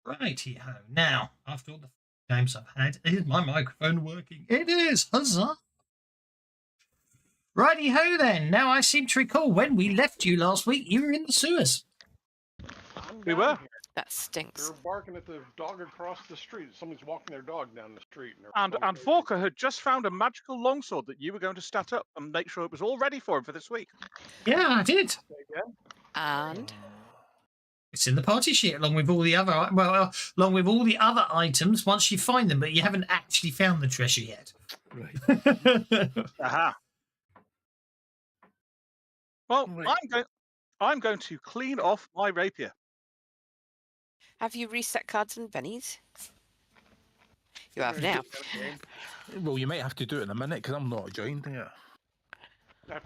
Righty-ho. Now, after all the games I've had, is my microphone working? It is. Huzzah. Righty-ho then. Now I seem to recall when we left you last week, you were in the sewers. We were. Here. That stinks. They're barking at the dog across the street. Somebody's walking their dog down the street. And Volker had just found a magical longsword that you were going to stat up and make sure it was all ready for him for this week. Yeah, I did. And It's in the party sheet along with all the other along with all the other items once you find them, but you haven't actually found the treasure yet. Right. Aha. Well, Right. I'm going to clean off my rapier. have you reset cards and bennies? You have now. Well, you might have to do it in a minute because I'm not joined yet.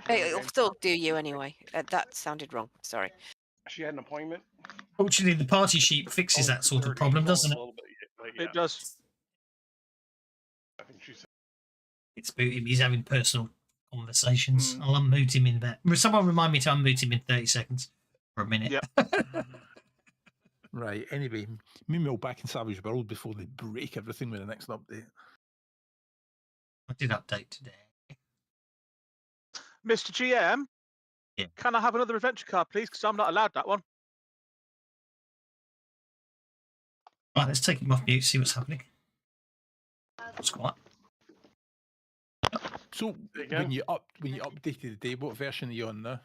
It'll still do you anyway. That sounded wrong. Sorry. She had an appointment. Fortunately, the party sheet fixes that sort of problem, doesn't it? It does. I think she said. It's boot him. He's having personal conversations. I'll unmute him in about. Someone remind me to unmute him in 30 seconds for a minute. Yep. Right. Anyway, meanwhile, back in Savage World before they break everything with the next update. I did update today. Mr. GM, Yeah. Can I have another adventure card, please? Because I'm not allowed that one. Right, let's take him off mute, see what's happening. That's quiet. So when you updated the day, what version are you on now?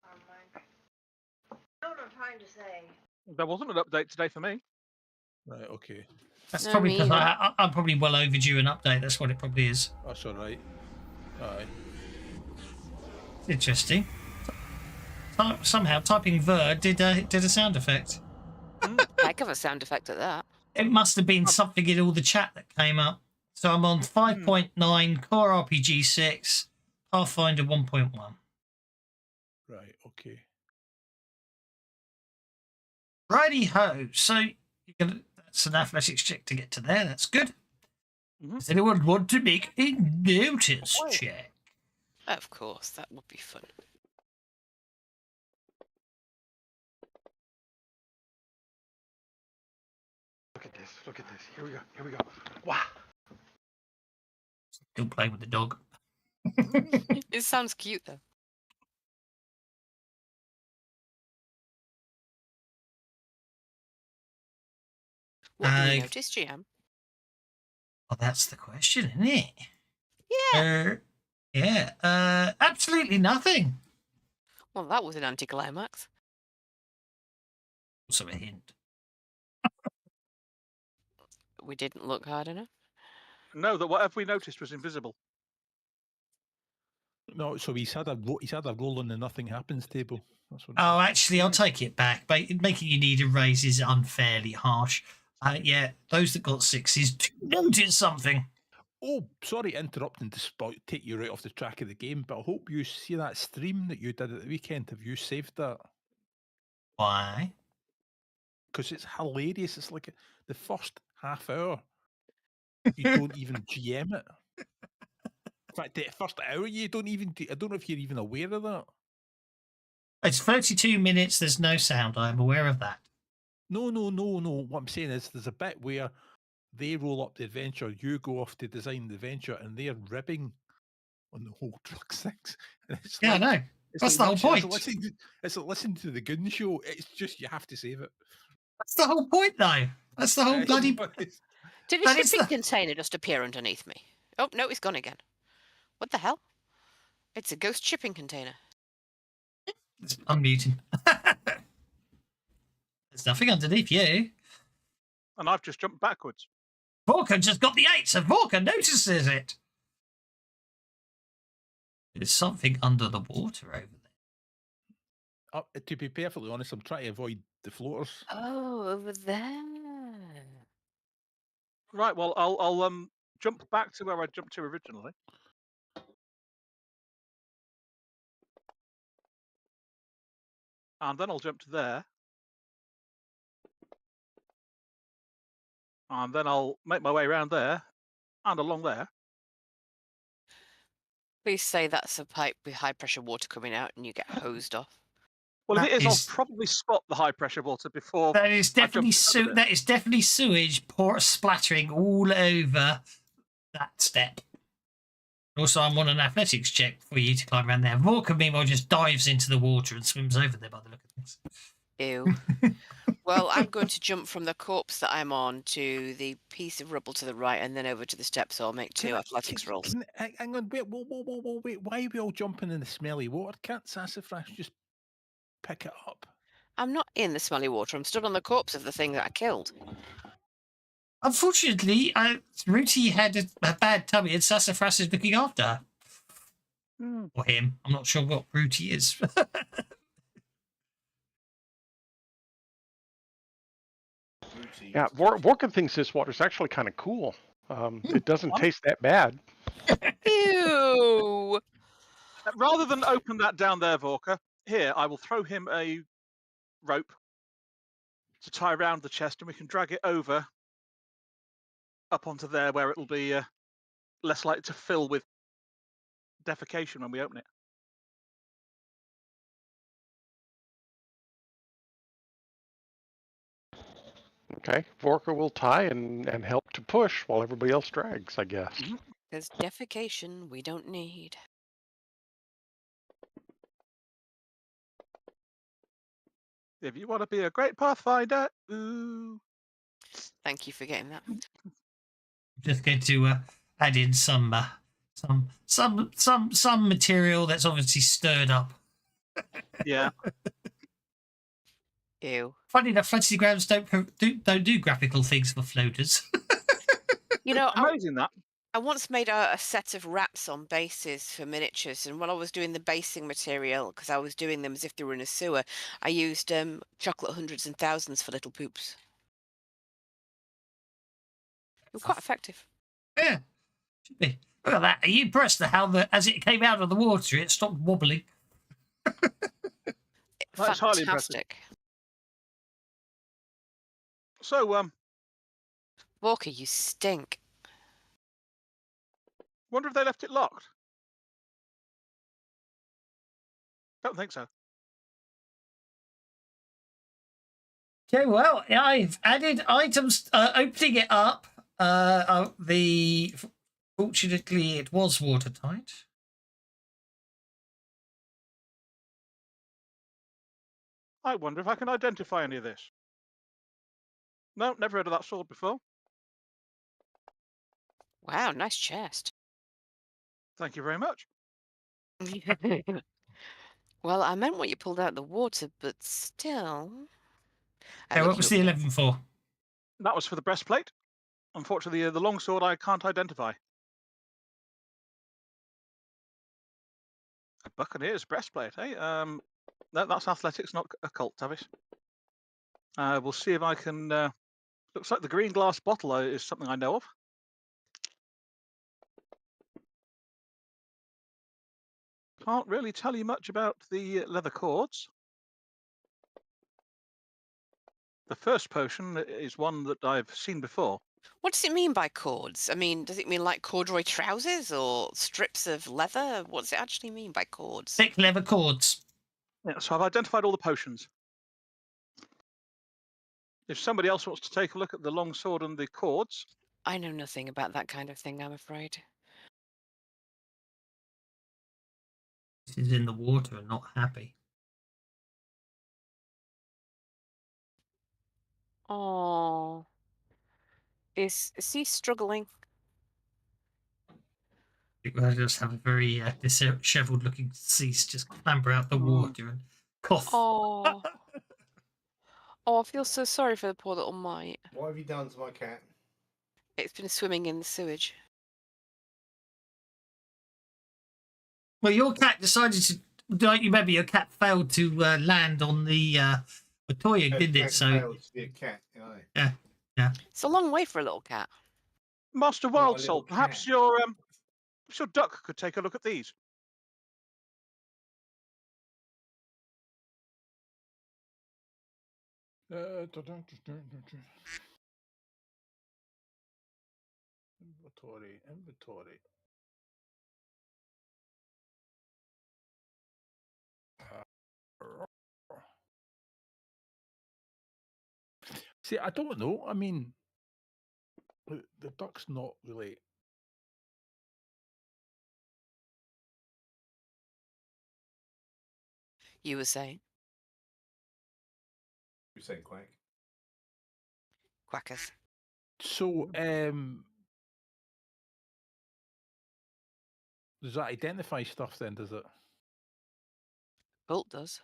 I don't know what I'm trying to say. There wasn't an update today for me. Right. Okay. That's No, probably me because either. I'm probably well overdue an update. That's what it probably is. That's all right. Aye. Interesting. Somehow typing ver did a sound effect. Heck of a sound effect at that. It must have been something in all the chat that came up. So I'm on 5.9, Core RPG 6, Pathfinder 1.1. Right. Okay. Righty ho. So you're gonna. That's an athletics check to get to there. That's good. Does anyone want to make a notice check? Of course, that would be fun. Look at this. Look at this. Here we go. Here we go. Wow. Still playing with the dog. It sounds cute though. What do you notice, GM? Well, that's the question, isn't it? Yeah. Yeah. Absolutely nothing. Well, that was an anticlimax. Also a hint. We didn't look hard enough. No, that whatever we noticed was invisible. No, so he's had a roll on the nothing happens table. That's what. Oh, actually, I'll take it back. Making you need a raise is unfairly harsh. Yeah, those that got sixes notice something. Oh, sorry, interrupting to take you right off the track of the game, but I hope you see that stream that you did at the weekend. Have you saved that? Why? Because it's hilarious. It's like the first half hour, you don't even GM it. In fact, the first hour, you don't even. I don't know if you're even aware of that. It's 32 minutes. There's no sound. I'm aware of that. No. What I'm saying is there's a bit where they roll up the adventure, you go off to design the adventure, and they're ribbing on the whole drug things. Yeah, I know. That's the whole point. It's like listening to the Gun Show. It's just you have to save it. That's the whole point, though. That's the whole bloody... Did a shipping container just appear underneath me? Oh, no, it's gone again. What the hell? It's a ghost shipping container. I'm muting. There's nothing underneath you. And I've just jumped backwards. Vorka just got the 8, so Vorka notices it. There's something under the water over there. To be perfectly honest, I'm trying to avoid the floaters. Oh, over there. Right, well, I'll jump back to where I jumped to originally. And then I'll jump to there. And then I'll make my way around there and along there. Please say that's a pipe with high pressure water coming out and you get hosed off. Well, if That it is, I'll is- probably spot the high pressure water before That is I jump definitely out of it. that is definitely sewage splattering all over that step. Also, I'm on an athletics check for you to climb around there. Vorka, meanwhile, just dives into the water and swims over there by the look of things. Ew. Well, I'm going to jump from the corpse that I'm on to the piece of rubble to the right and then over to the steps, so I'll make 2 athletics rolls. Hang on, wait. Why are we all jumping in the smelly water? Can't Sassafras just pick it up? I'm not in the smelly water. I'm stood on the corpse of the thing that I killed. Unfortunately, Ruti had a bad tummy and Sassafras is looking after her. Or him. I'm not sure what Ruti is. Yeah, Vorkin thinks this water's actually kind of cool. It doesn't taste that bad. Ew! Rather than open that down there, Vorka, here, I will throw him a rope to tie around the chest and we can drag it over up onto there where it'll be less likely to fill with defecation when we open it. Okay, Vorka will tie and help to push while everybody else drags, I guess. There's defecation we don't need. If you want to be a great Pathfinder, ooh. Thank you for getting that. Just going to add in some material that's obviously stirred up. Yeah. Ew. Funny enough, fantasy grounds don't do graphical things for floaters. You know, Amazing that. I once made a set of rats on bases for miniatures, and while I was doing the basing material, because I was doing them as if they were in a sewer, I used chocolate hundreds and thousands for little poops. They were quite effective. Yeah, should be. Look at that. Are you impressed at how as it came out of the water, it stopped wobbling? That's highly impressive. Fantastic. So, Walker, you stink. wonder if they left it locked. Don't think so. Okay, well, I've added items. Opening it up. Fortunately, it was watertight. I wonder if I can identify any of this. No, never heard of that sword before. Wow, nice chest. Thank you very much. Well, I meant what you pulled out of the water, but still. Okay, what was the 11 for? That was for the breastplate. Unfortunately, the longsword I can't identify. A buccaneer's breastplate, eh? No, that's athletics, not occult, Tavis. We'll see if I can. Looks like the green glass bottle is something I know of. Can't really tell you much about the leather cords. The first potion is one that I've seen before. What does it mean by cords? I mean, does it mean like corduroy trousers or strips of leather? What does it actually mean by cords? Thick leather cords. Yeah, so I've identified all the potions. If somebody else wants to take a look at the long sword and the cords. I know nothing about that kind of thing, I'm afraid. This is in the water and not happy. Oh. Is he struggling? I just have a very dishevelled looking deceased just clamber out the water and cough. Oh. Oh, I feel so sorry for the poor little mite. What have you done to my cat? It's been swimming in the sewage. Well, your cat decided to. Don't you remember your cat failed to land on the toy, didn't it? So Failed to be a cat, you know. yeah. It's a long way for a little cat. Master Not a Wild little Soul, perhaps cat. your duck could take a look at these. Inventory. See, I don't know. I mean, the duck's not really. You were saying You say quack. quackers. So, does that identify stuff then? Does it? Bolt does.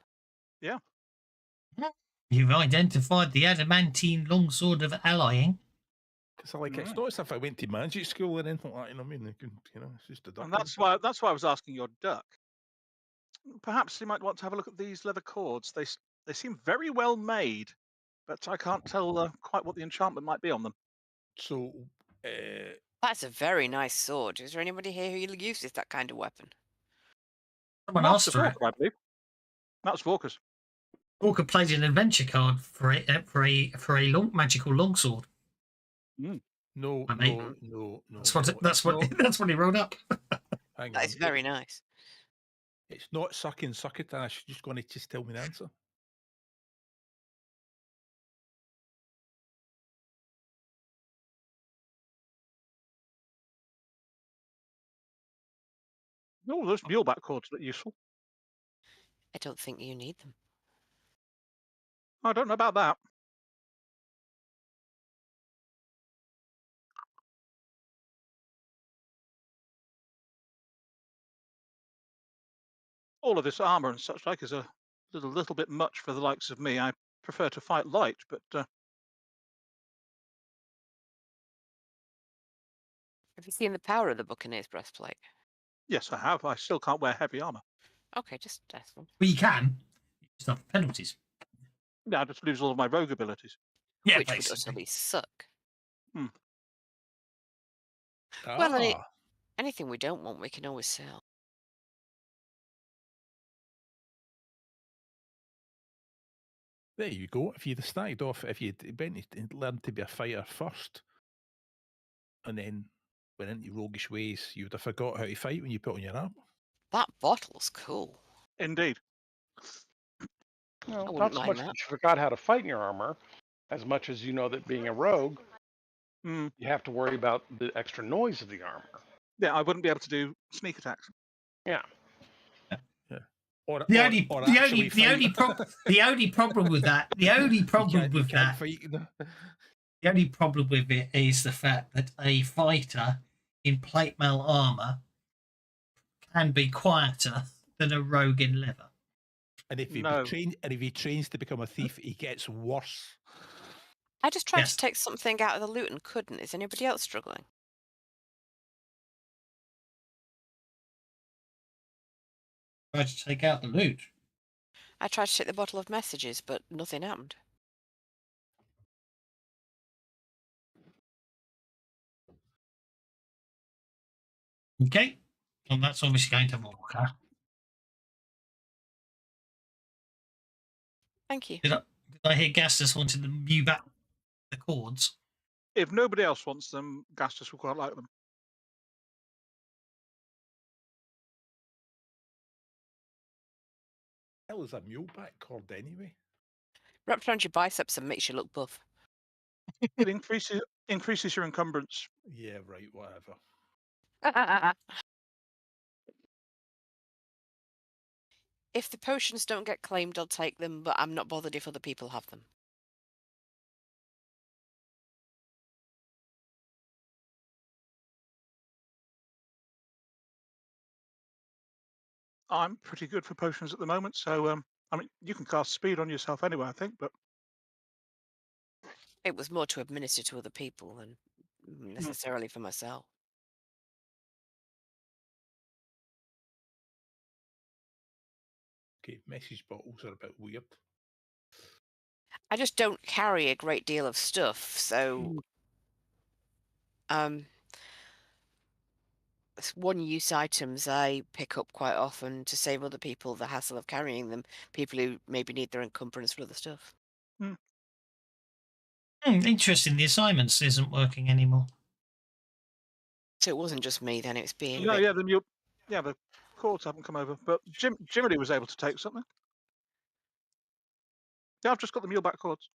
You've identified the adamantine longsword of allying. Because it's not as if I went to magic school or anything like that. You know what I mean? It's just a duck. And that's why I was asking your duck. Perhaps you might want to have a look at these leather cords. They seem very well made, but I can't tell quite what the enchantment might be on them. So, That's a very nice sword. Is there anybody here who uses that kind of weapon? Someone asked Master for it. Walker, I believe. That's Walker's. Walker played an adventure card for a magical longsword. no, I mean, no. That's what he rolled up. Hang That on. is very nice. It's not sucking succotash. You're just going to just tell me the answer. Oh, those muleback cords look useful. I don't think you need them. I don't know about that. All of this armor and such like is a little bit much for the likes of me. I prefer to fight light, but Have you seen the power of the Buccaneer's breastplate? yes, I have. I still can't wear heavy armor. Okay, just asking. Well, you can. You just have penalties. Yeah, I just lose all of my rogue abilities. Yeah, Which would basically. utterly suck. Hmm. Well, anything we don't want, we can always sell. There you go. If you'd started off, if you'd learned to be a fighter first, and then went into roguish ways, you would have forgot how to fight when you put on your armor. That bottle's cool. Indeed. No, I wouldn't not so mind much that. that you forgot how to fight in your armor, as much as you know that being a rogue, Mm. you have to worry about the extra noise of the armor. Yeah, I wouldn't be able to do sneak attacks. Yeah. The only problem with that is the fact that a fighter in plate mail armor can be quieter than a rogue in leather. And if he trains to become a thief, he gets worse. I just tried to take something out of the loot and couldn't. Is anybody else struggling? Tried to take out the loot. I tried to take the bottle of messages, but nothing happened. Okay. Well, that's obviously going to Walker. Thank you. Did I hear Gastus wanted to view back the cords? If nobody else wants them, Gastus will quite like them. Hell is a muleback cord anyway? Wrapped around your biceps and makes you look buff. It increases your encumbrance. Yeah, right, whatever. If the potions don't get claimed, I'll take them, but I'm not bothered if other people have them. I'm pretty good for potions at the moment, so I mean, you can cast speed on yourself anyway, I think, but It was more to administer to other people than necessarily for myself. Okay, message bottles are a bit weird. I just don't carry a great deal of stuff, so one-use items I pick up quite often to save other people the hassle of carrying them, people who maybe need their encumbrance for other stuff. Interesting, the assignments isn't working anymore. So it wasn't just me then, it was being... no, the cords haven't come over, but Jiminy was able to take something. Yeah, I've just got the muleback cords.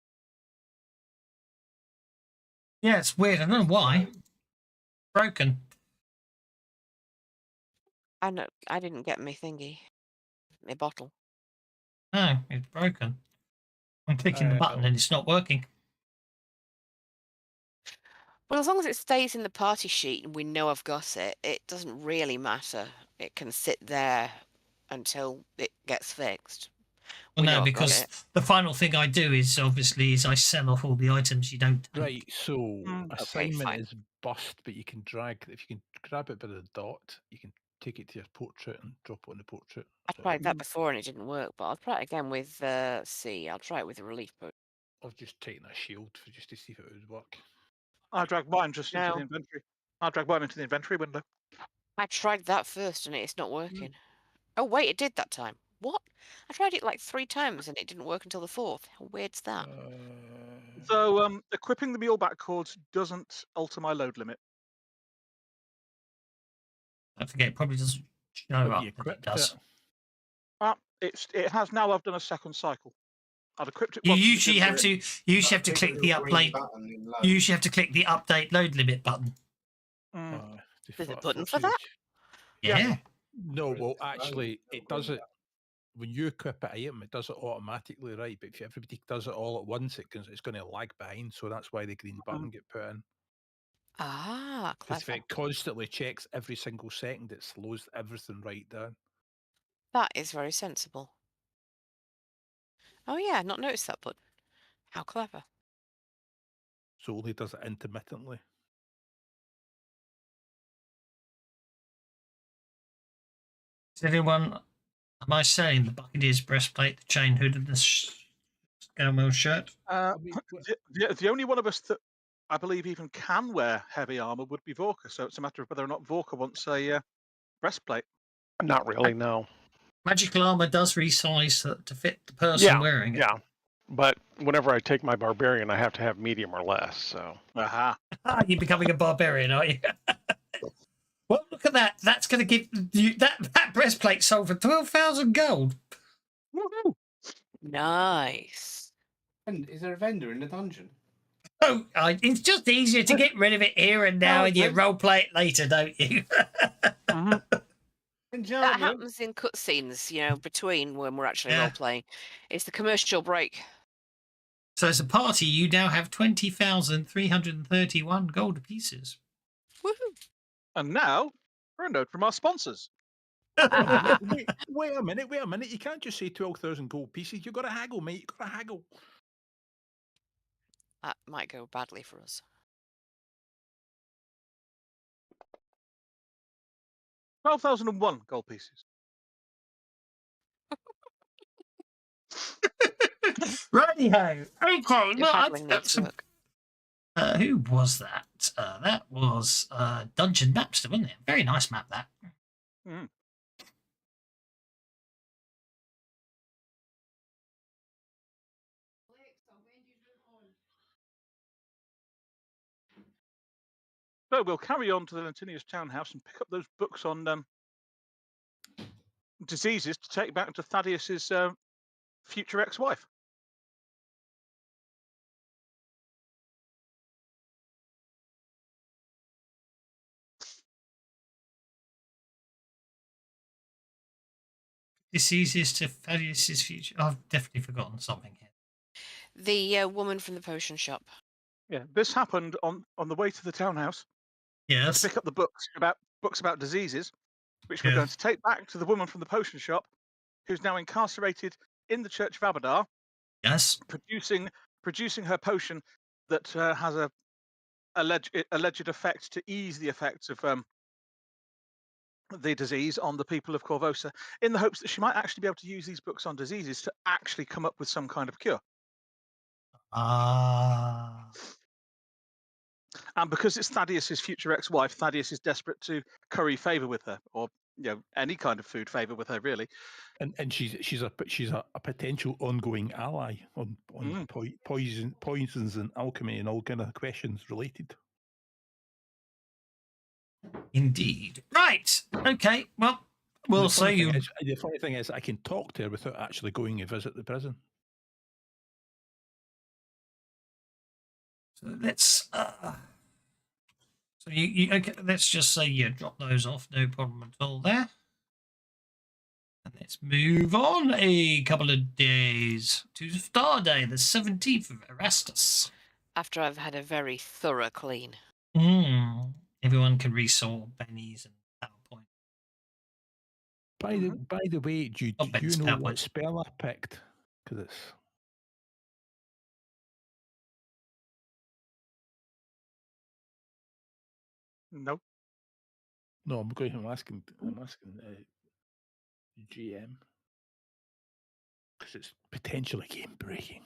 Yeah, it's weird. I don't know why. Broken. I know. I didn't get my thingy, my bottle. No, it's broken. I'm clicking the button and it's not working. Well, as long as it stays in the party sheet and we know I've got it, it doesn't really matter. It can sit there until it gets fixed. Well, We know no, I've got because it. the final thing I do is obviously I sell off all the items you don't take. Right, so Okay, assignment fine. is bust, but you can drag, if you can grab it by the dot, you can take it to your portrait and drop it on the portrait. I So tried that before and it didn't work, but I'll try it again with C. I'll try it with a relief book. I've just taken a shield just to see if it would work. I drag mine just into No. the inventory. I drag mine into the inventory window. I tried that first and it's not working. Oh, wait, it did that time. What? I tried it like 3 times and it didn't work until the 4th. How weird's that? So equipping the muleback cords doesn't alter my load limit. Don't forget, it probably doesn't show Have up, you but it equipped does. It has now. I've done a second cycle. I'd equipped it You once. and usually didn't have work. to. You usually have to Click click the little green update. button in load. You usually have to click the update load limit button. There's a button for that? Yeah. Yeah. No, Whereas well, it's loaded, actually, little it does green it when you equip an item. It does it automatically, right? But if everybody does it all at once, it's going to lag behind. So that's why the green button get put in. Ah, Because if clever. it constantly checks every single second, it slows everything right down. That is very sensible. Oh yeah, not noticed that button. How clever. So only does it intermittently. Is anyone? Am I saying the Buccaneers breastplate, the chain hood, and the scale shirt? The only one of us that I believe even can wear heavy armor would be Vorka. So it's a matter of whether or not Vorka wants a breastplate. Not really, no. Magical armor does resize to fit the person wearing it. Yeah. But whenever I take my barbarian, I have to have medium or less. So Aha. You're becoming a barbarian, are you? Well, look at that. That's going to give you that breastplate sold for 12,000 gold. Woohoo. Nice. And is there a vendor in the dungeon? Oh, it's just easier to get rid of it here and now, Oh, and you okay. role play it later, don't you? And That gentlemen, happens in cutscenes, you know, between when we're actually Yeah. role playing. It's the commercial break. So as a party, you now have 20,331 gold pieces. Woohoo! And now for a note from our sponsors. Wait a minute. You can't just say 12,000 gold pieces. You've got to haggle, mate. You've got to haggle. That might go badly for us. 12,001 gold pieces. Righty-ho. Okay, Your well, haggling I've got needs some... work. Who was that? That was Dungeon Mapster, wasn't it? Very nice map, that. Mm. So we'll carry on to the Lentinius townhouse and pick up those books on diseases to take back to Thaddeus's future ex-wife. Diseases to Thaddeus's future. I've definitely forgotten something here. The woman from the potion shop. Yeah, this happened on the way to the townhouse Yes. to pick up the books about diseases, which we're Yeah. going to take back to the woman from the potion shop, who's now incarcerated in the Church of Abadar, Yes. producing her potion that has a alleged effect to ease the effects of the disease on the people of Corvosa, in the hopes that she might actually be able to use these books on diseases to actually come up with some kind of cure. And because it's Thaddeus's future ex-wife, Thaddeus is desperate to curry favor with her, or any kind of food favor with her, really. And she's a potential ongoing ally on poisons and alchemy and all kind of questions related. Indeed. Right. Okay. Well, we'll say you. The funny thing is, I can talk to her without actually going to visit the prison. So let's. So you okay, let's just say you drop those off, no problem at all there. And let's move on a couple of days to Star Day, the 17th of Erastus. After I've had a very thorough clean. Everyone can resort bennies and PowerPoint. By the way, do you Ben's know what PowerPoint. spell I picked? Because it's No. no. I'm asking GM because it's potentially game breaking.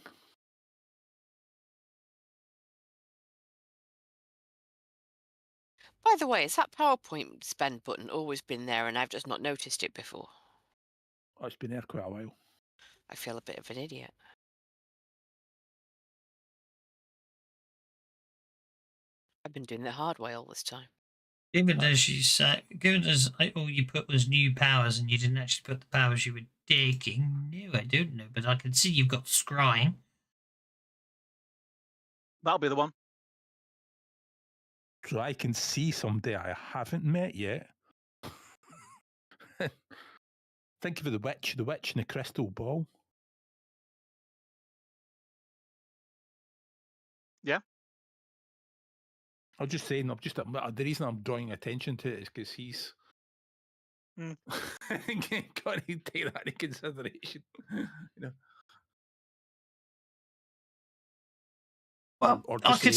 By the way, has that PowerPoint spend button always been there and I've just not noticed it before? Oh, it's been there quite a while. I feel a bit of an idiot. I've been doing the hard way all this time. Given as you say, given as all you put was new powers and you didn't actually put the powers you were taking. No, I don't know, but I can see you've got scrying. That'll be the one. So I can see somebody I haven't met yet. Thank you for the witch and the crystal ball. Yeah. I'm just saying. The reason I'm drawing attention to it is because he's got to take that into consideration. You know. Well, I can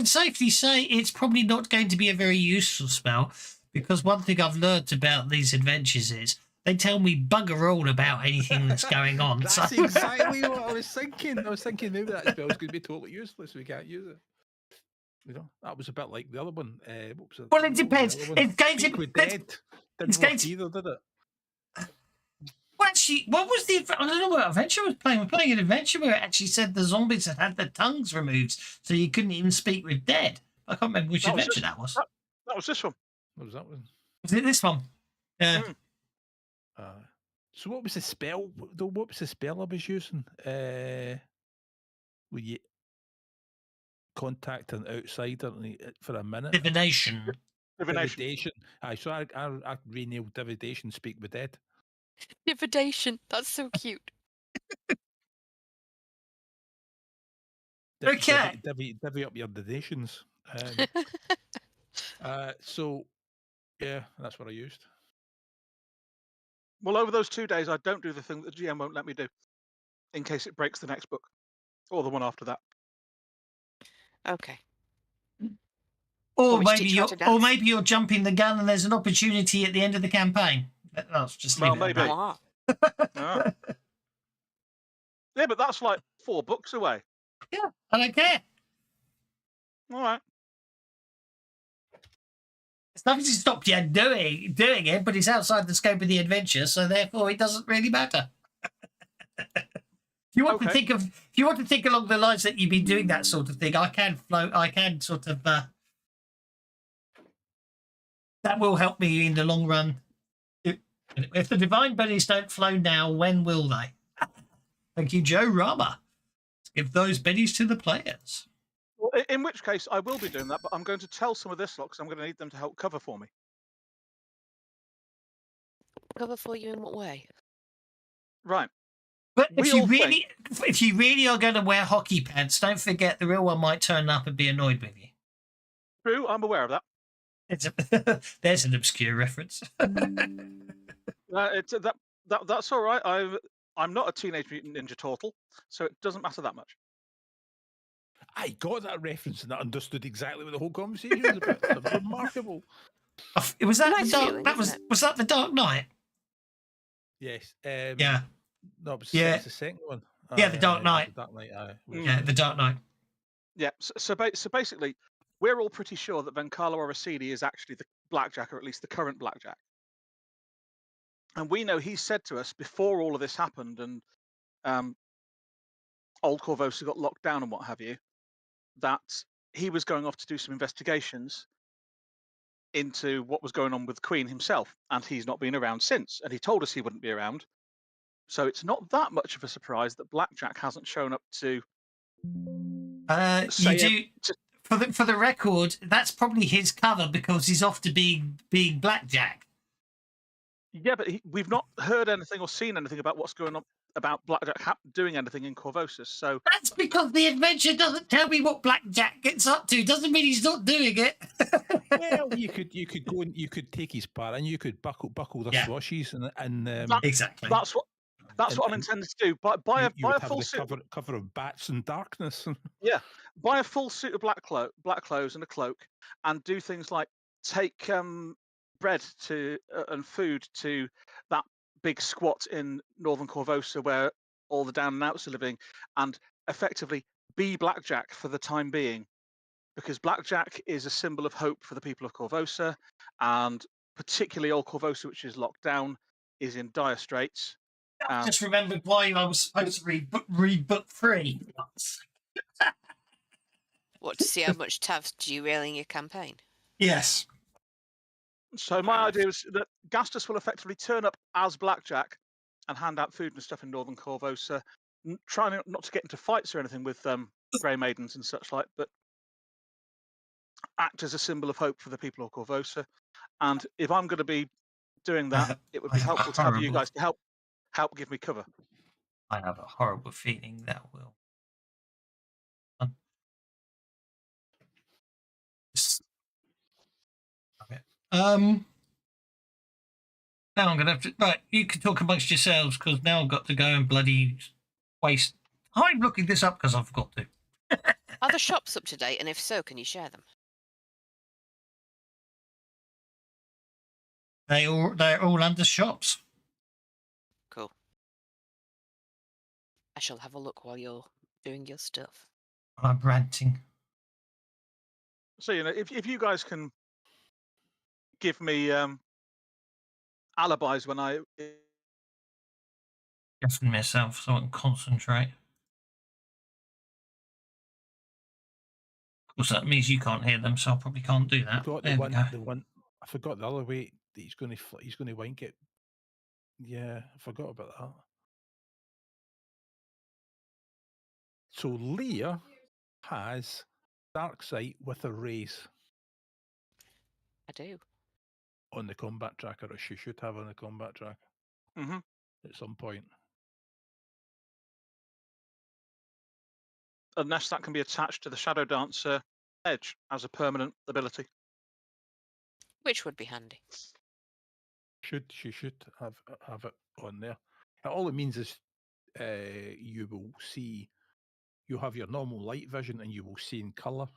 safely say it's probably not going to be a very useful spell, because one thing I've learned about these adventures is they tell me bugger all about anything that's going on. That's exactly what I was thinking. I was thinking maybe that spell's going to be totally useless. We can't use it. You know, that was a bit like the other one. What was it? Well, it depends. It's going to be dead. Didn't work either, did it? Well, actually, what was the? I don't know what adventure I was playing. We're playing an adventure where it actually said the zombies had their tongues removed, so you couldn't even speak with dead. I can't remember which adventure that was. That was this one. What was that one? Was it this one? Yeah. So what was the spell? Though, what was the spell I was using? Would you contact an outsider for a minute? Divination. Aye, so I renailed divination. Speak with dead. Divination. That's so cute. Okay. Divvy up your donations. So, yeah, that's what I used. Well, over those 2 days, I don't do the thing that the GM won't let me do, in case it breaks the next book, or the one after that. Okay. Or maybe you're jumping the gun and there's an opportunity at the end of the campaign. That's just leave it at maybe. that. Yeah, but that's like 4 books away. Yeah, I don't care. All right. It's nothing to stop you doing it, but it's outside the scope of the adventure, so therefore it doesn't really matter. If you want to think along the lines that you've been doing that sort of thing, I can sort of that will help me in the long run. If the divine bennies don't flow now, when will they? Thank you, Joe Rama. Let's give those bennies to the players. Well, in which case, I will be doing that, but I'm going to tell some of this lot because I'm going to need them to help cover for me. Cover for you in what way? Right. But if you really are going to wear hockey pants, don't forget the real one might turn up and be annoyed with you. True, I'm aware of that. There's an obscure reference. That's all right. I'm not a Teenage Mutant Ninja Turtle, so it doesn't matter that much. I got that reference and I understood exactly what the whole conversation was about. It was remarkable. Was that was that the Dark Knight? Yes. Yeah. No, it's the second one. Yeah, the Dark Knight. The Dark Knight. Yeah, the Dark Knight. Yeah. So basically, we're all pretty sure that Venkala Orsini is actually the Blackjack, or at least the current Blackjack. And we know he said to us before all of this happened, and Old Corvosa got locked down and what have you, that he was going off to do some investigations into what was going on with the Queen himself, and he's not been around since. And he told us he wouldn't be around. So it's not that much of a surprise that Blackjack hasn't shown up to You say do for the record. That's probably his cover because he's off to being blackjack. Yeah, but we've not heard anything or seen anything about what's going on about Blackjack doing anything in Corvosis. So That's because the adventure doesn't tell me what blackjack gets up to. Doesn't mean he's not doing it. Well, you could go and you could take his part and you could buckle the Yeah. swashes and Exactly. that's what I'm and intending to do. Buy you a would have full the suit. cover of bats and darkness. Yeah, buy a full suit of black clothes and a cloak, and do things like take bread to and food to that big squat in northern Corvosa where all the down and outs are living, and effectively be Blackjack for the time being, because Blackjack is a symbol of hope for the people of Corvosa, and particularly old Corvosa, which is locked down, is in dire straits. I just remembered why I was supposed to read book 3. What, to see how much Tav's derailing your campaign? Yes. So my idea is that Gastus will effectively turn up as Blackjack and hand out food and stuff in northern Corvosa, trying not to get into fights or anything with Grey Maidens and such like, but act as a symbol of hope for the people of Corvosa. And if I'm going to be doing that, it would be helpful to have you guys to help give me cover. I have a horrible feeling that will. Okay. Now I'm gonna have to. Right, you can talk amongst yourselves because now I've got to go and bloody waste. I'm looking this up because I forgot to. Are the shops up to date? And if so, can you share them? They're all under shops. Cool. I shall have a look while you're doing your stuff. I'm ranting. So if you guys can give me alibis when I Just myself so I can concentrate. Of course, that means you can't hear them, so I probably can't do that. There we go. The one I forgot the other way that he's going to wank it. Yeah, I forgot about that. So Leah has dark sight with a raise I do. on the combat tracker, or she should have on the combat tracker at some point. Unless that can be attached to the Shadow Dancer edge as a permanent ability. Which would be handy. She should have it on there. Now, all it means is you will see, you have your normal light vision and you will see in colour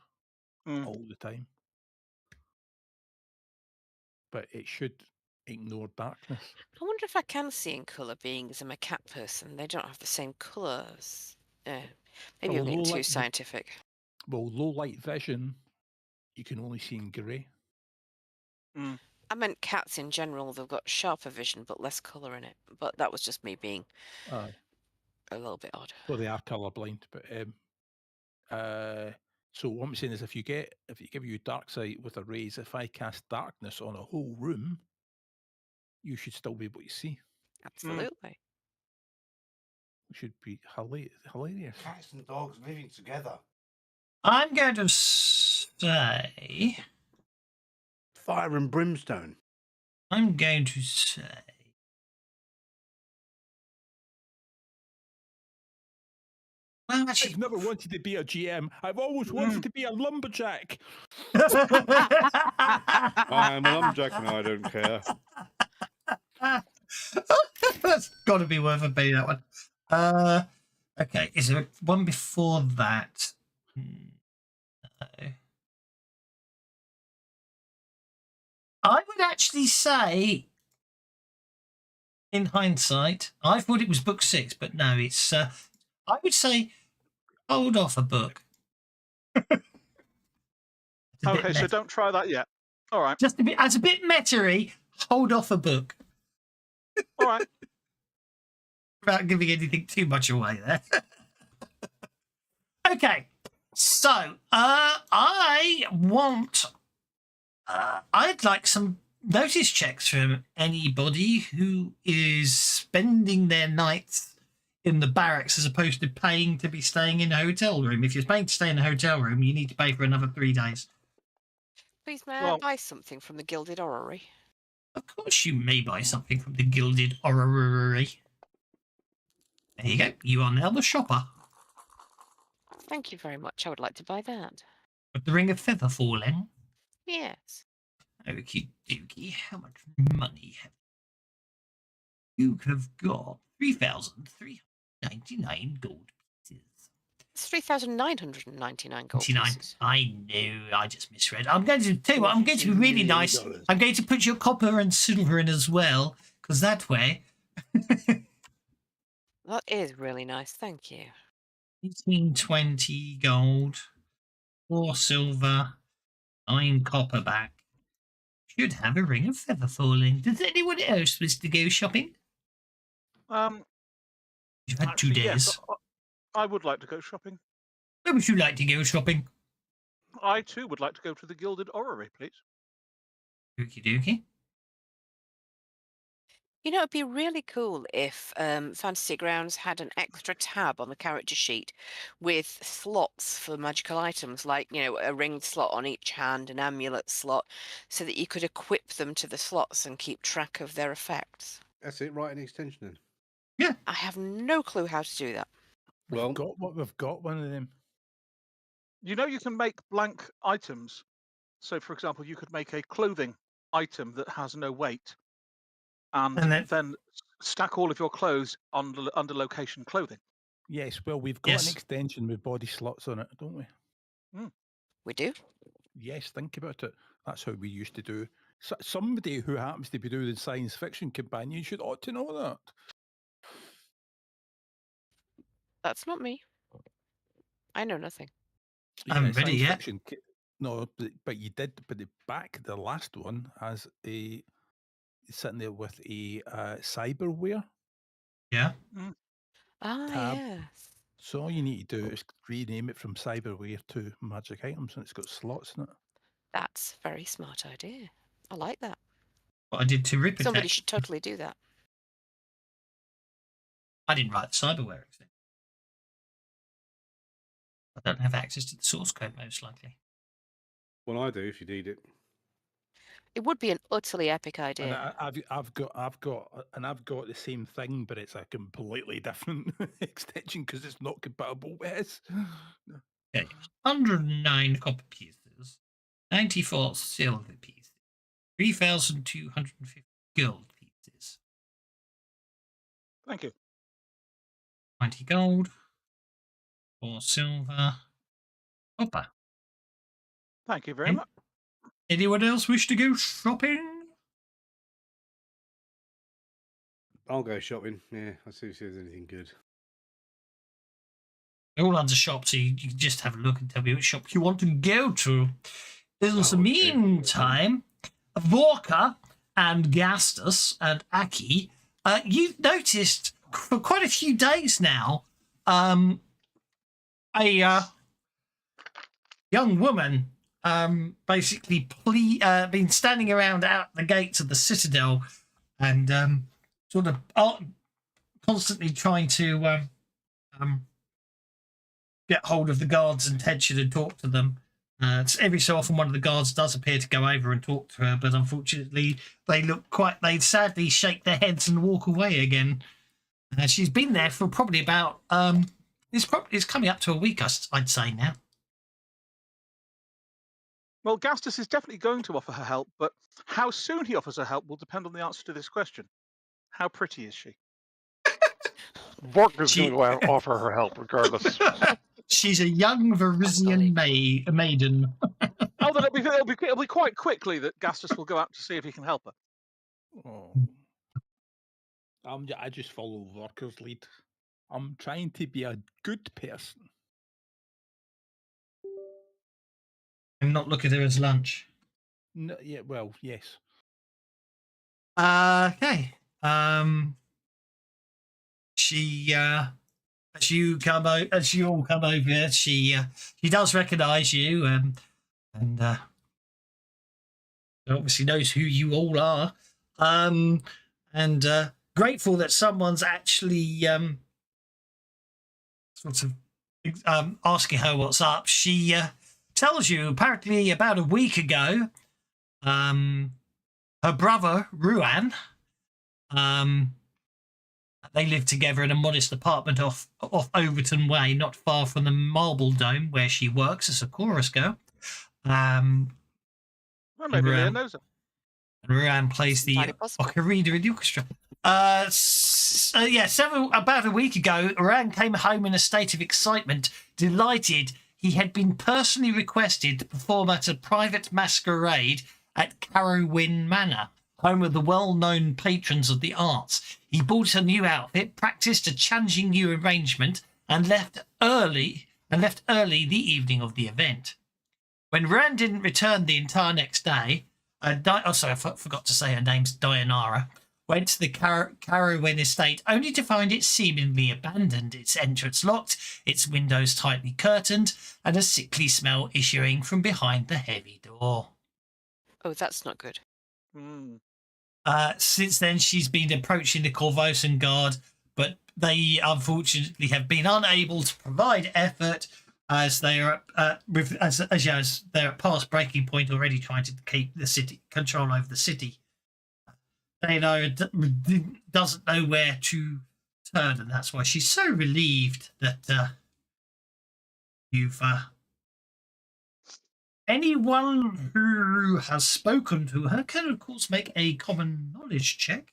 all the time. But it should ignore darkness. I wonder if I can see in colour, being as I'm a cat person. They don't have the same colours. Maybe I'm getting too scientific. Well, low light vision, you can only see in grey. I meant cats in general. They've got sharper vision but less colour in it. But that was just me being a little bit odd. Well, they are colourblind, but so what I'm saying is, if you give you dark sight with a raise, if I cast darkness on a whole room, you should still be able to see. Absolutely. It should be hilarious. Cats and dogs living together. I'm going to say. Fire and brimstone. I'm going to say. Well, actually, I've never wanted to be a GM. I've always wanted to be a lumberjack. I am a lumberjack and I don't care. That's got to be worth a penny, that one. Okay, is there one before that? No. I would actually say, in hindsight, I thought it was book 6, but no, it's. I would say, hold off a book. Okay, so don't try that yet. All right. Just a bit, as a bit meta-y, hold off a book. All right. Without giving anything too much away there. Okay, so I want. I'd like some notice checks from anybody who is spending their nights in the barracks as opposed to paying to be staying in a hotel room. If you're paying to stay in a hotel room, you need to pay for another 3 days. Please, may I Well- buy something from the Gilded Orrery? Of course, you may buy something from the Gilded Orrery. There you go. You are now the shopper. Thank you very much. I would like to buy that. With the ring of feather falling. Yes. Okie dokie. How much money have you? Have got 3,399 gold pieces. It's 3,999 gold 99. pieces. I know. I just misread. I'm going to tell you what. I'm going to be really nice. $42 I'm going to put your copper and silver in as well, because that way. That is really nice. Thank you. 1820 gold, 4 silver, 9 copper back. Should have a ring of feather falling. Does anyone else wish to go shopping? You've had 2 Actually, days. yes, I would like to go shopping. Where would you like to go shopping? I too would like to go to the Gilded Orrery, please. Okie dokie. You know, it'd be really cool if Fantasy Grounds had an extra tab on the character sheet with slots for magical items, like, you know, a ringed slot on each hand, an amulet slot, so that you could equip them to the slots and keep track of their effects. That's it, write an extension then. I have no clue how to do that. Well, We've got one of them. You know, you can make blank items. So, for example, you could make a clothing item that has no weight, and And then stack all of your clothes under location clothing. Yes, well, we've got Yes. an extension with body slots on it, don't we? We do? Yes, think about it. That's how we used to do. Somebody who happens to be doing science fiction companion should ought to know that. That's not me. I know nothing. I haven't read it science yet. fiction no, but you did. But the last one has a sitting there with a cyberware Yeah. Ah, tab. yes. So all you need to do is rename it from cyberware to magic items, and it's got slots in it. That's a very smart idea. I like that. What I did to rip it. Somebody should totally do that. I didn't write the cyberware extension. I don't have access to the source code, most likely. well, I do if you need it. It would be an utterly epic And idea. I've got the same thing, but it's a completely different extension because it's not compatible with his. Okay. 109 copper pieces, 94 silver pieces, 3,250 gold pieces, Thank you. 20 gold, 4 silver, copper. Thank you very Okay. much. Anyone else wish to go shopping? I'll go shopping. Yeah, I'll see if there's anything good. They're all under shop, so you can just have a look and tell me which shop you want to go to. In the okay. meantime, Vorka and Gastus and Aki, you've noticed for quite a few days now, a young woman basically been standing around out the gates of the citadel and sort of constantly trying to get hold of the guards' attention and talk to them. Every so often one of the guards does appear to go over and talk to her, but unfortunately they sadly shake their heads and walk away again. She's been there for probably about it's coming up to a week, I'd say now. Well, Gastus is definitely going to offer her help, but how soon he offers her help will depend on the answer to this question. How pretty is she? Vorka's going to go out and offer her help regardless. She's a young Varisian maiden. Oh, then it'll be quite quickly that Gastus will go out to see if he can help her. Oh. I just follow Vorka's lead. I'm trying to be a good person. And not look at her as lunch. No, yeah, well, yes. Okay. She as you all come over, she does recognise you, and obviously knows who you all are, and grateful that someone's actually sort of asking her what's up, she tells you apparently about a week ago, her brother Ruan, they lived together in a modest apartment off Overton Way, not far from the Marble Dome where she works as a chorus girl. Well, maybe Leah Ruan, knows her. Ruan plays the entirely possible. ocarina in the orchestra. About a week ago, Ruan came home in a state of excitement, delighted he had been personally requested to perform at a private masquerade at Carrowin Manor, home of the well-known patrons of the arts. He bought a new outfit, practiced a challenging new arrangement, and left early the evening of the event. When Ruan didn't return the entire next day, I forgot to say her name's Dianara, went to the Carrowin estate only to find it seemingly abandoned, its entrance locked, its windows tightly curtained, and a sickly smell issuing from behind the heavy door. Oh, that's not good. Hmm. Since then, she's been approaching the Corvosan Guard, but they unfortunately have been unable to provide effort as they are as they're at past breaking point already, trying to keep the city control over the city. They doesn't know where to turn, and that's why she's so relieved that you've. Anyone who has spoken to her can, of course, make a common knowledge check.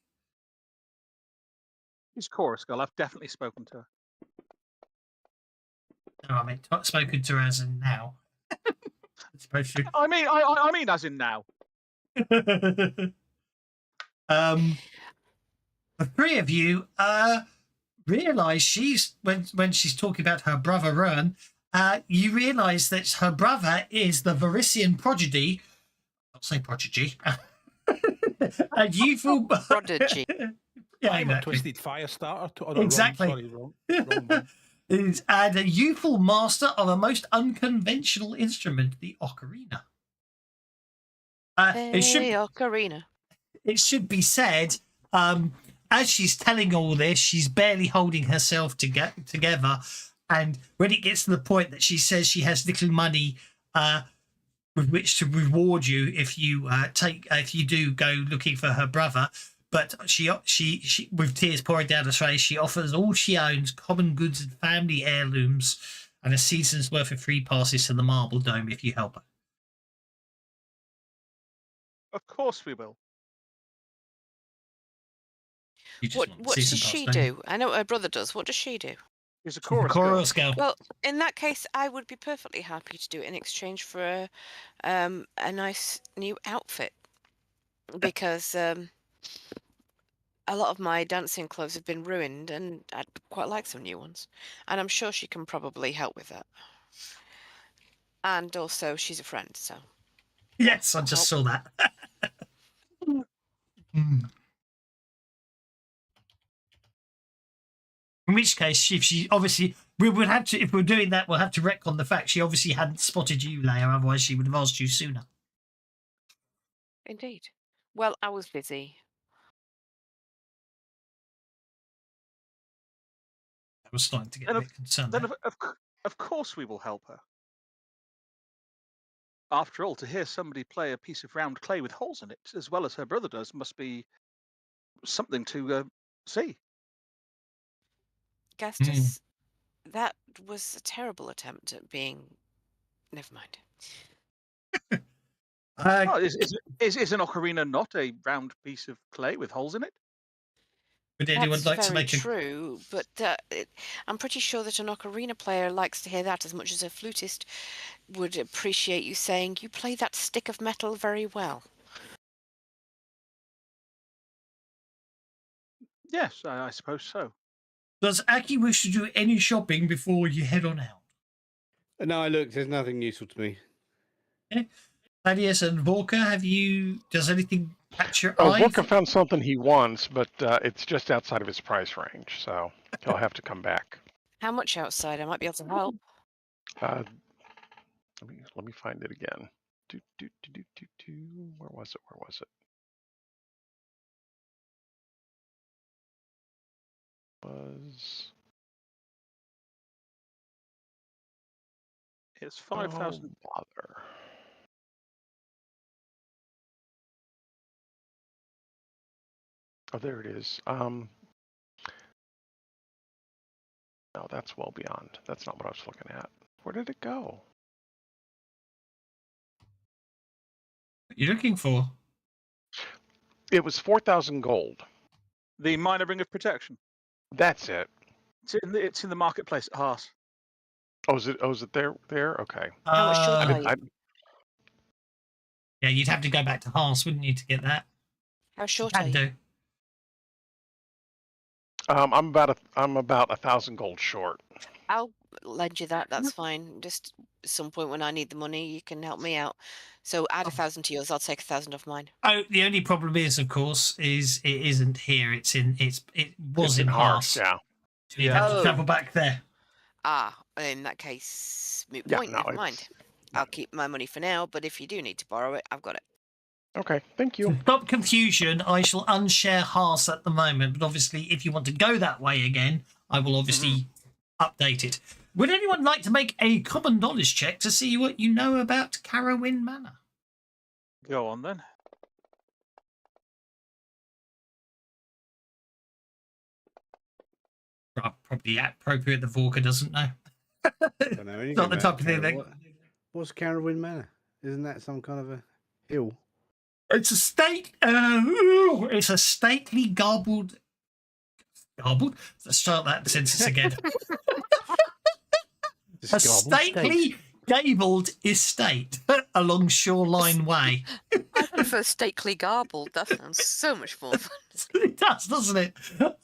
She's chorus girl. I've definitely spoken to her. No, I mean spoken to her as in now. I mean, as in now. The three of you realise she's when she's talking about her brother Ruan, you realise that her brother is the Varisian prodigy. I'll say prodigy. A youthful Prodigy. Yeah, I'm a exactly. twisted fire starter. Oh, no, Exactly. Wrong one. And a youthful master of a most unconventional instrument, the ocarina. Ocarina. It should be said, as she's telling all this, she's barely holding herself together. And when it gets to the point that she says she has little money with which to reward you if you do go looking for her brother, but she with tears pouring down her face, she offers all she owns, common goods and family heirlooms, and a season's worth of free passes to the Marble Dome if you help her. Of course we will. What does she do? I know what her brother does. What does she do? She's a chorus girl. Well, in that case, I would be perfectly happy to do it in exchange for a nice new outfit, because a lot of my dancing clothes have been ruined, and I'd quite like some new ones. And I'm sure she can probably help with that. And also, she's a friend, so. Yes, I just saw that. In which case, if she obviously, we would have to, if we're doing that, we'll have to retcon the fact she obviously hadn't spotted you, Leia. Otherwise, she would have asked you sooner. Indeed. Well, I was busy. I was starting to get a bit concerned. Then, of course, we will help her. After all, to hear somebody play a piece of round clay with holes in it, as well as her brother does, must be something to see. Gastus, that was a terrible attempt at being. Never mind. Is an ocarina not a round piece of clay with holes in it? Would anyone That's like to very make true, but I'm pretty sure that an ocarina player likes to hear that as much as a flutist would appreciate you saying, "You play that stick of metal very well." Yes, I suppose so. Does Aki wish to do any shopping before you head on out? No, I looked. There's nothing useful to me. Okay. Thaddeus and Vorka, does anything catch your eye? Vorka found something he wants, but it's just outside of his price range, so he'll have to come back. How much outside? I might be able to help. Let me find it again. Where was it? Was It's 5,000. Oh, bother. Oh, there it is. No, that's well beyond. That's not what I was looking at. Where did it go? What are you looking for? It was 4,000 gold. The minor ring of protection. That's it. It's in the marketplace at Haas. Oh, is it? Oh, is it there? There? Okay. How much short are you? Yeah, you'd have to go back to Haas, wouldn't you, to get that? How short Can are you? do. I'm about 1,000 gold short. I'll lend you that. That's fine. Just at some point when I need the money, you can help me out. So add 1,000 to yours. I'll take 1,000 off mine. Oh, the only problem is, of course, is it isn't here. It was It's in Haas. Haas. Yeah. So you'd have to Oh. travel back there. Ah, in that case, moot Yeah, point. no, Never mind. it's- I'll keep my money for now. But if you do need to borrow it, I've got it. Okay. Thank you. To stop confusion, I shall unshare Haas at the moment. But obviously, if you want to go that way again, I will obviously update it. Would anyone like to make a common knowledge check to see what you know about Carowin Manor? Go on then. Probably appropriate the Vorka doesn't know. Don't know anything Not the about type of thing that... What's Carowin Manor? Isn't that some kind of a hill? It's a it's a stately garbled. Let's start that sentence again. A stately gabled estate along Shoreline Way. I prefer stately garbled. That sounds so much more fun. It does, doesn't it?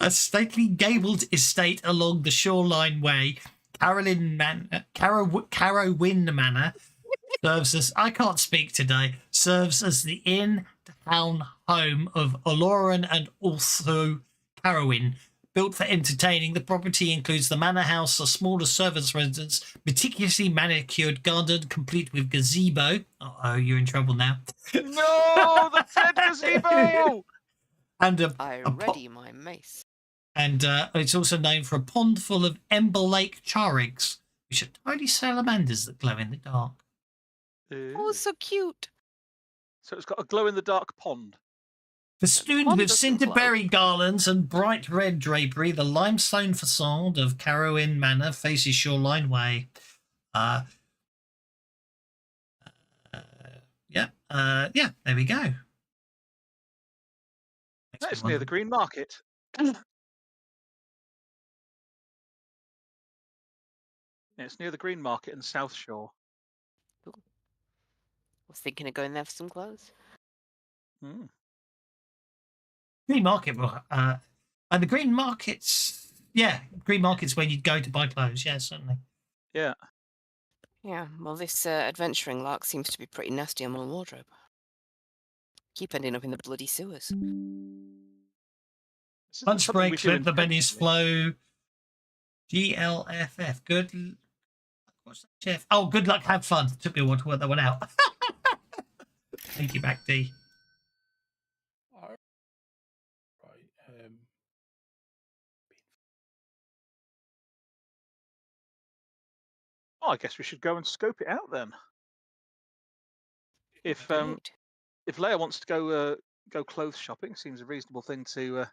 A stately gabled estate along the Shoreline Way. Carowin Manor serves as, I can't speak today, serves as the in-town home of Oloran and also Carowin. Built for entertaining, the property includes the manor house, a smaller servants' residence, meticulously manicured garden complete with gazebo. Uh-oh, you're in trouble now. No, the said gazebo! And I ready my mace. And it's also known for a pond full of Ember Lake char eggs, which are tiny salamanders that glow in the dark. Oh, so cute. So it's got a glow-in-the-dark pond. Festooned pond with doesn't glow. cinderberry garlands and bright red drapery, the limestone facade of Carowin Manor faces Shoreline Way. Yeah, there we go. It's near the Green Market. It's near the Green Market and South Shore. I was thinking of going there for some clothes. Green Market, and the Green Market's, Green Market's where you'd go to buy clothes. Yeah, certainly. Yeah. Yeah, well, this adventuring lark seems to be pretty nasty on my wardrobe. Keep ending up in the bloody sewers. Lunch break, let the bennies flow. GLFF. Good. What's that, Jeff? Oh, good luck. Have fun. Took me a while to work that one out. Thank you, back D. Oh, I guess we should go and scope it out then. If Leia wants to go clothes shopping, seems a reasonable thing to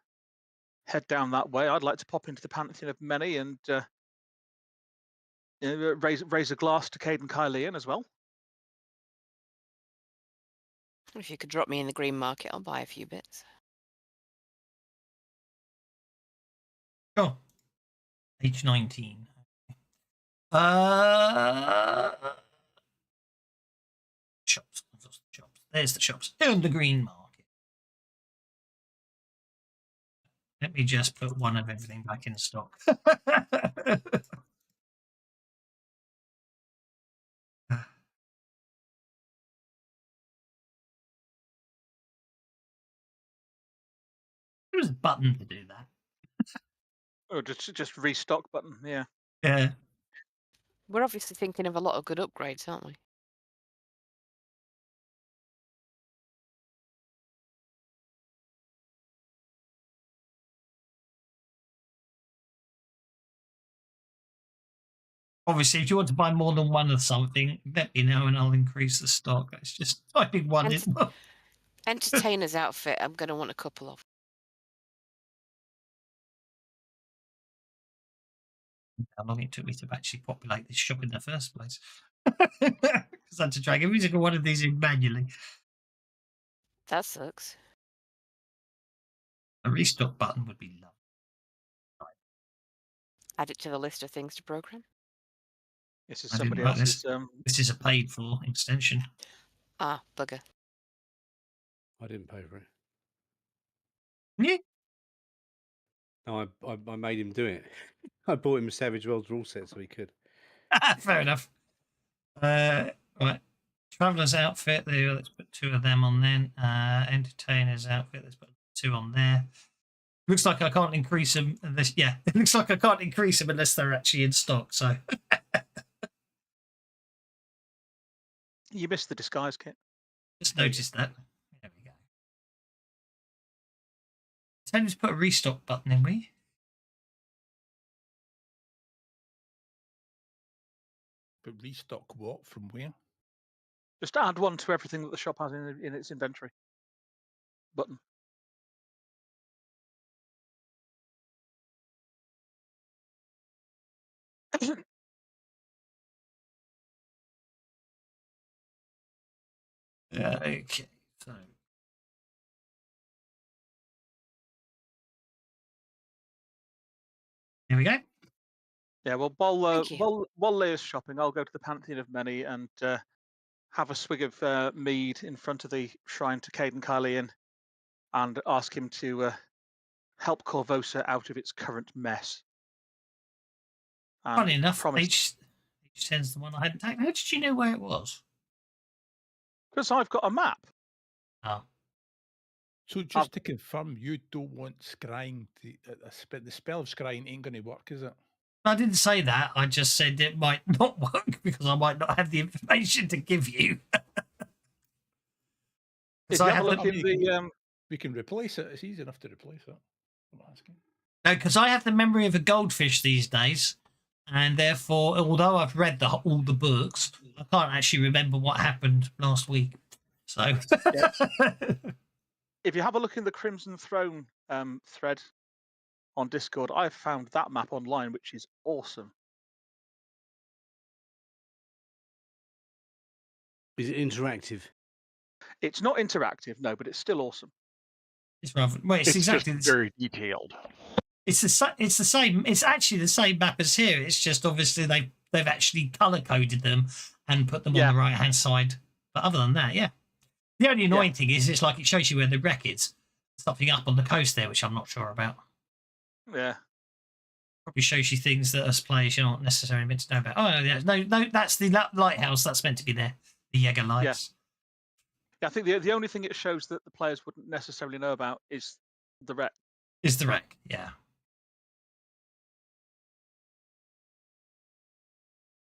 head down that way. I'd like to pop into the Pantheon of Many and raise a glass to Caden Kylian as well. If you could drop me in the Green Market, I'll buy a few bits. Sure. Page 19. Shops. There's the shops. In the Green Market. Let me just put one of everything back in stock. There's a button to do that. Oh, just restock button, yeah. Yeah. We're obviously thinking of a lot of good upgrades, aren't we? Obviously, if you want to buy more than one of something, let me know and I'll increase the stock. It's just typing one in. Entertainer's outfit, I'm going to want a couple of. How long it took me to actually populate this shop in the first place. Because I had to drag every single one of these in manually. That sucks. A restock button would be lovely. Add it to the list of things to program. This is I didn't somebody write else's. This is a paid for extension. Ah, bugger. I didn't pay for it. Yeah. No, I made him do it. I bought him a Savage Worlds rule set so he could. Fair enough. Right. Traveler's outfit. There, let's put 2 of them on then. Entertainer's outfit. Let's put 2 on there. Looks like I can't increase them unless. Yeah, it looks like I can't increase them unless they're actually in stock. So. You missed the disguise kit. Just noticed that. There we go. So just put a restock button in, will you? But restock what? From where? Just add one to everything that the shop has in its inventory. Button. Okay, so here we go. Yeah, well, while Leah's shopping, I'll go to the Pantheon of Many and have a swig of mead in front of the shrine to Caden Kylian and ask him to help Corvosa out of its current mess. Funny enough, H10's the one I hadn't taken. How did you know where it was? Because I've got a map. Oh. So just to confirm, you don't want scrying to the spell of scrying ain't going to work, is it? I didn't say that. I just said it might not work because I might not have the information to give you. If you have a look in the, we can replace it. It's easy enough to replace it. I'm asking. No, because I have the memory of a goldfish these days, and therefore, although I've read all the books, I can't actually remember what happened last week. So, if you have a look in the Crimson Throne thread on Discord, I've found that map online, which is awesome. Is it interactive? It's not interactive, no, but it's still awesome. It's rather well. It's exactly just very detailed. It's the same. It's actually the same map as here. It's just obviously they've actually color coded them and put them on the right hand side. But other than that, yeah. The only annoying thing is it's like it shows you where the wreck is. Something up on the coast there, which I'm not sure about. Yeah. Probably shows you things that as players you're not necessarily meant to know about. Oh yeah, no, that's the lighthouse that's meant to be there. The Jaeger lights. Yeah, I think the only thing it shows that the players wouldn't necessarily know about is the wreck. Is the wreck, yeah.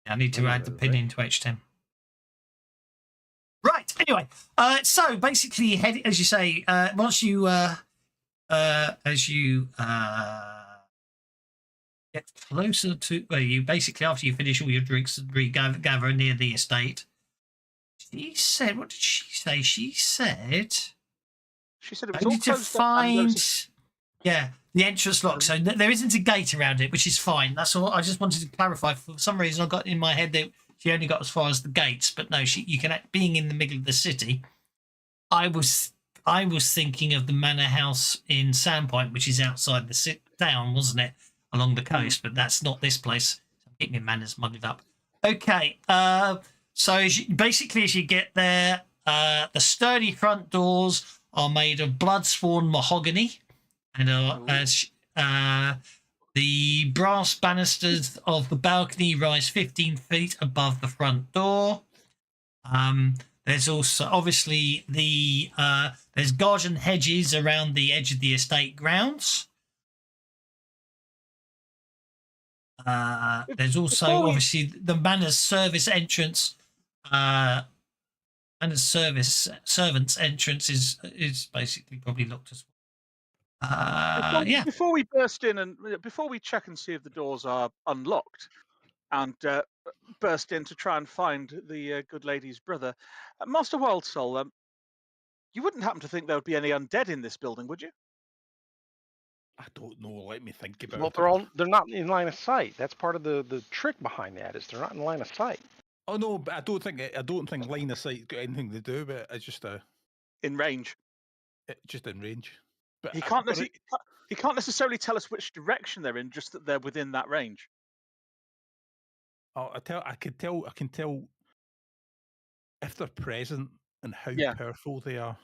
I need to add the pin into H10. Right. Anyway, so basically, as you say, once you get closer to, well, you basically after you finish all your drinks and regather near the estate. She said, what did she say? She said it was I all need to closed up find, the entrance lock. So there isn't a gate around it, which is fine. That's all. I just wanted to clarify. For some reason, I got in my head that she only got as far as the gates, but no, you can. Being in the middle of the city, I was thinking of the manor house in Sandpoint, which is outside the town, wasn't it, along the coast? But that's not this place. I'm getting my manners muddled up. Okay, so as you get there, the sturdy front doors are made of blood-spawn mahogany, and the brass banisters of the balcony rise 15 feet above the front door. There's also obviously there's garden hedges around the edge of the estate grounds. There's also obviously the manor's service entrance. Manor's servants entrance is basically probably locked as well. Before we burst in and before we check and see if the doors are unlocked, and burst in to try and find the good lady's brother. Master Wildsoul, you wouldn't happen to think there would be any undead in this building, would you? I don't know. Let me think about Well, it. they're not in line of sight. That's part of the trick behind that is they're not in line of sight. Oh no, but I don't think line of sight got anything to do with it. It's just In range. just in range. But He can't necessarily tell us which direction they're in, just that they're within that range. I can tell if they're present and how Yeah. powerful they are.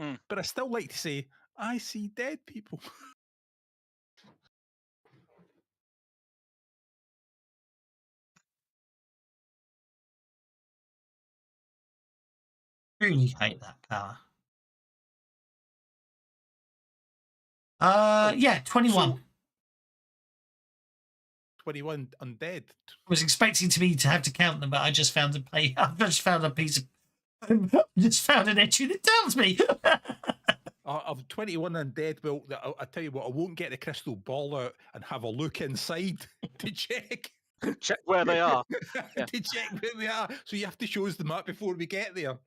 Mm. But I still like to say, I see dead people. Really hate that power. Yeah, 21. So, 21 undead. I was expecting to have to count them, but I just found I've just found a piece of. I just found an entry that tells me. Of 21 undead, well, I tell you what, I won't get the crystal ball out and have a look inside to check. Check where they are. Yeah. To check where they are. So you have to show us the map before we get there.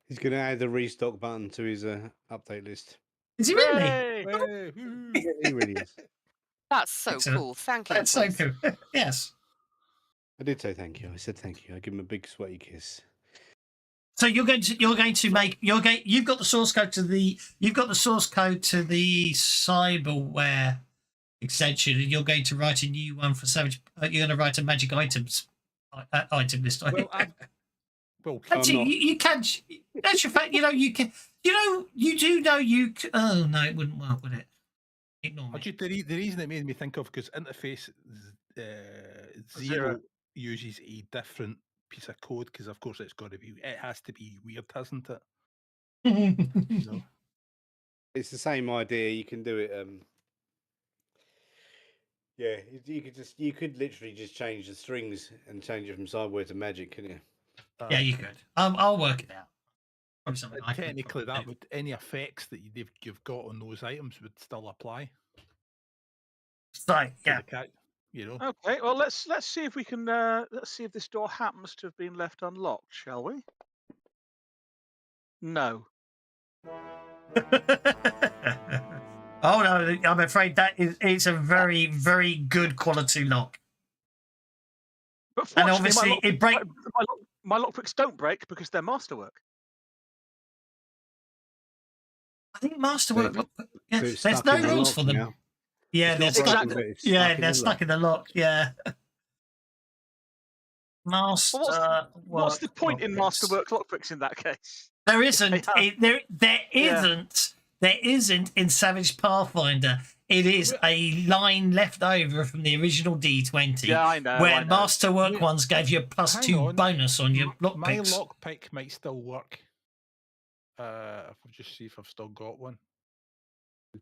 He's going to add the restock button to his update list. Is he really? Hey! Yeah, he really is. That's so Excellent. cool. Thank you. That's so Cliff. cool. Yes. I did say thank you. I said thank you. I give him a big sweaty kiss. So you've got the source code to the cyberware extension, and you're going to write a new one for Savage. You're going to write a magic items item list. Well, actually, you can. That's your fact. You can. You do know you. Oh no, it wouldn't work, would it? Ignore me. the reason it made me think of because interface zero uses a different piece of code because of course it has to be weird, hasn't it? No. It's the same idea. You can do it. Yeah, you could literally just change the strings and change it from sideware to magic, couldn't you? Yeah, you could. I'll work it out. Probably something I could Technically, probably that would any effects that you've got on those items would still apply. So yeah. Okay, well let's see if we can let's see if this door happens to have been left unlocked, shall we? No. Oh no, I'm afraid it's a very, very good quality lock. But and obviously it breaks. My lockpicks don't break because they're masterwork. I think masterwork. So there's no rules for them. Now. Yeah, they're stuck. Yeah, they're stuck in the lock. Yeah. Masterwork. What's the point in masterwork lockpicks in that case? There isn't. There isn't in Savage Pathfinder. It is a line left over from the original D20. Yeah, I know. Where masterwork ones gave you a +2 bonus on your lockpicks. My lockpick might still work. I'll just see if I've still got one.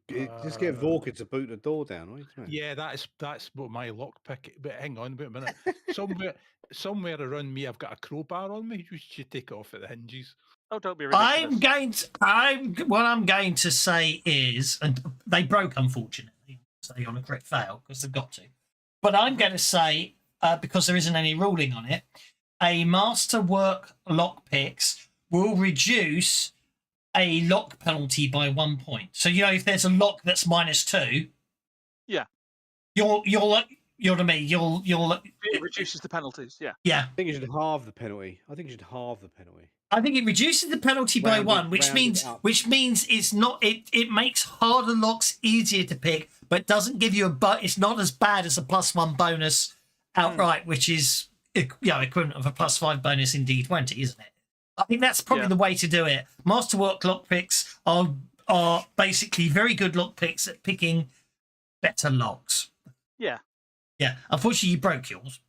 Just get Vorka to boot the door down, right? Yeah, that's what my lockpick. But hang on, wait a minute. somewhere around me, I've got a crowbar on me. You should take it off at the hinges. Oh, don't be ridiculous. What I'm going to say is, and they broke unfortunately, say on a crit fail because they've got to. But I'm going to say because there isn't any ruling on it, a masterwork lockpicks will reduce a lock penalty by 1 point. So if there's a lock that's -2, yeah, you'll what I mean. It reduces the penalties. Yeah. Yeah. I think you should halve the penalty. I think it reduces the penalty by 1, which means it's not. It makes harder locks easier to pick, but doesn't give you it's not as bad as a +1 bonus outright, which is equivalent of a +5 bonus in D20, isn't it? I think that's probably the way to do it. Masterwork lockpicks are basically very good lockpicks at picking better locks. Yeah. Yeah. Unfortunately, you broke yours.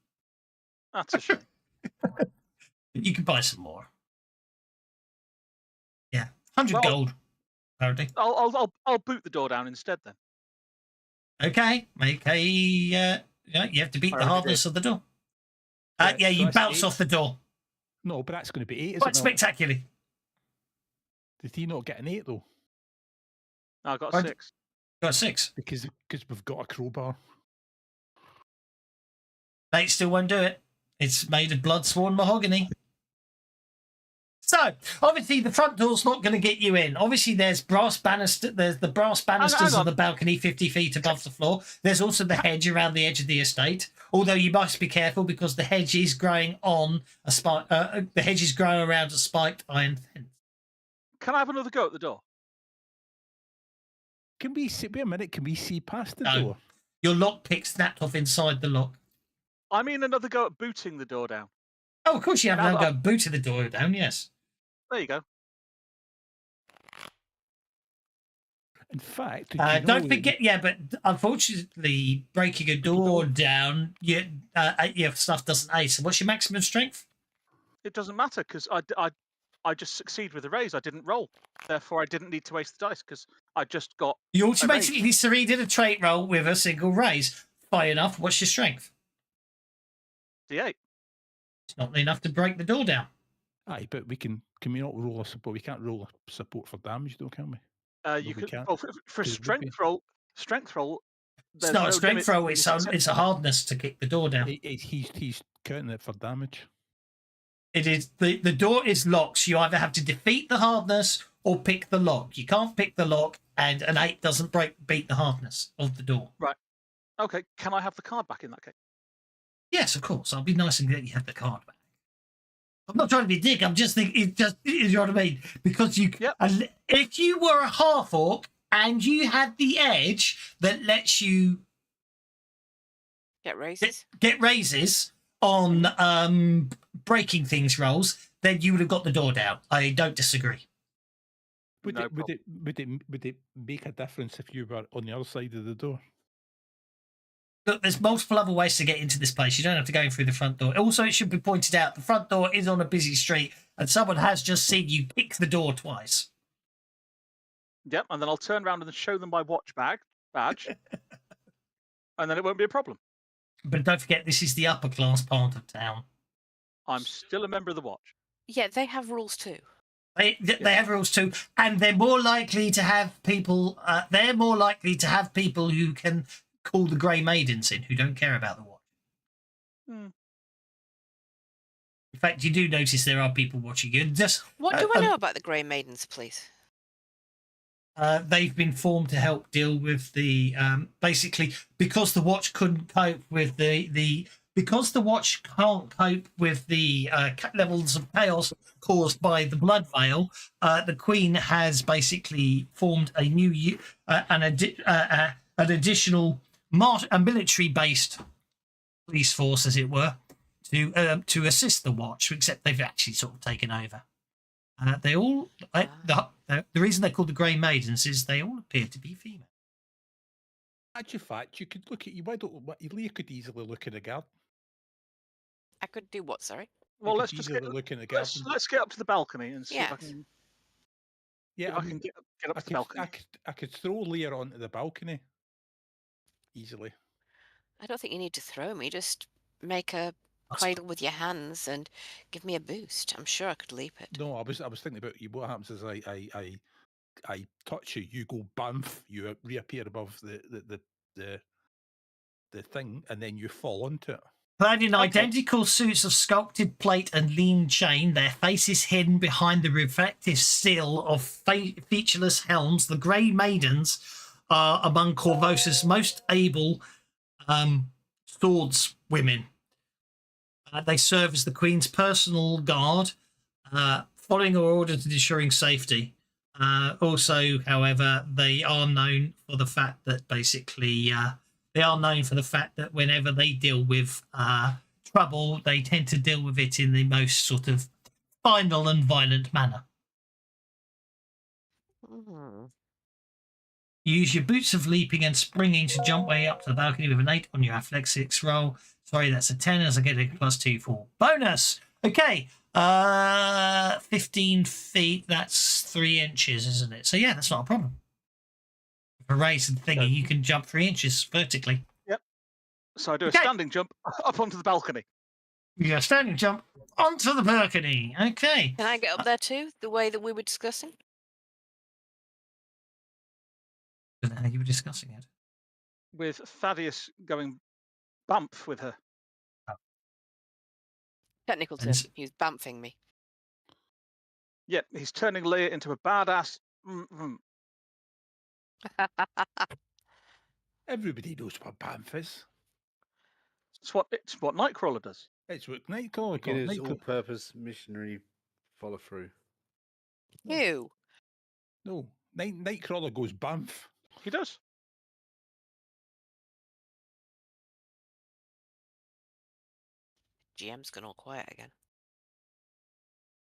That's a shame. You can buy some more. Yeah, 100 gold. Apparently. I'll boot the door down instead then. Okay, make a. You have to beat the hardness of the door. Yeah, you bounce off the door. No, but that's going to be 8. Quite spectacularly. Did he not get an 8 though? I got a 6. Got a 6 because we've got a crowbar. They still won't do it. It's made of blood-sworn mahogany. So, obviously, the front door's not going to get you in. Obviously, there's brass banister. There's the brass banisters hang on the balcony 50 feet above the floor. There's also the hedge around the edge of the estate. Although you must be careful because the hedge is growing on a spike. The hedge is growing around a spiked iron fence. Can I have another go at the door? Can we see? Wait a minute. Can we see past the No. door? Your lockpick snapped off inside the lock. I mean another go at booting the door down. Oh, of course you have Now another that go booting the door down. Yes. There you go. In fact, did Don't you know that- forget, yeah, but unfortunately, breaking a door down, your stuff doesn't ace. So what's your maximum strength? It doesn't matter because I just succeed with a raise. I didn't roll. Therefore, I didn't need to waste the dice because I just got You a raise. automatically did a trait roll with a single raise. Fine enough. What's your strength? D8. It's not enough to break the door down. Aye, but we can we not roll a support? We can't roll a support for damage, though, can we? You we could can't, well, for 'cause it would be- strength roll. It's There's not no a strength limit roll. to It's the a hardness to kick the door down. He's counting it for damage. It is the door is locked. So you either have to defeat the hardness or pick the lock. You can't pick the lock, and an 8 doesn't beat the hardness of the door. Right. Okay. Can I have the card back in that case? Yes, of course. I'll be nice and let you have the card back. I'm not trying to be a dick. I'm just thinking, you know what I mean? Because if you were a half orc and you had the edge that lets you Get raises. get raises on breaking things rolls, then you would have got the door down. I don't disagree. Would No it make a difference if you were on the other side of the door? Look, there's multiple other ways to get into this place. You don't have to go in through the front door. Also, it should be pointed out, the front door is on a busy street, and someone has just seen you pick the door twice. Yep. And then I'll turn around and show them my watch badge, and then it won't be a problem. But don't forget, this is the upper class part of town. I'm still a member of the watch. Yeah, they have rules too. They have rules too, and they're more likely to have people. They're more likely to have people who can call the Grey Maidens in, who don't care about the watch. Hmm. In fact, you do notice there are people watching you. Just What do I know about the Grey Maidens, please? they've been formed to help deal with the basically because the watch couldn't cope with because the watch can't cope with the levels of chaos caused by the blood veil. The Queen has basically formed a new an additional military-based police force, as it were, to assist the watch. Except they've actually sort of taken over. They all the reason they're called the Grey Maidens is they all appear to be female. Actually, fact, you could look at you. Why don't Leah could easily look in the garden. I could do what? Sorry. Well, You let's could just easily get look in the garden. let's get up to the balcony and see if I Yes. can. Yeah, if I can get up to the balcony. I could throw Leah onto the balcony easily. I don't think you need to throw me. Just make a cradle with your hands and give me a boost. I'm sure I could leap it. No, I was thinking about you. What happens is I touch you, you go bump, you reappear above the thing, and then you fall onto it. Clad in Okay. identical suits of sculpted plate and lean chain, their faces hidden behind the reflective sill of featureless helms, the Grey Maidens are among Corvosa's most able swordswomen. They serve as the Queen's personal guard, following her orders and ensuring safety. Also, however, they are known for the fact that whenever they deal with trouble, they tend to deal with it in the most sort of final and violent manner. You use your boots of leaping and springing to jump way up to the balcony with an 8 on your athletics roll. Sorry, that's a 10 as I get a +2 for bonus. Okay, 15 feet, that's 3 inches, isn't it? So yeah, that's not a problem. For a race and thingy, you can jump 3 inches vertically. So I do a Okay. standing jump up onto the balcony. Yeah, standing jump onto the balcony. Okay. Can I get up there too, the way that we were discussing? I don't know how you were discussing it. With Thaddeus going bump with her. Technical term. And He was bamfing me. Yeah, he's turning Leia into a badass. Everybody knows what Banff is. It's what Nightcrawler does. It's what Nightcrawler calls. Beginner's all-purpose missionary follow-through. Ew. No, Nightcrawler goes Banff. He does. GM's gone all quiet again.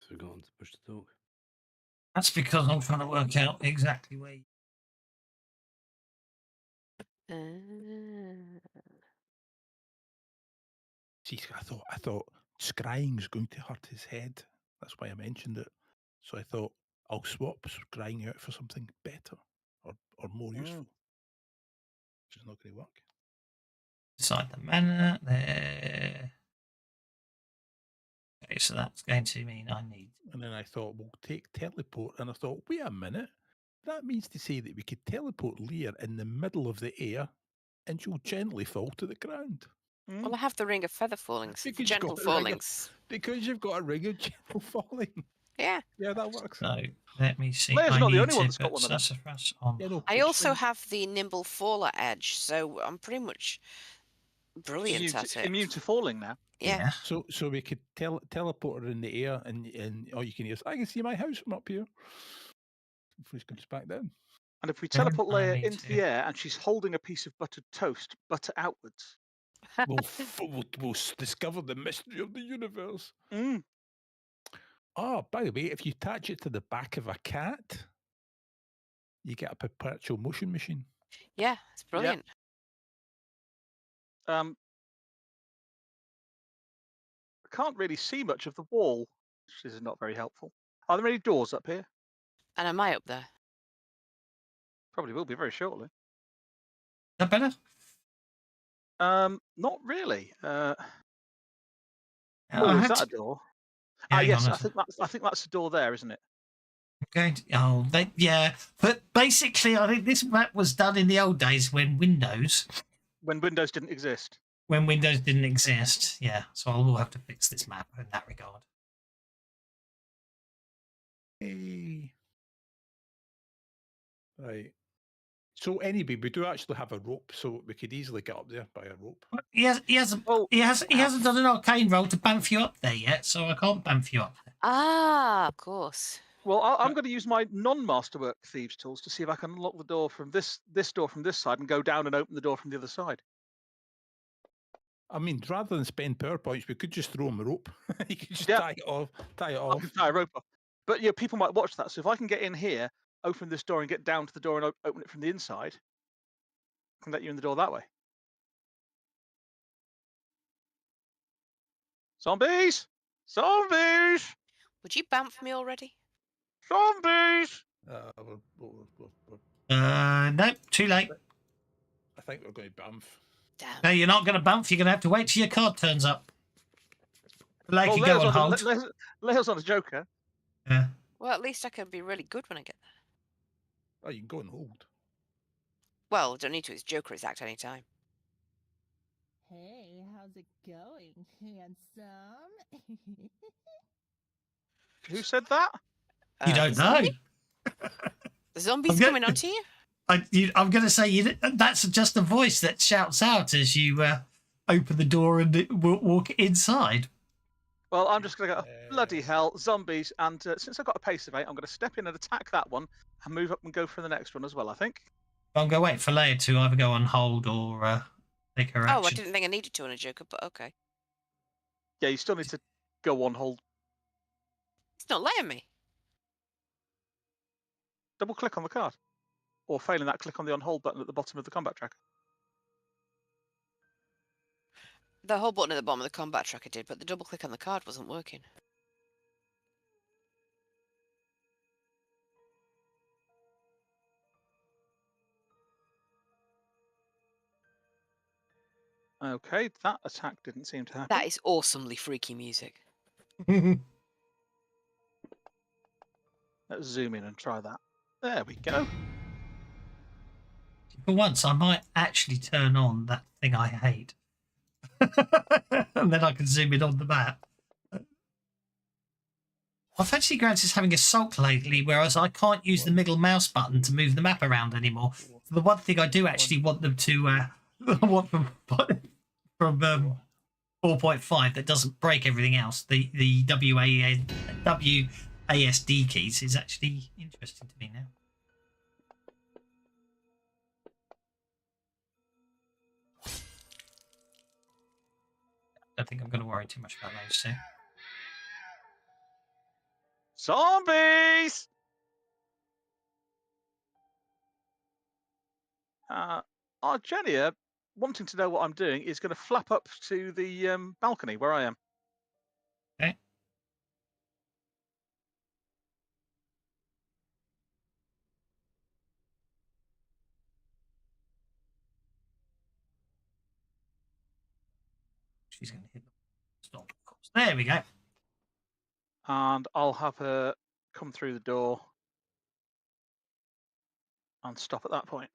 Forgotten to push the talk. that's because I'm trying to work out exactly where. See, I thought scrying was going to hurt his head. That's why I mentioned it. So I thought I'll swap scrying out for something better or more useful. Which is not going to work. Inside the manor there. Okay, so that's going to mean I need. And then I thought, we'll take teleport. And I thought, wait a minute. That means to say that we could teleport Lear in the middle of the air and she'll gently fall to the ground. Well, I have the ring of feather fallings. Because you've Gentle got a ring of- fallings. Because you've got a ring of gentle falling. Yeah. Yeah, that works. So let me see. Leia's I not the need only one to that's got put one of them. sassafras on. Yeah, no, I but also swing- have the nimble faller edge, so I'm pretty much brilliant at it. Immune to falling now. Yeah. So we could teleport her in the air, and all you can hear is, I can see my house from up here. Before she comes back down. And if we Don't teleport I Leia need into to- the air and she's holding a piece of buttered toast, butter outwards. We'll discover the mystery of the universe. Mm. Oh, by the way, if you attach it to the back of a cat, you get a perpetual motion machine. Yeah, it's brilliant. I can't really see much of the wall, which is not very helpful. Are there any doors up here? And am I up there? Probably will be very shortly. Is that better? Not really. I Is had that to- a door? Hang Yes, on, I think that's the door there, isn't it? going to, yeah. But basically, I think this map was done in the old days when Windows didn't exist. didn't exist. Yeah, so I will have to fix this map in that regard. Hey. Right. So anyway, we do actually have a rope, so we could easily get up there by a rope. But he hasn't Oh, he hasn't done an arcane roll to bamf you up there yet, so I can't bamf you up there. Ah, of course. well, I'm going to use my non-masterwork thieves tools to see if I can unlock the door from this door from this side and go down and open the door from the other side. I mean, rather than spend PowerPoints, we could just throw him a rope. You could just Yeah. tie it off. I can tie a rope off. But yeah, people might watch that. So if I can get in here, open this door and get down to the door and open it from the inside, I can let you in the door that way. Zombies! Zombies! Would you bamf me already? Zombies! No, too late. I think we're going to bamf. Damn. No, you're not going to bamf. You're going to have to wait till your card turns up. Like Well, you go on Leia's hold. Leia's on a joker. Yeah. Well, at least I can be really good when I get there. Oh, you can go and hold. Well, don't need to. It's Joker. It's act any time. Hey, how's it going, handsome? Who said that? You don't know. The zombies I'm coming onto you? I'm going to say that's just a voice that shouts out as you open the door and walk inside. Well, I'm just going to go, bloody hell, zombies. And since I've got a pace of 8, I'm going to step in and attack that one and move up and go for the next one as well, I think. I'm going to wait for Leia to either go on hold or take her action. Oh, I didn't think I needed to on a Joker, but okay. Yeah, you still need to go on hold. It's not letting me. Double click on the card. Or failing that, click on the on hold button at the bottom of the combat tracker. The whole button at the bottom of the combat tracker did, but the double click on the card wasn't working. Okay, that attack didn't seem to happen. That is awesomely freaky music. Let's zoom in and try that. There we go. For once, I might actually turn on that thing I hate. And then I can zoom in on the map. My Fantasy Grounds is having a sulk lately, whereas I can't use the middle mouse button to move the map around anymore. The one thing I do actually want them to want from 4.5 that doesn't break everything else, the WASD keys, is actually interesting to me now. I don't think I'm going to worry too much about those two. Zombies! Our Jennia, wanting to know what I'm doing, is going to flap up to the balcony where I am. Okay. She's going to hit the stop, of course. There we go. And I'll have her come through the door and stop at that point.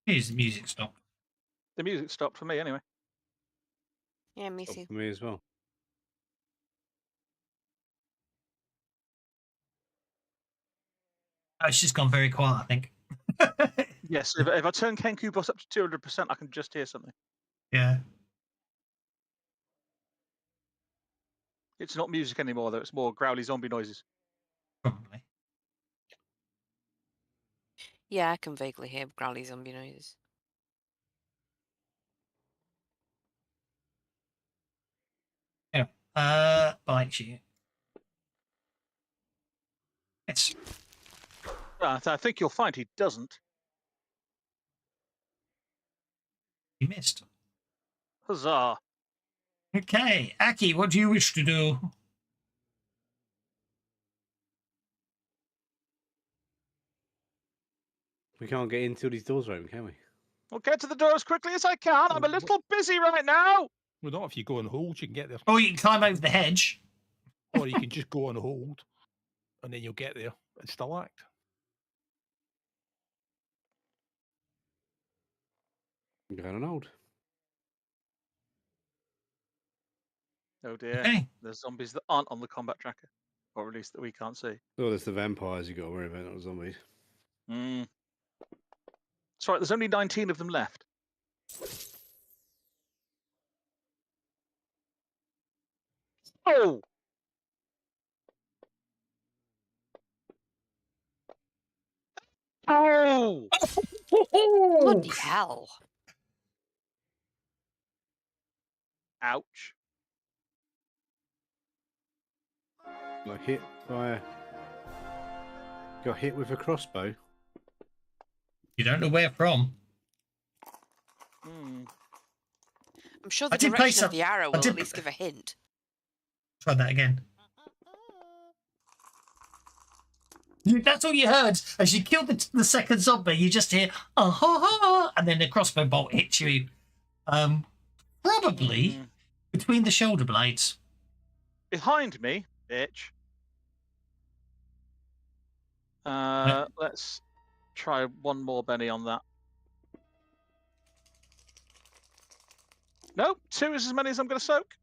Here's the music stop. The music stopped for me anyway. Yeah, me Stop too. for me as well. Oh, it's just gone very quiet, I think. Yes, if I turn Kenku Boss up to 200%, I can just hear something. Yeah. It's not music anymore, though. It's more growly zombie noises. Probably. Yeah, I can vaguely hear growly zombie noises. Yeah. Bite you. Yes. I think you'll find he doesn't. You missed. Huzzah. Okay, Aki, what do you wish to do? We can't get in till these doors are open, can we? I'll get to the door as quickly as I can. I'm a little busy right now. Well, not if you go on hold, you can get there. Or you can climb over the hedge. Or you can just go on hold, and then you'll get there and still act. I'm going on hold. Oh dear. Okay. There's zombies that aren't on the combat tracker. Or at least that we can't see. Oh, there's the vampires you got to worry about, not the zombies. That's right, there's only 19 of them left. Oh! Oh! Bloody hell. Ouch. Got hit by got hit with a crossbow. You don't know where from. Hmm. I'm sure I the did play direction of some- the arrow I will did- at least give a hint. Try that again. That's all you heard. As you killed the second zombie, you just hear, ha ha, and then the crossbow bolt hits you. Probably between the shoulder blades. Behind me, bitch. Let's try one more Benny on that. No, 2 is as many as I'm going to soak.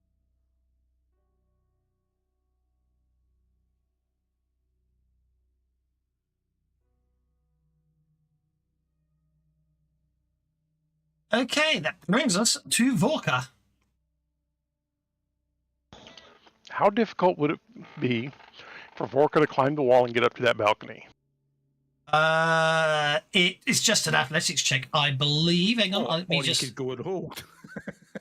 Okay, that brings us to Vorka. How difficult would it be for Vorka to climb the wall and get up to that balcony? It's just an athletics check, I believe. Hang on, let me or just. you could go on hold.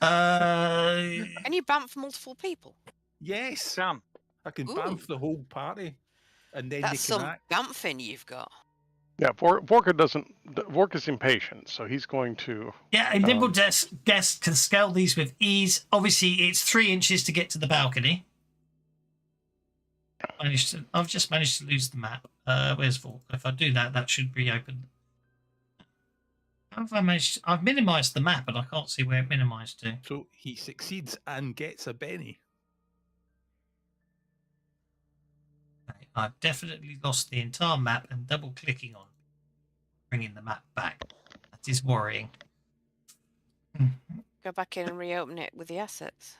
Can you bamf multiple people? Yes, Sam. I can Ooh. bamf the whole party, and then That's they can some act. bamfing you've got. Yeah, Vorka doesn't. Vorka's impatient, so he's going to. Yeah, a nimble guest can scale these with ease. Obviously, it's 3 inches to get to the balcony. I've just managed to lose the map. Where's Vorka? If I do that, that should be open. How have I managed? I've minimised the map, and I can't see where it minimised to. So he succeeds and gets a Benny. Okay, I've definitely lost the entire map, and double clicking on bringing the map back. That is worrying. Go back in and reopen it with the assets.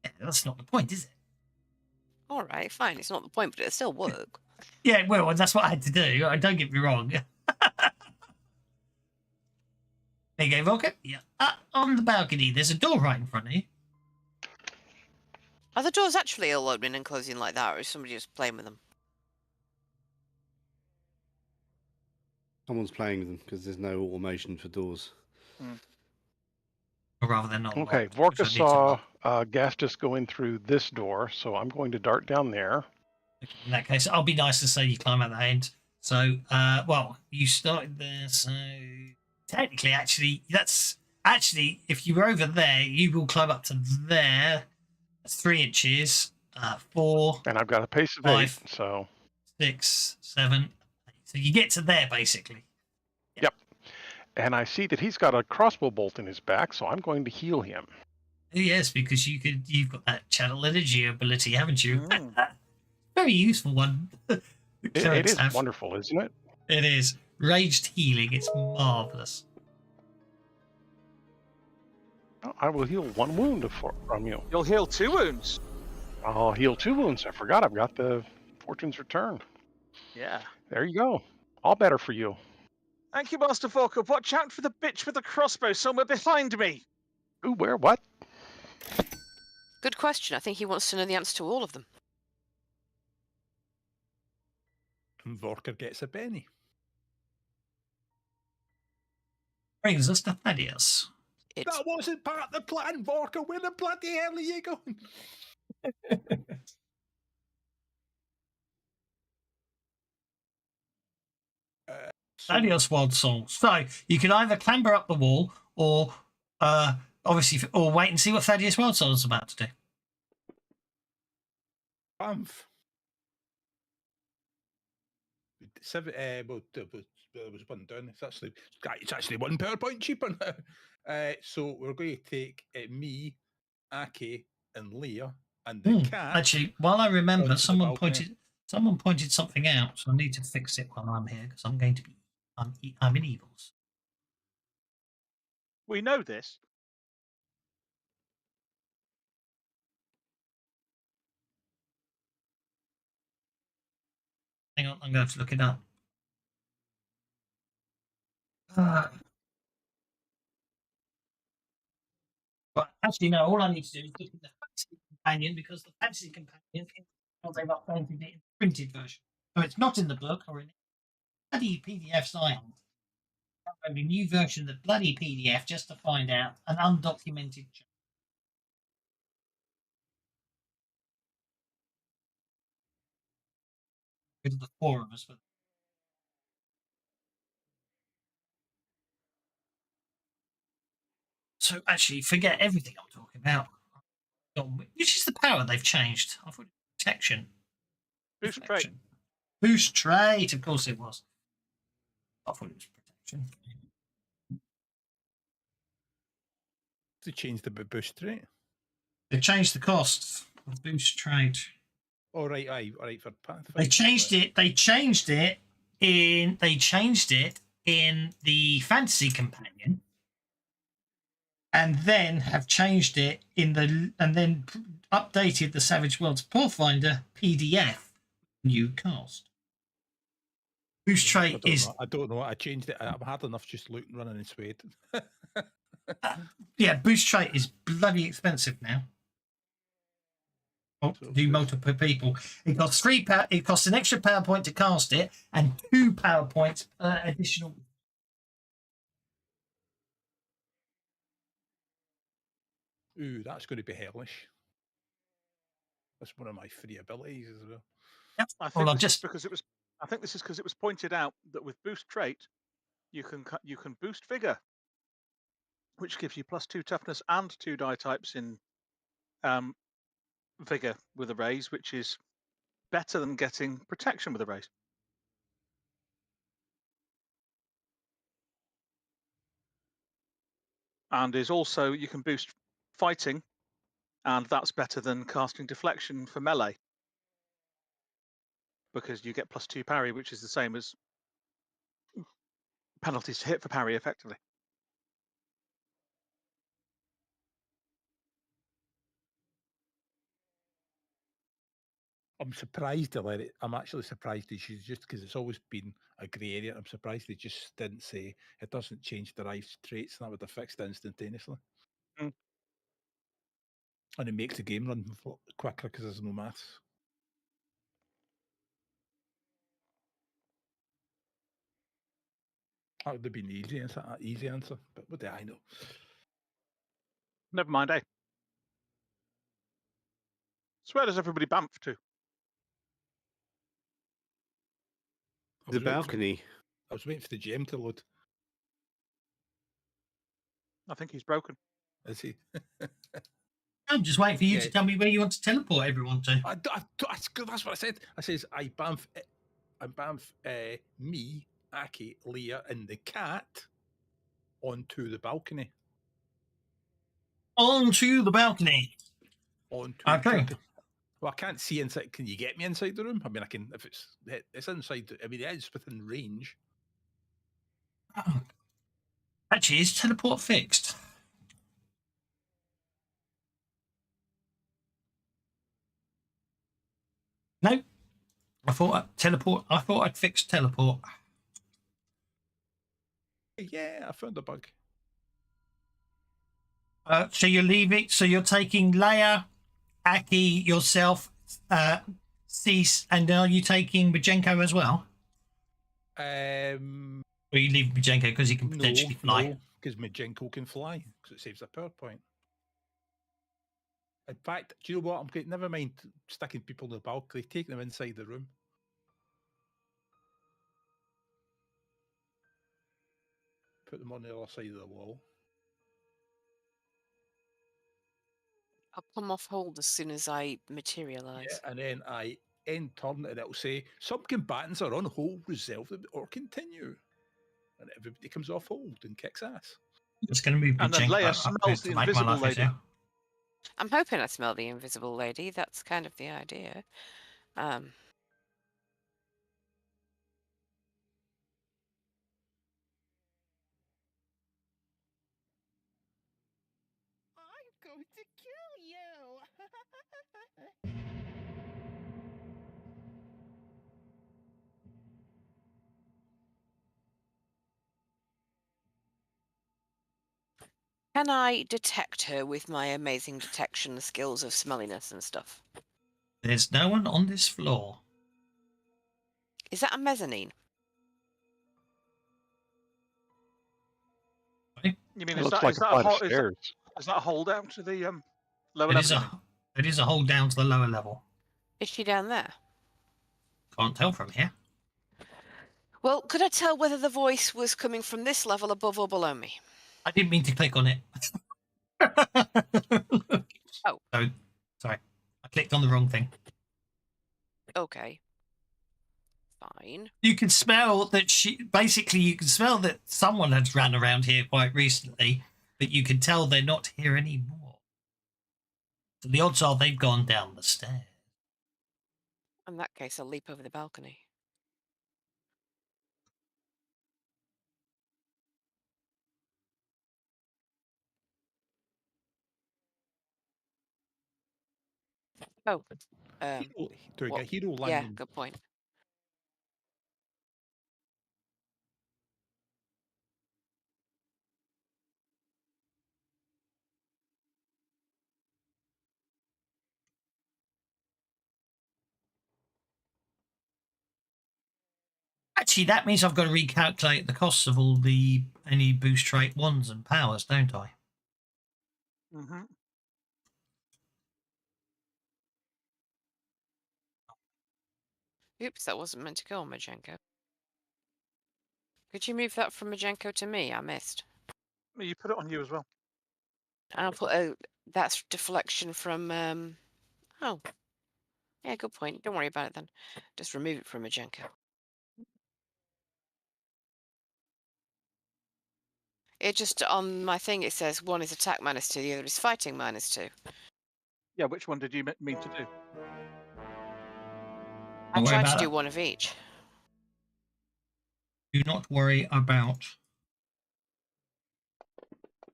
Yeah, that's not the point, is it? All right, fine. It's not the point, but it'll still work. Yeah, well, that's what I had to do. Don't get me wrong. There you go, Volker. Yeah. On the balcony, there's a door right in front of you. Are the doors actually all opening and closing like that, or is somebody just playing with them? Someone's playing with them because there's no automation for doors. Or rather, they're not. Okay, locked, Vorka which I need to saw lock. Gastus go in through this door, so I'm going to dart down there. In that case, I'll be nice to say you climb out that end. So, well, you started there, so technically, actually, if you were over there, you will climb up to there. That's 3 inches. 4. And I've got a pace of 5, 8, so 6, 7. 8. So you get to there basically. Yep. And I see that he's got a crossbow bolt in his back, so I'm going to heal him. Yes, because you've got that channel energy ability, haven't you? Very useful one. It is wonderful, isn't it? It is. Raged healing. It's marvelous. I will heal 1 wound from you. You'll heal 2 wounds. I'll heal 2 wounds. I forgot I've got the Fortune's Return. Yeah. There you go. All better for you. Thank you, Master Falker. Watch out for the bitch with the crossbow somewhere behind me. Ooh, where? What? Good question. I think he wants to know the answer to all of them. And Vorker gets a Benny. Brings us to Thaddeus. That wasn't part of the plan, Vorker. Where the bloody hell are you going? Thaddeus Wild Souls. So you can either clamber up the wall or obviously or wait and see what Thaddeus Wild Souls is about to do. Bamf. Well, there was one down. It's actually 1 PowerPoint cheaper now. So we're going to take me, Aki, and Leah, and the cat. Actually, while I remember, onto the someone balcony. pointed something out, so I need to fix it while I'm here because I'm in evils. We know this. Hang on, I'm going to have to look it up. But actually, no, all I need to do is look at the fantasy companion because the fantasy companion, they've updated it in the printed version. So it's not in the book or in bloody PDFs I have. A new version of the bloody PDF just to find out an undocumented change. Rid of the forums. But so actually, forget everything I'm talking about. Which is the power they've changed? I thought it was protection. Boost trait. Boost trait, of course it was. I thought it was protection. They changed the boost trait. They changed the costs of boost trait. All right, for Pathfinder. They changed it. They changed it in the Fantasy Companion, and then have changed it and then updated the Savage Worlds Pathfinder PDF new cost. Boost trait is. I don't know. I changed it. I'm hard enough just running and sweating. Yeah, boost trait is bloody expensive now. Do multiple people. It costs 3 power. It costs an extra power point to cast it, and 2 power points per additional. Ooh, that's going to be hellish. That's one of my free abilities as well. Yep. I think Well, this is because it was pointed out that with boost trait, you can boost vigor, which gives you +2 toughness and 2 die types in vigor with a raise, which is better than getting protection with a raise. and is also you can boost fighting, and that's better than casting deflection for melee because you get +2 parry, which is the same as penalties to hit for parry, effectively. I'm surprised they let it. I'm actually surprised they should, just because it's always been a grey area. I'm surprised they just didn't say it doesn't change the right traits, and that would have fixed it instantaneously. Mm. And it makes the game run quicker because there's no maths. That would have been the easy answer, but what do I know? Never mind, eh? So where does everybody bamf to? I The was waiting for- balcony. I was waiting for the GM to load. I think he's broken. Is he? I'm just waiting for you Yeah. to tell me where you want to teleport everyone to. That's what I said. I says I bamf me, Aki, Leah, and the cat onto the balcony. Onto the balcony. Onto Okay. Well, I can't see inside. Can you get me inside the room? I mean, I can if it's inside. I mean, it is within range. Oh. Actually, is teleport fixed? No. I thought I'd fixed teleport. Yeah, I found a bug. So you're leaving. So you're taking Leia, Aki, yourself, Cease, and are you taking Majenko as well? Or you leave Majenko because he can potentially fly? No, because Majenko can fly because it saves a power point. In fact, do you know what? I'm getting. Never mind sticking people in the balcony. Taking them inside the room. Put them on the other side of the wall. I'll come off hold as soon as I materialise. Yeah, and then I end turn and it'll say some combatants are on hold, reserve or continue. And everybody comes off hold and kicks ass. It's going to move And then Majenko Leia up smells to the make my invisible life lady. easier. I'm hoping I smell the invisible lady. That's kind of the idea. I'm going to kill you. Can I detect her with my amazing detection skills of smelliness and stuff? There's no one on this floor. Is that a mezzanine? You mean It is looks that like is a that a flight of hole? stairs. Is that a hole down to the lower It level? is you mean? it is a hole down to the lower level. Is she down there? Can't tell from here. Well, could I tell whether the voice was coming from this level above or below me? I didn't mean to click on it. Oh. Oh, sorry. I clicked on the wrong thing. Okay. Fine. You can smell that you can smell that someone has ran around here quite recently, but you can tell they're not here anymore. So the odds are they've gone down the stairs. In that case, I'll leap over the balcony. Oh. Do I what? get hero Yeah, landing? good point. Actually, that means I've got to recalculate the costs of any boost trait wands and powers, don't I? Mm-hmm. Oops, that wasn't meant to go on Majenko. Could you move that from Majenko to me? I missed. You put it on you as well. And I'll put that's deflection from oh. Yeah, good point. Don't worry about it then. Just remove it from Majenko. It just on my thing it says one is attack -2, the other is fighting -2. Yeah, which one did you mean to do? I Don't worry tried to about do that. one of each. Do not worry about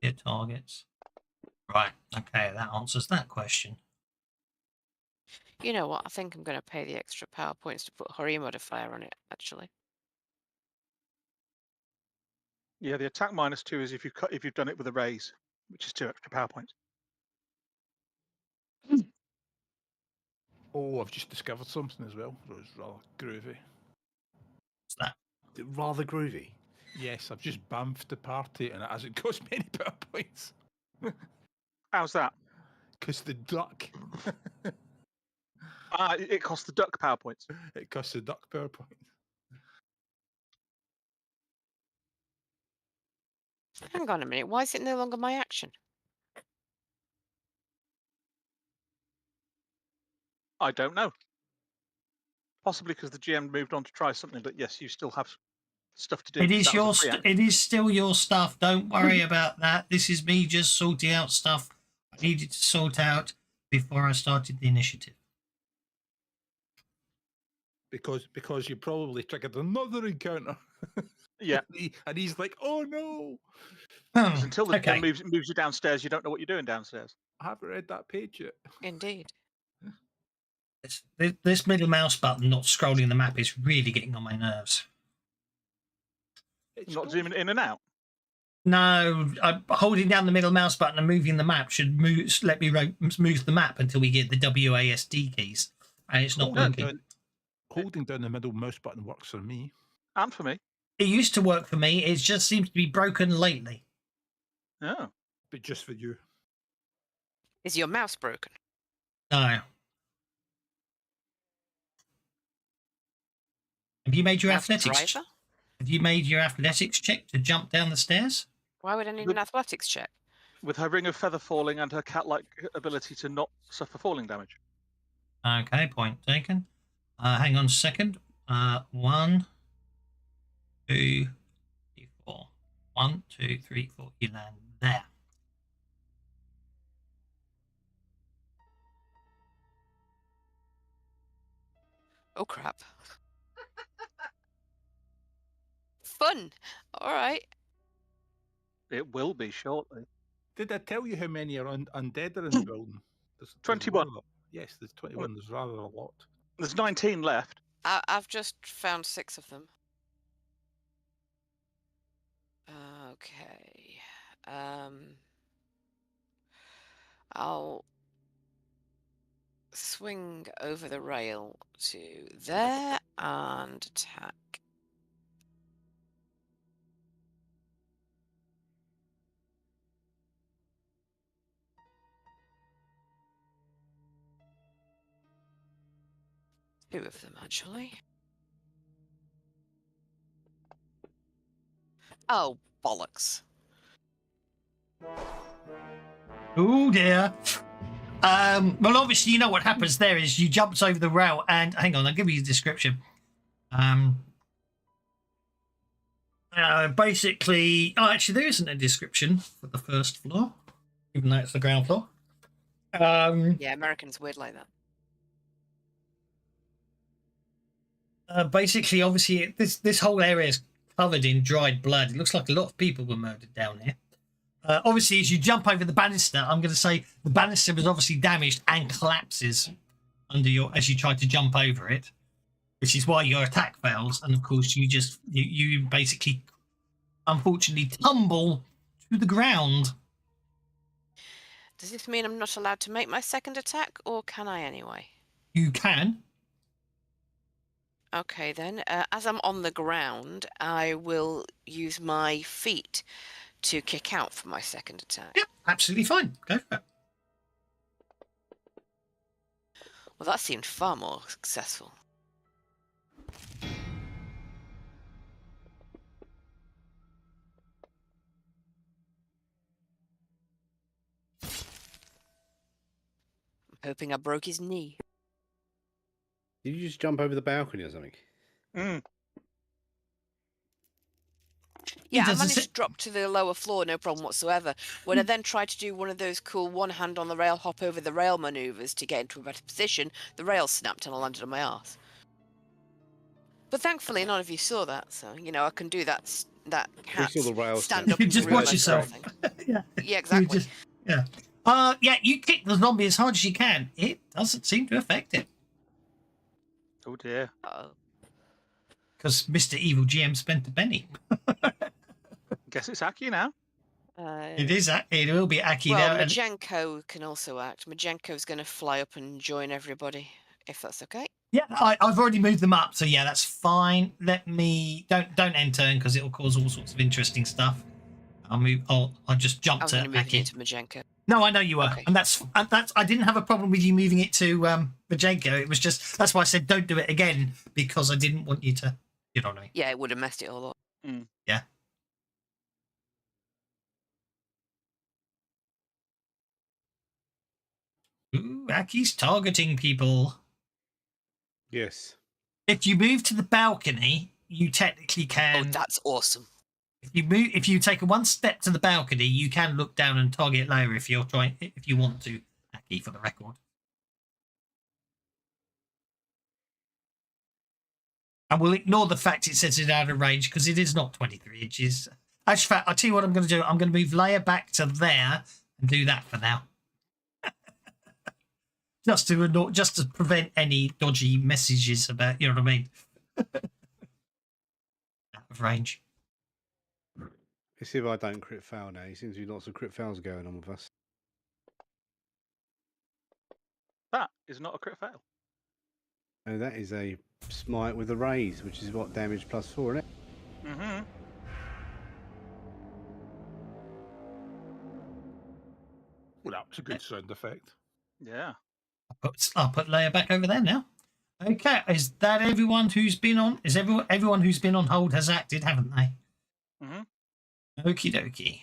your targets. Right. Okay, that answers that question. You know what? I think I'm going to pay the extra power points to put hurry modifier on it, actually. Yeah, the attack -2 is if you've done it with a raise, which is 2 extra power points. Oh, I've just discovered something as well. It was rather groovy. What's that? Rather groovy. Yes, I've just bamfed the party and it hasn't cost me any power points. How's that? Because the duck. It costs the duck power points. It costs the duck power points. Hang on a minute. Why is it no longer my action? I don't know. Possibly because the GM moved on to try something, but yes, you still have stuff to do. It 'cause is that was a your. free action. It is still your stuff. Don't worry about that. This is me just sorting out stuff I needed to sort out before I started the initiative. Because you probably triggered another encounter. Yeah. And he's like, oh no. Because until the Okay. GM moves you downstairs, you don't know what you're doing downstairs. I haven't read that page yet. Indeed. This middle mouse button not scrolling the map is really getting on my nerves. Not zooming in and out. No, holding down the middle mouse button and moving the map should let me move the map until we get the WASD keys, and it's not working. Holding down the middle mouse button works for me. And for me. It used to work for me. It just seems to be broken lately. Oh. But just for you. Is your mouse broken? No. Have you made your Mouse athletics? driver? Have you made your athletics check to jump down the stairs? Why would I need an athletics check? With her ring of feather falling and her cat-like ability to not suffer falling damage. Okay, point taken. Hang on a second. 1, 2, 3, 4. 1, 2, 3, 4. You land there. Oh crap. Fun. All right. It will be shortly. Did I tell you how many are undead are in the building? There's 21. Yes, there's 21. There's rather a lot. There's 19 left. I've just found 6 of them. Okay. I'll swing over the rail to there and attack. Two of them, actually. Oh, bollocks. Oh dear. Well, obviously, you know what happens there is you jumped over the rail and hang on, I'll give you a description. Basically, actually, there isn't a description for the first floor, even though it's the ground floor. Yeah, Americans weird like that. Basically, obviously, this whole area is covered in dried blood. It looks like a lot of people were murdered down here. Obviously, as you jump over the banister, I'm going to say the banister was obviously damaged and collapses under as you try to jump over it, which is why your attack fails. And of course, you basically, unfortunately, tumble to the ground. Does this mean I'm not allowed to make my second attack, or can I anyway? You can. Okay, then. As I'm on the ground, I will use my feet to kick out for my second attack. Yep, absolutely fine. Go for it. Well, that seemed far more successful. I'm hoping I broke his knee. Did you just jump over the balcony or something? Yeah, I doesn't managed sit- to drop to the lower floor, no problem whatsoever. When I then tried to do one of those cool one hand on the rail, hop over the rail manoeuvres to get into a better position, the rail snapped and I landed on my arse. But thankfully, none of you saw that, so I can do that. That cat saw the rail stand snap. up You and just ruin watch my yourself. thing. yeah. Yeah, exactly. Yeah. Yeah, you kick the zombie as hard as you can. It doesn't seem to affect it. Oh dear. Because Mr. Evil GM spent a penny. Guess it's Aki now. It is. It will be Aki Well, now. and- Majenko can also act. Majenko's going to fly up and join everybody, if that's okay. Yeah, I've already moved them up, so yeah, that's fine. Let me don't end turn because it'll cause all sorts of interesting stuff. I'll move. I'll just jump I was to going to move Aki. it to Majenko. No, I know you were, Okay. and that's. I didn't have a problem with you moving it to Majenko. It was just that's why I said don't do it again because I didn't want you to. You know what I mean? Yeah, it would have messed it all up. Yeah. Ooh, Aki's targeting people. Yes. If you move to the balcony, you technically can. Oh, that's awesome. If you take one step to the balcony, you can look down and target lower if you want to, Aki, for the record. And we'll ignore the fact it says it out of range because it is not 23 inches. Actually, I'll tell you what I'm going to do. I'm going to move Leia back to there and do that for now. just to prevent any dodgy messages about, you know what I mean? Out of range. Let's see if I don't crit fail now. There seems to be lots of crit fails going on with us. That is not a crit fail. Oh, that is a smite with a raise, which is what, damage +4, isn't it? Mm-hmm. Well, that was a good sound effect. Yeah. I'll put Leia back over there now. Okay, is that everyone who's been on? Is everyone who's been on hold has acted, haven't they? Mm-hmm. Okie dokie.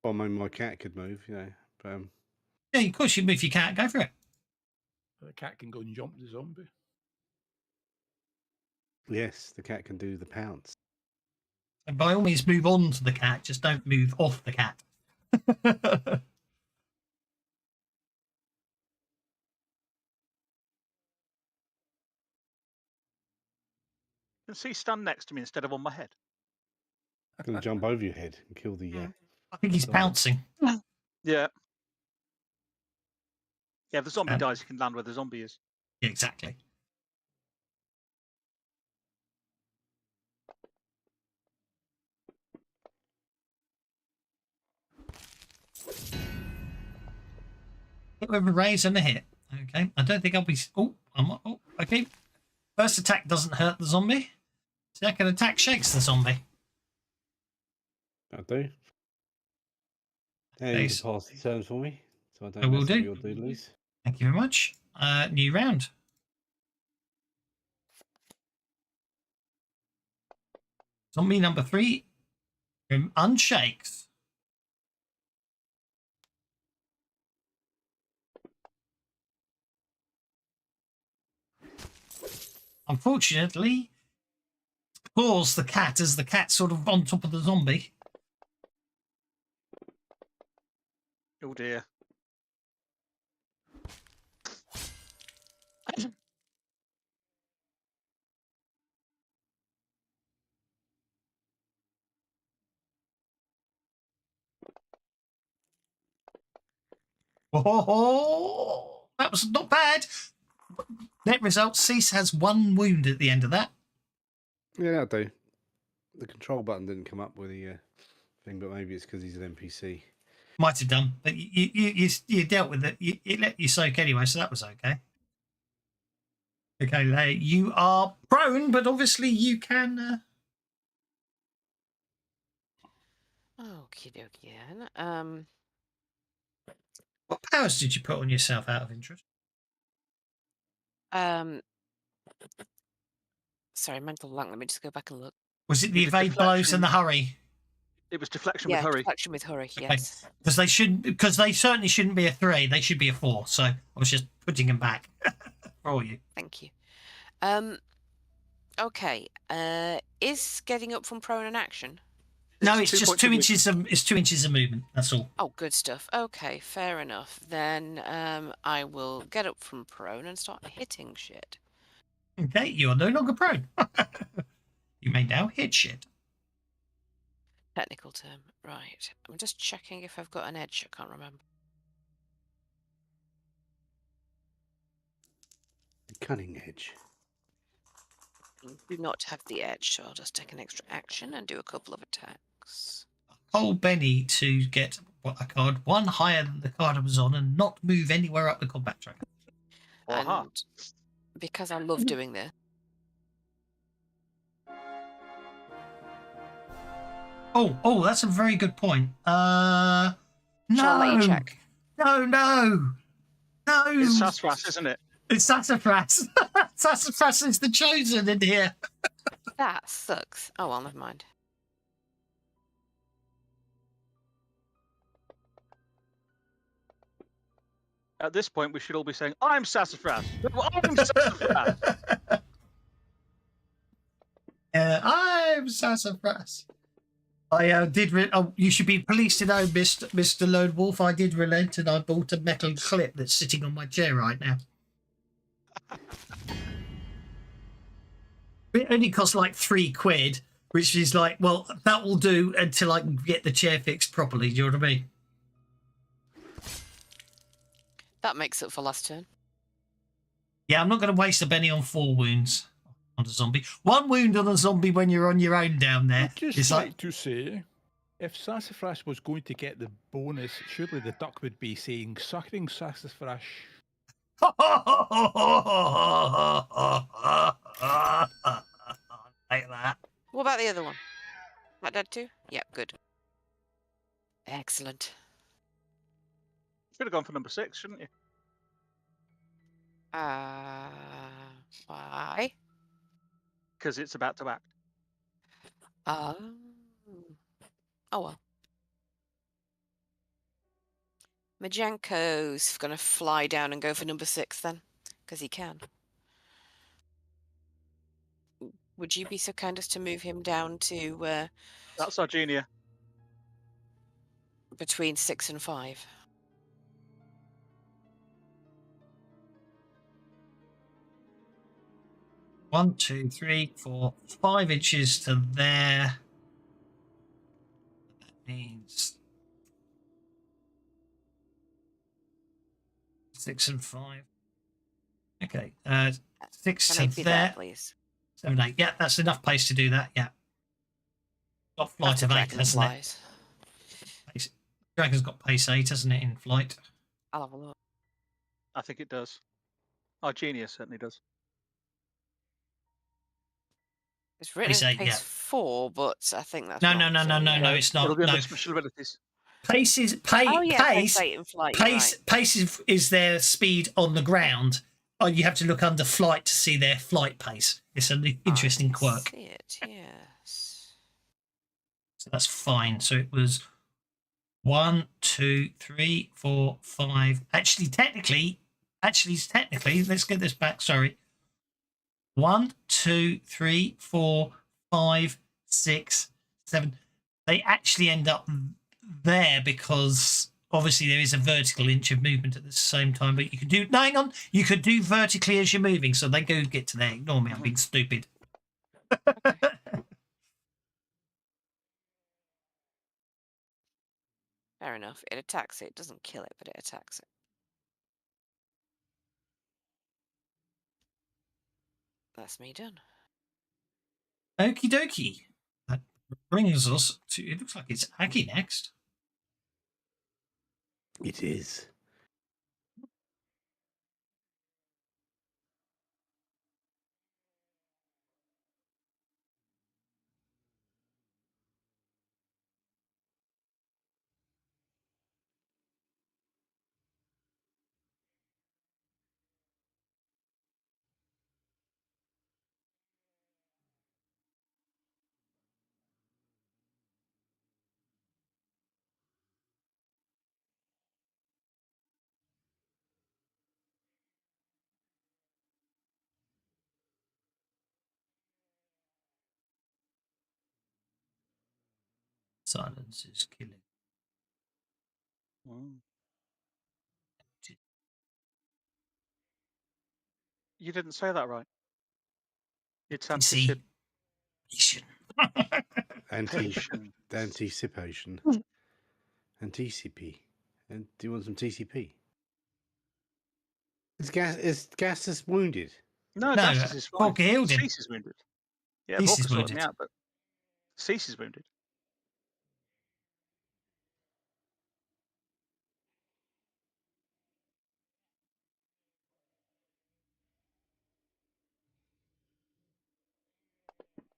Well, my cat could move, but Yeah, of course you move your cat. Go for it. The cat can go and jump the zombie. yes, the cat can do the pounce. And by all means, move on to the cat. Just don't move off the cat. You can see stand next to me instead of on my head. Gonna jump over your head and kill the. I think he's pouncing. Yeah. Yeah, if the zombie dies, you can land where the zombie is. Yeah, exactly. Hit with a raise and a hit. Okay. I don't think I'll be. Okay. First attack doesn't hurt the zombie. Second attack shakes the zombie. I'll do. And you can pass the turns for me, so I don't I will mess up do. your doodlies. Thank you very much. New round. Zombie number 3 from Unshakes. Unfortunately, claws the cat as the cat's sort of on top of the zombie. Oh dear. Oh, that was not bad. Net result, Cease has 1 wound at the end of that. Yeah, that'll do. The control button didn't come up with the thing, but maybe it's because he's an NPC. Might have done, but you dealt with it. It let you soak anyway, so that was okay. Okay, Leia, you are prone, but obviously you can... Okie dokie then. What powers did you put on yourself out of interest? Sorry, mental blank. Let me just go back and look. Was it the It was evade blows and the deflection. hurry? It was deflection Yeah, with hurry. deflection with hurry. Okay. Yes. Because they certainly shouldn't be a 3. They should be a 4. So I was just putting them back for you. Thank you. Okay. Is getting up from prone an action? No, it's 2 just points 2 of inches. It's 2 inches of movement. That's all. Oh, good stuff. Okay, fair enough. Then I will get up from prone and start hitting shit. Okay, you are no longer prone. You may now hit shit. Technical term. Right. I'm just checking if I've got an edge. I can't remember. The cunning edge. Do not have the edge, so I'll just take an extra action and do a couple of attacks. Hold Benny to get a card one higher than the card I was on and not move anywhere up the combat track. Aha. And because I love doing this. Oh, that's a very good point. No. Shall I let you check? No. It's Sassafras, isn't it? It's Sassafras. Sassafras is the chosen in here. That sucks. Oh, well, never mind. At this point, we should all be saying, I'm Sassafras. I'm Sassafras. I'm Sassafras. I did. You should be pleased to know, Mr. Lone Wolf. I did relent, and I bought a metal clip that's sitting on my chair right now. It only cost like £3, which is like, well, that will do until I can get the chair fixed properly. Do you know what I mean? That makes up for last turn. Yeah, I'm not going to waste a Benny on 4 wounds on a zombie. 1 wound on a zombie when you're on your own down there. I'd just It's like to say, if Sassafras was going to get the bonus, surely the duck would be saying, sucking Sassafras. like that. What about the other one? That dead too? Yeah, good. Excellent. Should have gone for number 6, shouldn't you? Why? Because it's about to act. Oh well. Majenko's gonna fly down and go for number 6 then, because he can. Would you be so kind as to move him down to That's Sardinia. between 6 and 5? One, 2, 3, 4, 5 inches to there. That means 6 and 5. Okay, 6 Can I to be there. there, please? 7, 8. Yeah, that's enough pace to do that. Yeah. Got flight of 8, Dragon hasn't it? flies. Dragon's got pace 8, hasn't it, in flight? I'll have a look. I think it does. Argenia certainly does. It's written Pace as 8, pace yeah. 4, but I think that's No, wrong, no, it's It'll not. be No. under special abilities. Pace is Oh yeah, pace. pace 8 in flight. You're right. Pace is their speed on the ground. Oh, you have to look under flight to see their flight pace. It's an interesting quirk. See it, yes. So that's fine. So it was 1, 2, 3, 4, 5. Actually, technically, let's get this back. Sorry. 1, 2, 3, 4, 5, 6, 7. They actually end up there because obviously there is a vertical inch of movement at the same time, but you can do hang on, you could do vertically as you're moving, so they go get to there. Ignore me, I'm being stupid. Okay. Fair enough. It attacks it. It doesn't kill it, but it attacks it. That's me done. Okie dokie. That brings us to, it looks like it's Aggie next. It is. Silence is killing. You didn't say that right. It's Anticipation. Anticipation. Anticipate. And do you want some TCP? Is Gastus wounded? No, No, Gastus is fine. Vorka healed him. Cease is wounded. Yeah, Cease Vorka is sorted me wounded. out, but Cease is wounded.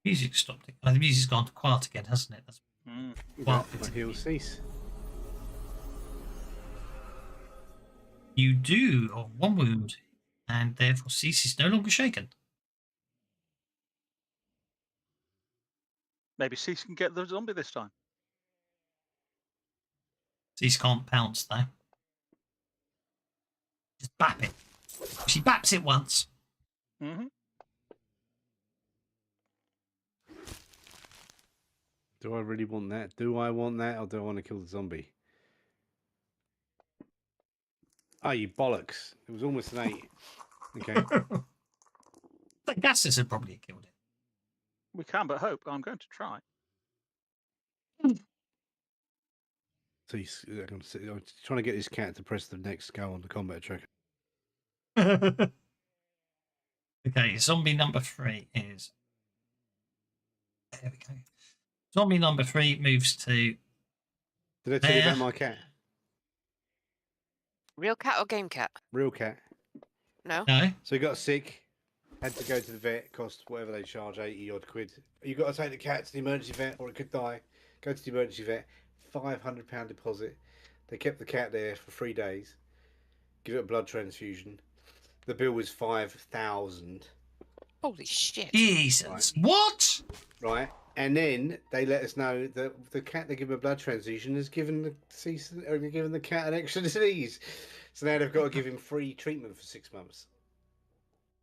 Music stopped. The music's gone quiet again, hasn't it? That's Well, he'll cease. You do of 1 wound, and therefore Cease is no longer shaken. Maybe Cease can get the zombie this time. Cease can't pounce though. Just bap it. She baps it once. Mm-hmm. Do I really want that? Do I want that, or do I want to kill the zombie? Oh, you bollocks. It was almost an 8. Okay. The gases had probably killed it. We can but hope. I'm going to try. So I'm trying to get this cat to press the next go on the combat tracker. Okay, zombie number 3 is... There we go. Zombie number 3 moves to... Did I tell you about my cat? Real cat or game cat? Real cat. No. No. So he got sick, had to go to the vet, cost whatever they charge, 80 odd quid. You got to take the cat to the emergency vet or it could die. Go to the emergency vet, £500 deposit. They kept the cat there for 3 days. Give it a blood transfusion. The bill was 5,000. Holy shit. Jesus. Right. What? Right. And then they let us know that the cat they give a blood transfusion has given the cat an extra disease. So now they've got to give him free treatment for 6 months.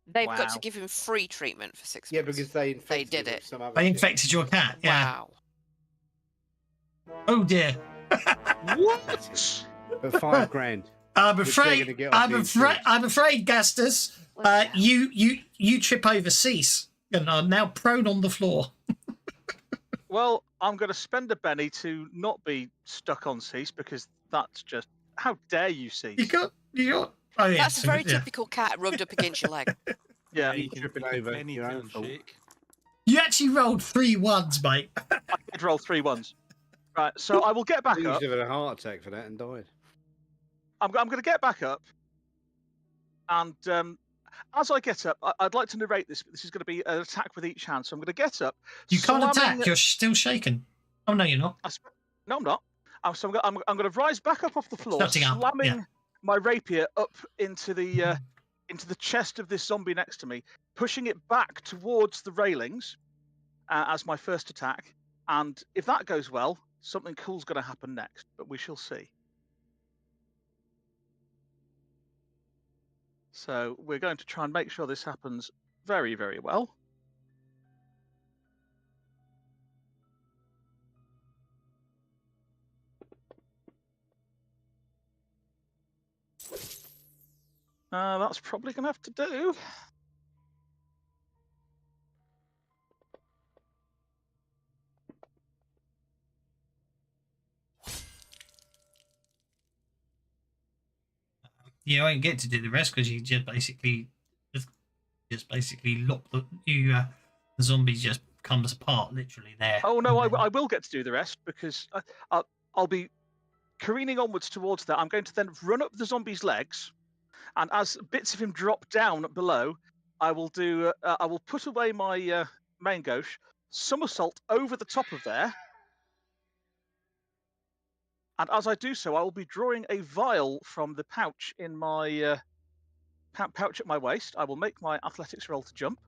They've got to give him free treatment for 6 months. Yeah, because they infected did him it. with some other They shit. infected your cat. Yeah. Wow. Oh dear. What? But £5,000. I'm Which they're afraid. gonna get off the insurance. I'm afraid, Gastus. You trip over Cease and are now prone on the floor. Well, I'm going to spend a penny to not be stuck on Cease because that's just... How dare you, Cease? You got. Oh yeah. That's a very typical cat rubbed up against your leg. Yeah. you can tripping you can over penny your to own and fault. shake. You actually rolled 3 1s, mate. I did roll 3 1s. Right, so I will get back You up. should have had a heart attack for that and died. I'm going to get back up. And as I get up, I'd like to narrate this. This is going to be an attack with each hand. So I'm going to get up. You can't slamming- attack. You're still shaken. Oh no, you're not. No, I'm not. So I'm going to rise back up off the floor, Shutting up, slamming yeah. my rapier up into the chest of this zombie next to me, pushing it back towards the railings as my first attack. And if that goes well, something cool's going to happen next, but we shall see. So we're going to try and make sure this happens very, very well. That's probably going to have to do. You won't get to do the rest because you just basically lock the zombie just comes apart literally there. Oh no, I will get to do the rest because I'll be careening onwards towards that. I'm going to then run up the zombie's legs, and as bits of him drop down below, I will do. I will put away my main gauche, somersault over the top of there, and as I do so, I will be drawing a vial from the pouch in my pouch at my waist. I will make my athletics roll to jump,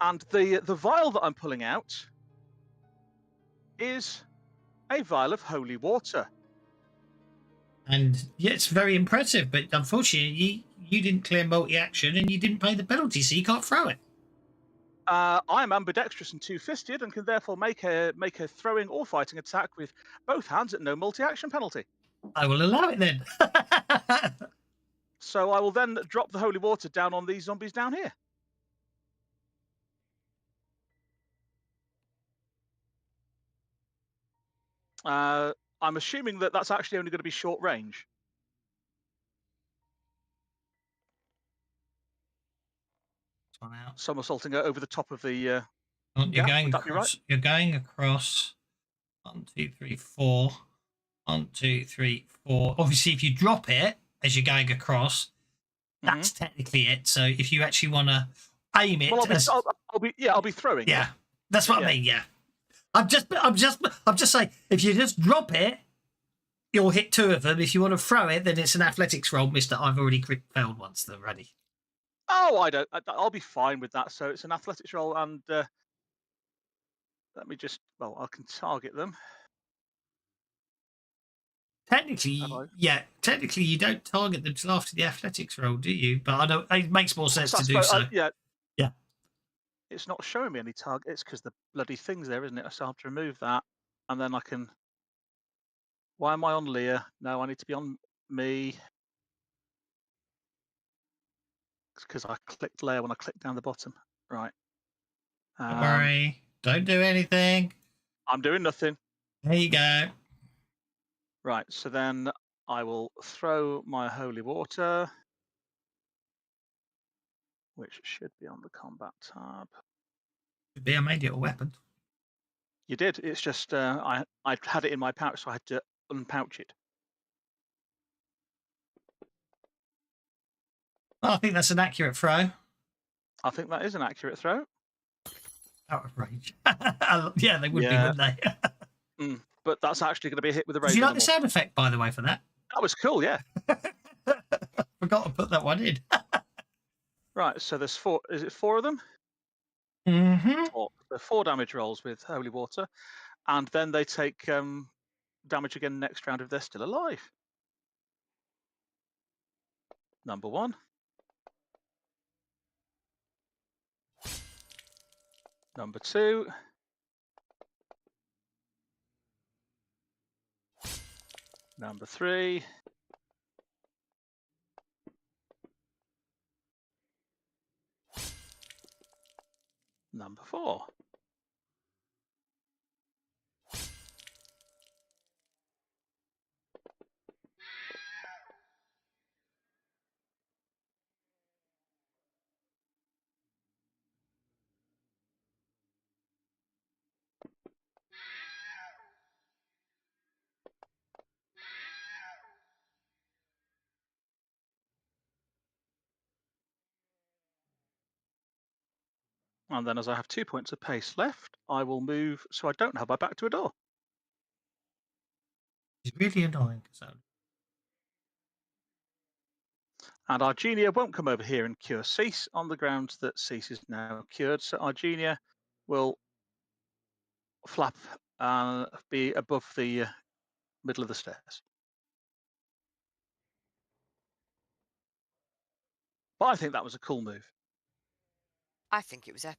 and the vial that I'm pulling out is a vial of holy water. And yeah, it's very impressive, but unfortunately, you didn't clear multi-action and you didn't pay the penalty, so you can't throw it. I am ambidextrous and two-fisted, and can therefore make a throwing or fighting attack with both hands at no multi-action penalty. I will allow it then. So I will then drop the holy water down on these zombies down here. I'm assuming that that's actually only going to be short range. Somersaulting over the top of the. You're yeah, going would that be right? across. You're going across. 1, 2, 3, 4. 1, 2, 3, 4. Obviously, if you drop it as you're going across, that's technically it. So if you actually want to aim it, well, I'll be throwing. Yeah, that's what I mean. Yeah, I'm just saying, if you just drop it, you'll hit 2 of them. If you want to throw it, then it's an athletics roll, Mister. I've already failed once already. Oh, I'll be fine with that. So it's an athletics roll, and let me just. Well, I can target them. Technically, technically you don't target them till after the athletics roll, do you? But I know it makes more sense to do so. Yeah. Yeah. It's not showing me any targets because the bloody thing's there, isn't it? So I have to remove that, and then I can. Why am I on Leah? No, I need to be on me. Because I clicked Leah when I clicked down the bottom. Right. Don't worry. Don't do anything. I'm doing nothing. There you go. Right. So then I will throw my holy water, which should be on the combat tab. Could be. I made it a weapon. You did. It's just I had it in my pouch, so I had to unpouch it. Well, I think that's an accurate throw. I think that is an accurate throw. Out of range. Yeah, they would be, wouldn't they? But that's actually going to be a hit with a razor. Did you like the sound effect, by the way, for that? That was cool, yeah. Forgot to put that one in. Right, so there's 4. Is it 4 of them? Mm-hmm. 4. There are 4 damage rolls with holy water, and then they take damage again next round if they're still alive. Number 1. Number 2. Number 3. Number 4. And then as I have 2 points of pace left, I will move so I don't have my back to a door. It's really annoying. So. And Argenia won't come over here and cure Cease on the grounds that Cease is now cured. So Argenia will flap and be above the middle of the stairs. But I think that was a cool move. I think it was epic.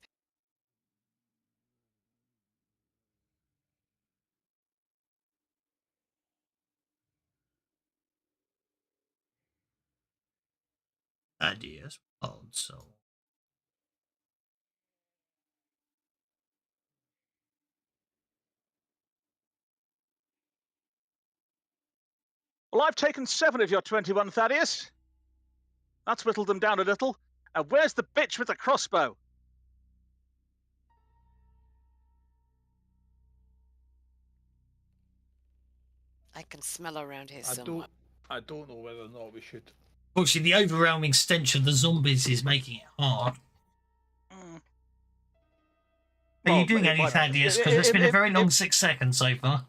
Ideas. Old soul. Well, I've taken 7 of your 21, Thaddeus. That's whittled them down a little. And where's the bitch with the crossbow? I can smell around here somewhere. I don't know whether or not we should. Fortunately, the overwhelming stench of the zombies is making it hard. Are you doing any, Thaddeus? Because it's been a very long 6 seconds so far.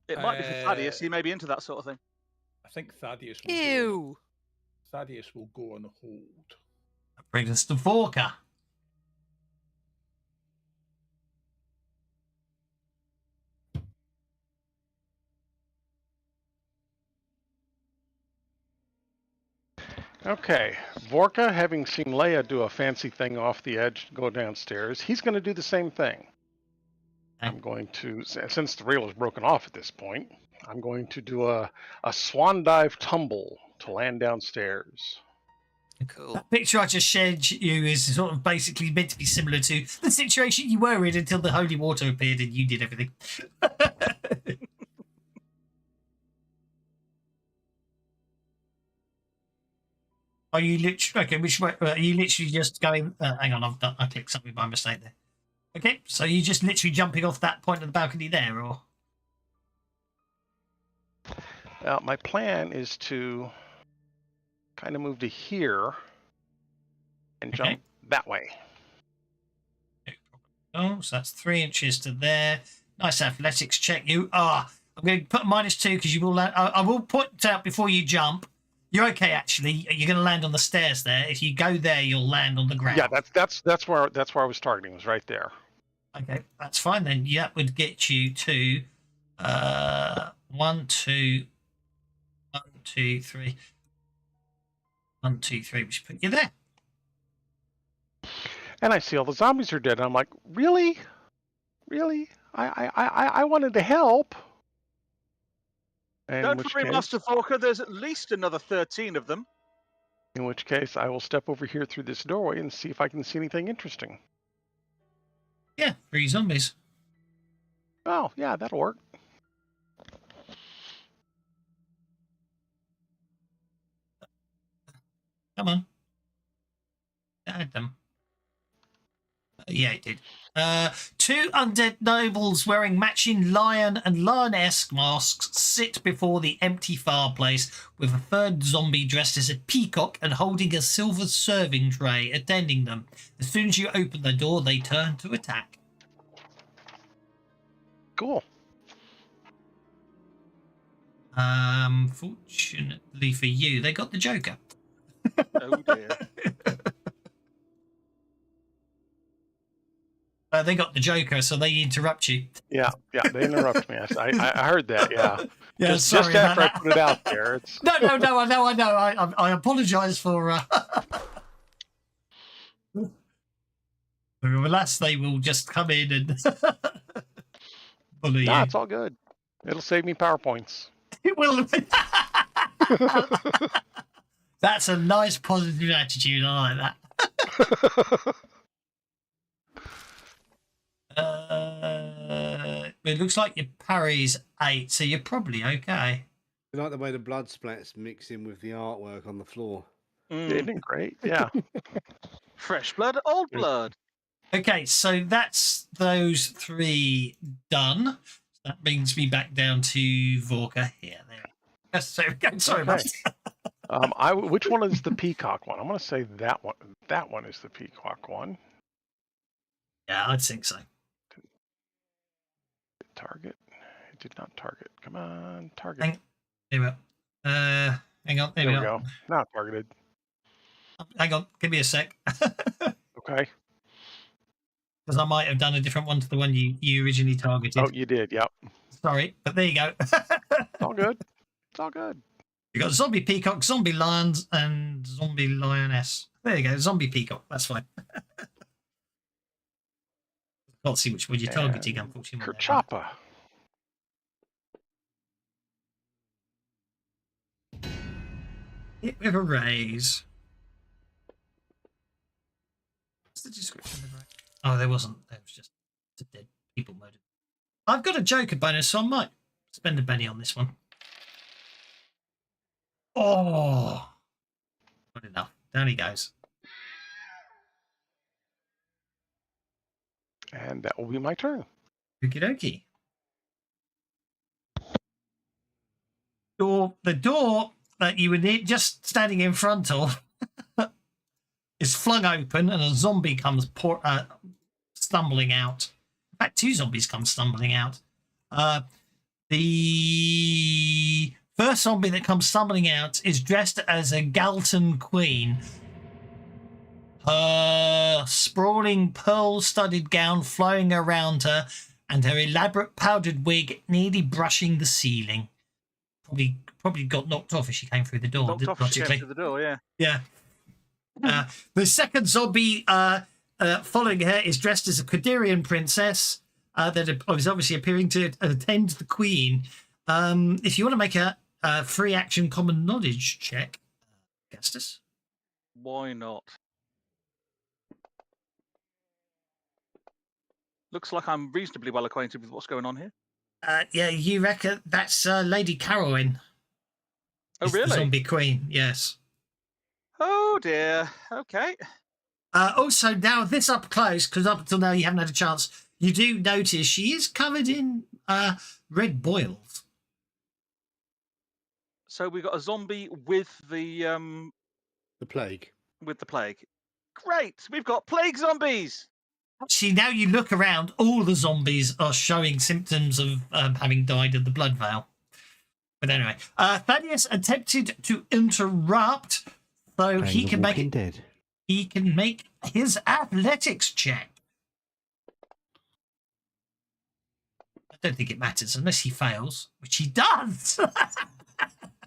It might be for Thaddeus. He may be into that sort of thing. I think Thaddeus will Ew. Thaddeus will go on hold. That brings us to Vorka. Okay, Vorka, having seen Leia do a fancy thing off the edge to go downstairs, he's going to do the same thing. I'm going to, since the rail is broken off at this point, I'm going to do a swan dive tumble to land downstairs. Cool. That picture I just shared you is sort of basically meant to be similar to the situation you were in until the holy water appeared and you did everything. Are you literally okay? Which way? Are you literally just going? Hang on, I clicked something by mistake there. Okay, so you just literally jumping off that point of the balcony there, or? My plan is to kind of move to here and jump that way. Oh, so that's 3 inches to there. Nice athletics check. You are. I'm going to put -2 because you will land. I will point out before you jump. You're okay, actually. You're going to land on the stairs there. If you go there, you'll land on the ground. Yeah, that's where I was targeting. Was right there. Okay, that's fine then. That would get you to 1, 2, 1, 2, 3. 1, 2, 3. We should put you there. And I see all the zombies are dead. And I'm like, really? I wanted to help. And Don't worry, Master Vorka, there's at least another 13 of them. In which case, I will step over here through this doorway and see if I can see anything interesting. Yeah, 3 zombies. Oh, yeah, that'll work. Come on. Add them. Yeah, it did. 2 undead nobles wearing matching lion and lioness masks sit before the empty fireplace with a third zombie dressed as a peacock and holding a silver serving tray attending them. As soon as you open the door, they turn to attack. Cool. Fortunately for you, they got the Joker. Oh dear. They got the Joker, so they interrupt you. Yeah, they interrupt me. I heard that. Yeah, Yeah, just sorry after about I put it out there. It's... No, I know. I apologise for. Alas, they will just come in and bully you. It's all good. It'll save me PowerPoints. It will. That's a nice positive attitude. I like that. It looks like your parry's 8, so you're probably okay. I like the way the blood splats mix in with the artwork on the floor. Isn't great? Yeah. Fresh blood, old blood. Okay, so that's those 3 done. That brings me back down to Vorka here. There. So, sorry about that. Which one is the peacock one? I'm going to say that one. That one is the peacock one. Yeah, I'd think so. Target. It did not target. Come on, target. There we go. Hang on. There we go. Not targeted. Hang on. Give me a sec. Okay. Because I might have done a different one to the one you originally targeted. Oh, you did. Yep. Sorry, but there you go. It's all good. It's all good. You got zombie peacock, zombie lions, and zombie lioness. There you go. Zombie peacock. That's fine. Can't see which one you're targeting, unfortunately. Kerchoppa. Hit with a raise. What's the description of the raise? Oh, there wasn't. There was just a dead people mode. I've got a Joker bonus, so I might spend a penny on this one. Oh, not enough. Down he goes. And that will be my turn. Okie dokie. The door that you were just standing in front of is flung open and a zombie comes stumbling out. In fact, 2 zombies come stumbling out. The first zombie that comes stumbling out is dressed as a Galton queen. Her sprawling pearl-studded gown flowing around her and her elaborate powdered wig nearly brushing the ceiling. probably got knocked off as she came through the door. Knocked off as she came logically. through the door, yeah. Yeah. The second zombie following her is dressed as a Qadirian princess that is obviously appearing to attend the queen. If you want to make a free action common knowledge check, Augustus. Why not? Looks like I'm reasonably well acquainted with what's going on here. Yeah, you reckon that's Lady Caroline. Oh, Is really? The zombie queen, yes. Oh, dear. Okay. Also, now this up close, because up until now you haven't had a chance, you do notice she is covered in red boils. So we got a zombie with the plague. With the plague. Great! We've got plague zombies! Actually, now you look around, all the zombies are showing symptoms of having died of the blood veil. But anyway, Thaddeus attempted to interrupt, so he can make it. Dead. He can make his athletics check. I don't think it matters unless he fails, which he does.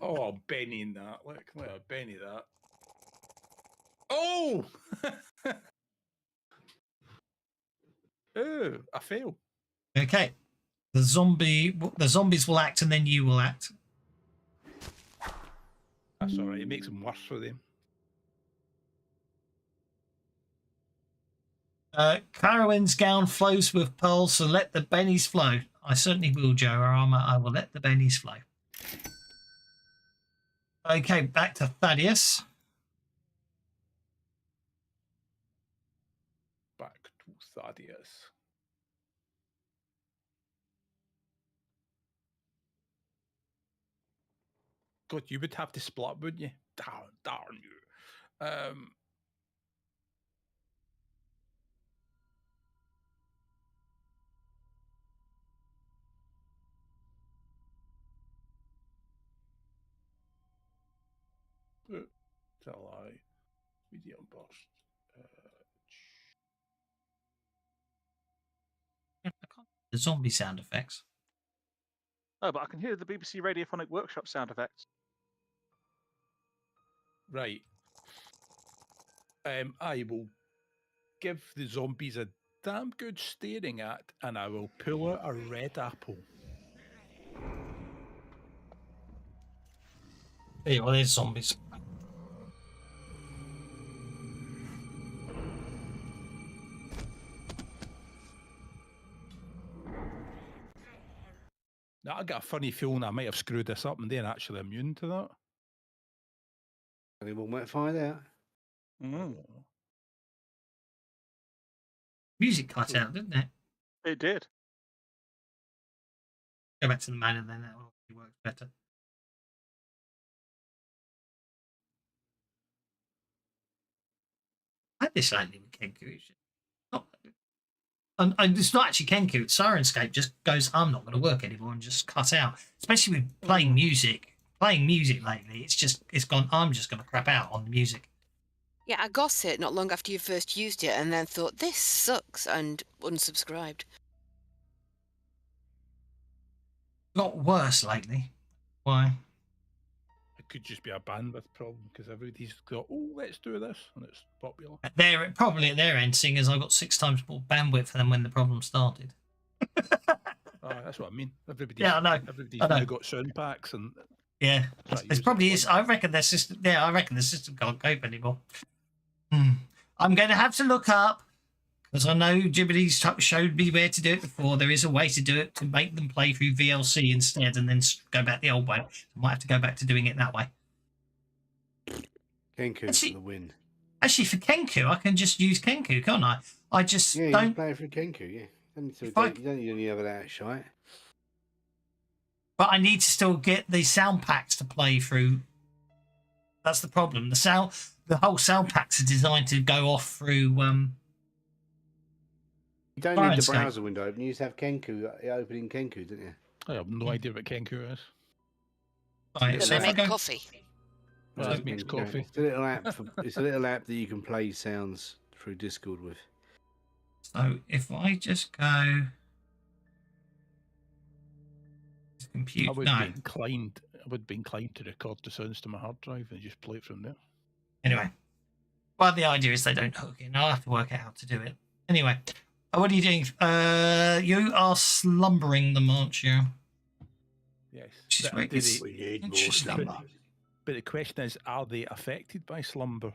Oh, Benny that. Look at Benny that. Oh! Oh, I fail. Okay. The zombies will act and then you will act. That's all right. It makes them worse for them. Carowin's gown flows with pearls, so let the bennies flow. I certainly will, Joe Arama. I will let the bennies flow. Okay, back to Thaddeus. Back to Thaddeus. God, you would have to split, wouldn't you? Darn you. It's a lie. Medium burst. The zombie sound effects. Oh, but I can hear the BBC Radiophonic Workshop sound effects. Right. I will give the zombies a damn good staring at, and I will pull out a red apple. Hey, well, there's zombies. Now, I got a funny feeling I might have screwed this up and they're actually immune to that. Anyone might find out. Music cut out, didn't it? It did. Go back to the manor then, that will work better. I had this lately with Kenku. And it's not actually Kenku, it's Sirenscape just goes, I'm not going to work anymore and just cut out. Especially with playing music. Playing music lately, it's gone, I'm just going to crap out on the music. Yeah, I got it not long after you first used it and then thought, this sucks, and unsubscribed. Got worse lately. Why? It could just be a bandwidth problem because everybody's got, oh, let's do this, and it's popular. They're probably at their end, seeing as I got 6 times more bandwidth than when the problem started. That's what I mean. Yeah, I know. Everybody's I know. now got sound packs and. Yeah, it's probably is. I reckon their system. Yeah, I reckon the system can't cope anymore. I'm going to have to look up because I know Jibbity's showed me where to do it before. There is a way to do it to make them play through VLC instead, and then go back the old way. I might have to go back to doing it that way. Kenku for the win. Actually, for Kenku, I can just use Kenku, can't I? I just you don't can play it through Kenku. Yeah, you don't need any other that shite. But I need to still get the sound packs to play through. That's the problem. The whole sound packs are designed to go off through. You don't need the Sirenscape. browser window open. You just have Kenku open in Kenku, don't you? I have no idea what Kenku is. Right, Does so it if I make go, coffee? Well, it makes coffee. It's a little app. It's a little app that you can play sounds through Discord with. so if I just go. Compute. I would No. be inclined. would be inclined to record the sounds to my hard drive and just play it from there. Anyway, well, the idea is they don't hook in. I'll have to work out how to do it. Anyway, what are you doing? You are slumbering them, aren't you? Yes. Which is But very- do it's they- We need more interesting. slumber. But the question is, are they affected by slumber?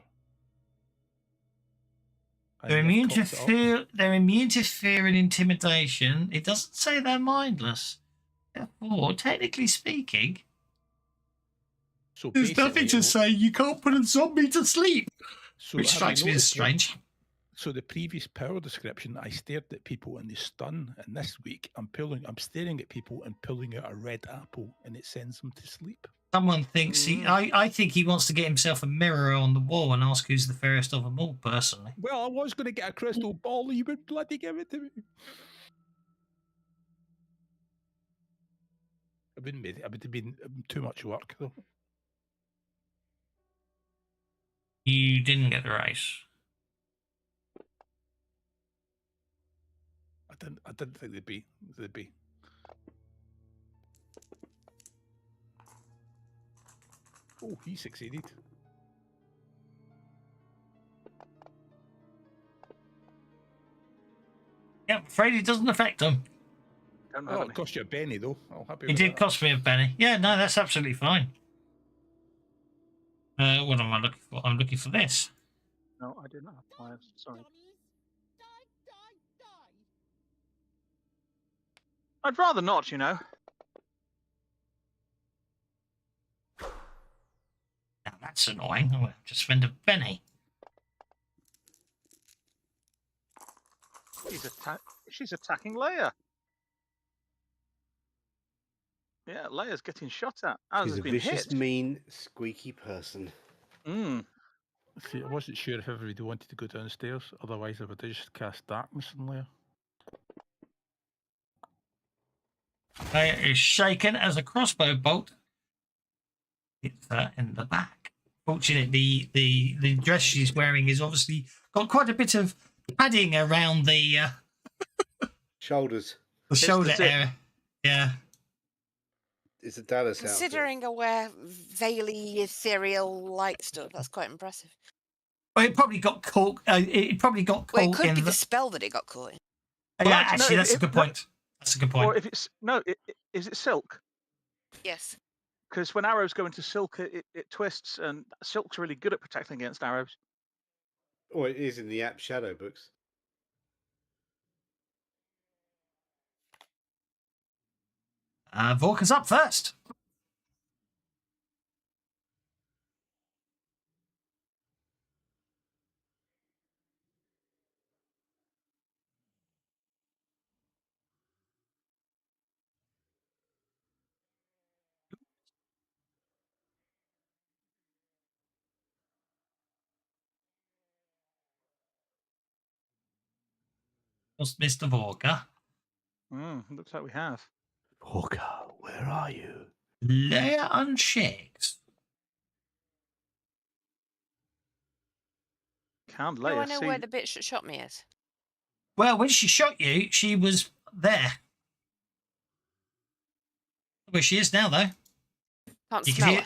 And They're they've immune to cocked it up. fear. They're immune to fear and intimidation. It doesn't say they're mindless. Therefore, technically speaking, So there's basically, nothing to say you can't put a zombie to sleep. So Which have you strikes me as noticed here- strange. So the previous power description, I stared at people and they stun, and this week I'm staring at people and pulling out a red apple, and it sends them to sleep. Someone thinks Mm. I think he wants to get himself a mirror on the wall and ask who's the fairest of them all. Personally, Well, I was going to get a crystal ball, you would bloody give it to me. It would have been too much work though. you didn't get the race. I didn't think they'd be. Oh, he succeeded. Yeah, I'm afraid it doesn't affect them. Don't have Oh, any. it cost you a penny though. I'm happy It with did that. cost me a penny. Yeah, no, that's absolutely fine. What am I looking for? I'm looking for this. No, I didn't have pliers. Sorry. I'd rather not, you know. Now that's annoying. I'm going to have to spend a penny. She's attacking Leia. Yeah, Leia's getting shot at. As She's has a been vicious, hit. mean, squeaky person. Mm. See, I wasn't sure if everybody wanted to go downstairs. Otherwise, I would have just cast darkness in there. Leia is shaken as a crossbow bolt hits her in the back. Fortunately, the dress she's wearing is obviously got quite a bit of padding around the Shoulders. shoulder the zip. area. Yeah. It's a Dallas outfit. Considering I wear veily, ethereal light stuff, that's quite impressive. Well, it probably got caught. It probably got Well, it caught could in be the. the spell that it got caught in. Well, Yeah, actually, no, actually, if- that's a if- good no- point. That's a good Or point. if it's no, is it silk? Yes. Because when arrows go into silk, it twists, and silk's really good at protecting against arrows. Or it is in the app Shadow books. Vorka's up first. Was Mr. Vorka. Looks like we have. Hawker, where are you? Leia unshakes. Can't Do Leia I know see? where the bitch that shot me is? Well, when she shot you, she was there. Where she is now, though. Can't You can smell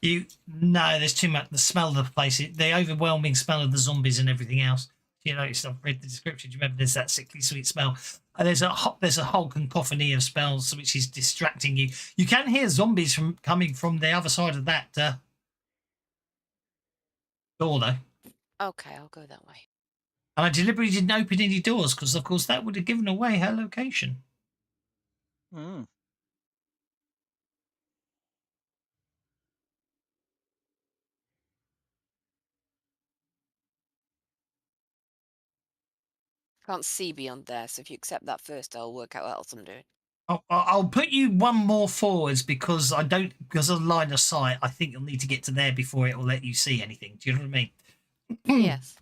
hear her. No, there's too much. The smell of the place, the overwhelming smell of the zombies and everything else. You know, I've read the description. Do you remember there's that sickly sweet smell? And there's a whole cacophony of spells which is distracting you. You can hear zombies coming from the other side of that door, though. Okay, I'll go that way. And I deliberately didn't open any doors because, of course, that would have given away her location. Mm. Can't see beyond there, so if you accept that first, I'll work out what else I'm doing. I'll put you one more forwards because because of line of sight, I think you'll need to get to there before it will let you see anything. Do you know what I mean? Yes.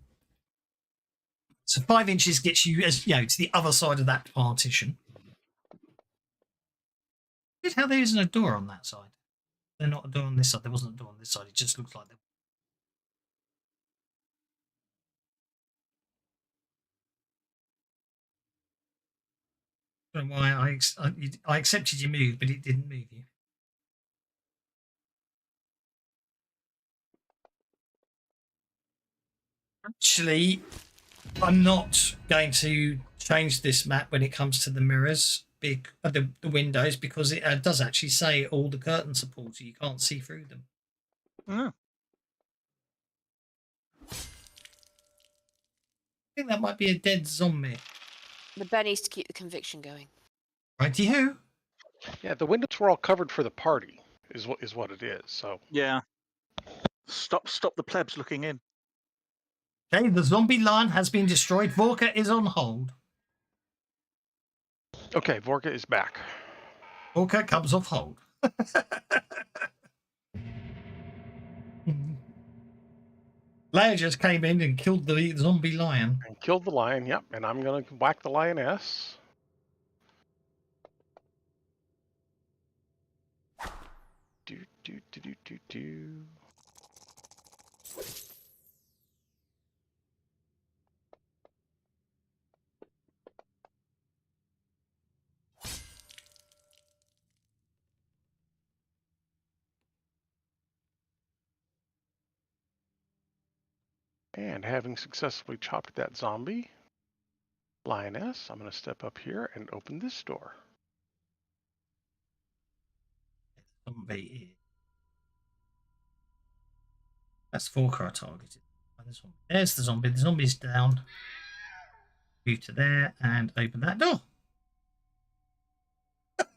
So 5 inches gets you, as you know, to the other side of that partition. Look how there isn't a door on that side. There's not a door on this side. There wasn't a door on this side. It just looks like there. I don't know why I accepted your move, but it didn't move you. Actually, I'm not going to change this map when it comes to the mirrors, the windows, because it does actually say all the curtains are pulled, so you can't see through them. Mm. I think that might be a dead zombie. The bear needs to keep the conviction going. Righty-ho. Yeah, the windows were all covered for the party, is what it is. So Yeah. Stop the plebs looking in. Okay, the zombie lion has been destroyed. Vorka is on hold. okay, Vorka is back. Vorka comes off hold. Leia just came in and killed the zombie lion. And killed the lion, yep, and I'm gonna whack the lioness. Do do do do do do. And having successfully chopped that zombie lioness, I'm going to step up here and open this door. Zombie. That's Vorka I targeted. There's the zombie. The zombie's down. Move to there and open that door.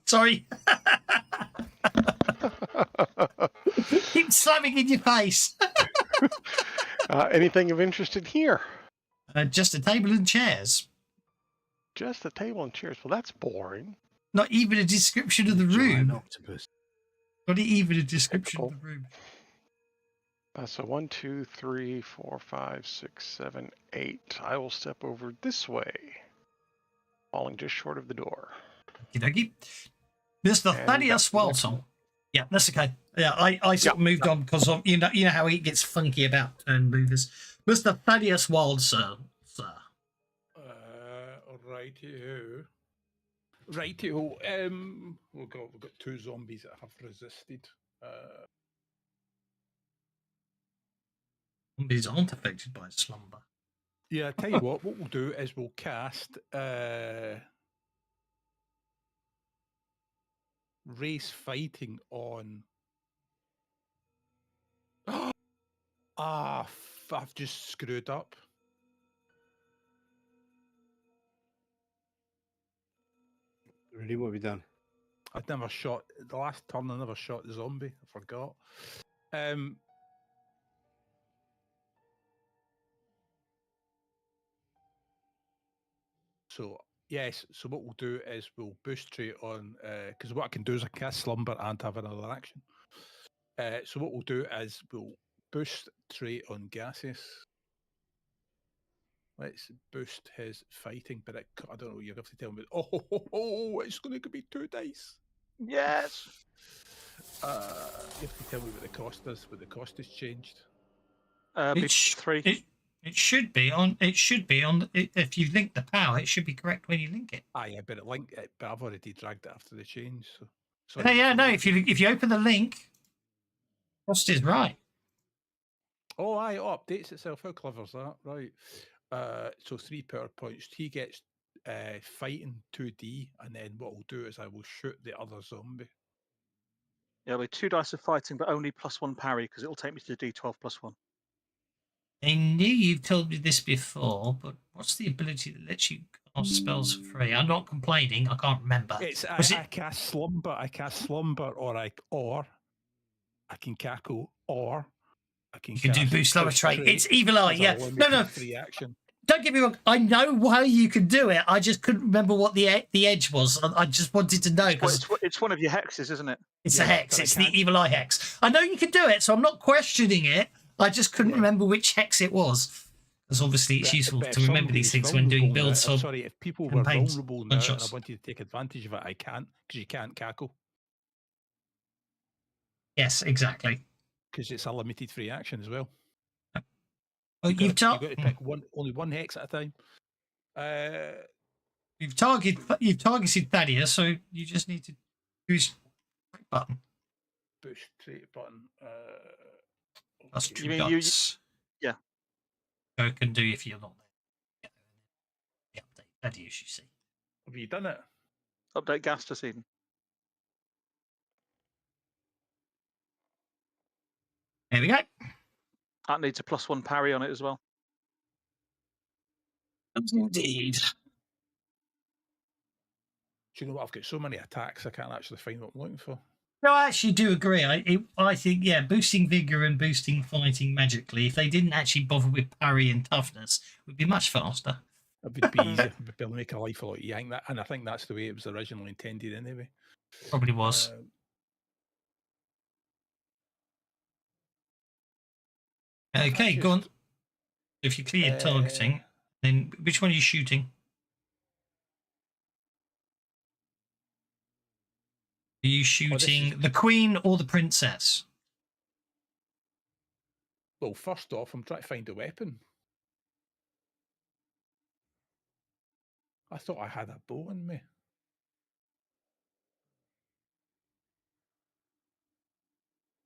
Sorry. Keep slamming in your face. Anything of interest in here? Just a table and chairs. Just a table and chairs. Well, that's boring. Not even a description of the Giant room. octopus. Not even a description Typical. of the room. So 1, 2, 3, 4, 5, 6, 7, 8. I will step over this way, falling just short of the door. Okie Mr. And Thaddeus back to the next Walton. Yeah, that's okay. Yeah, I sort of moved on because of you know how he gets funky about turn movers. Mr. Thaddeus Waldsir, sir. Righty-ho. Righty-ho. We've got 2 zombies that have resisted. Zombies aren't affected by slumber. Yeah, I tell you what we'll do is we'll cast race fighting on. I've just screwed up. Really, what have you done? I'd never shot the last turn. I never shot the zombie. I forgot. So yes. So what we'll do is we'll boost trait on because what I can do is I cast slumber and have another action. So what we'll do is we'll boost trait on gaseous. Let's boost his fighting, but I don't know. You have to tell me. Oh, it's going to be 2 dice. Yes. You have to tell me what the cost is. What the cost has changed. It's 3. It should be on. It should be on. If you link the power, it should be correct when you link it. Yeah, but but I've already dragged it after the change. So. No. If you open the link, cost is right. Oh, it updates itself. How clever is that? Right. So 3 power points. He gets fighting 2D, and then what I'll do is I will shoot the other zombie. Yeah, with 2 dice of fighting, but only +1 parry because it will take me to D12 +1. I knew you've told me this before, but what's the ability that lets you cast spells for free? I'm not complaining. I can't remember. I cast slumber. Or I can cackle, or I can. You can do boost lower trait. It's evil eye. Yeah. No. Free action. Don't get me wrong. I know how you can do it. I just couldn't remember what the edge was. I just wanted to know because it's one of your hexes, isn't it? It's a hex. It's the evil eye hex. I know you can do it, so I'm not questioning it. I just couldn't remember which hex it was. Because obviously it's useful to remember these things when doing builds. Sorry, if people were vulnerable now and I wanted to take advantage of it, I can't because you can't cackle. Yes, exactly. Because it's a limited free action as well. You've got to pick only one hex at a time. You've targeted Thaddeus, so you just need to use button. Push trait button. That's 2 you mean dice. Yeah. Go can do if you're not there. The update. That is, you see. Have you done it? Update gas to Eden. There we go. That needs a +1 parry on it as well. Indeed. Do you know what? I've got so many attacks, I can't actually find what I'm looking for. No, I actually do agree. I think, yeah, boosting vigor and boosting fighting magically, if they didn't actually bother with parry and toughness, would be much faster. It would be easier. It would be able to make a life a lot easier. And I think that's the way it was originally intended anyway. Probably was. Okay, go on. If you cleared targeting, then which one are you shooting? Are you shooting the queen or the princess? Well, first off, I'm trying to find a weapon. I thought I had a bow in me.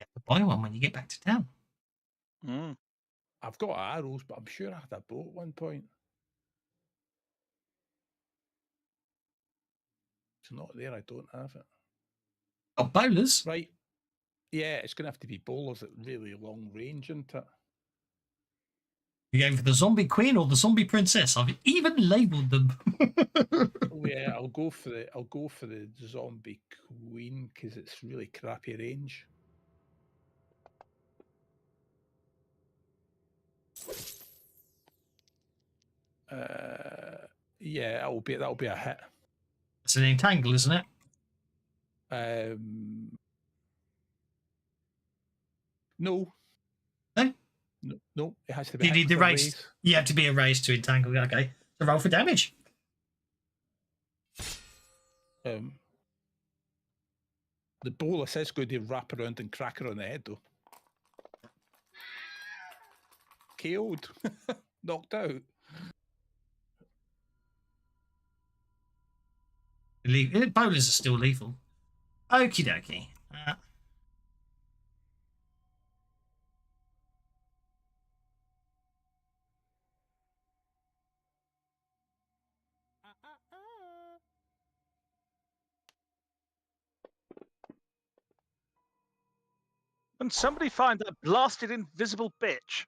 You have to buy one when you get back to town. I've got arrows, but I'm sure I had a bow at one point. It's not there. I don't have it. Oh, bowlers? Right. Yeah, it's going to have to be bowlers at really long range, isn't it? You going for the zombie queen or the zombie princess? I've even labelled them. Oh yeah, I'll go for the zombie queen because it's really crappy range. Yeah, that'll be a hit. It's an entangle, isn't it? No. No? No, it has to be. You need the raise. You have to be a raise to entangle. Okay. So roll for damage. The bolus is going to wrap around and crack her on the head, though. KO'd. Knocked out. Bowlers are still lethal. Okie dokie. Can somebody find that blasted invisible bitch?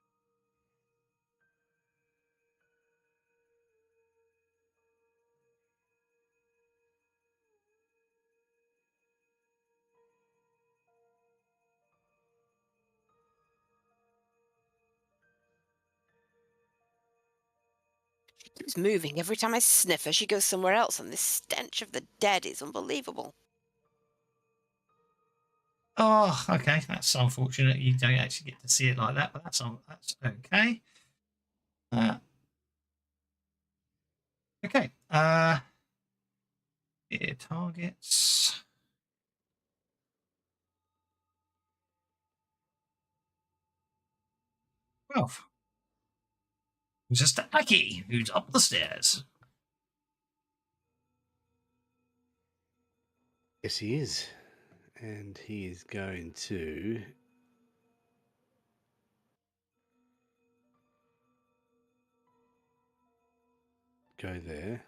She's moving. Every time I sniff her, she goes somewhere else, and this stench of the dead is unbelievable. Oh, okay. That's unfortunate. You don't actually get to see it like that, but that's okay. Okay. Here, targets. 12. Just Aki, who's up the stairs. Yes, he is. And he is going to go there.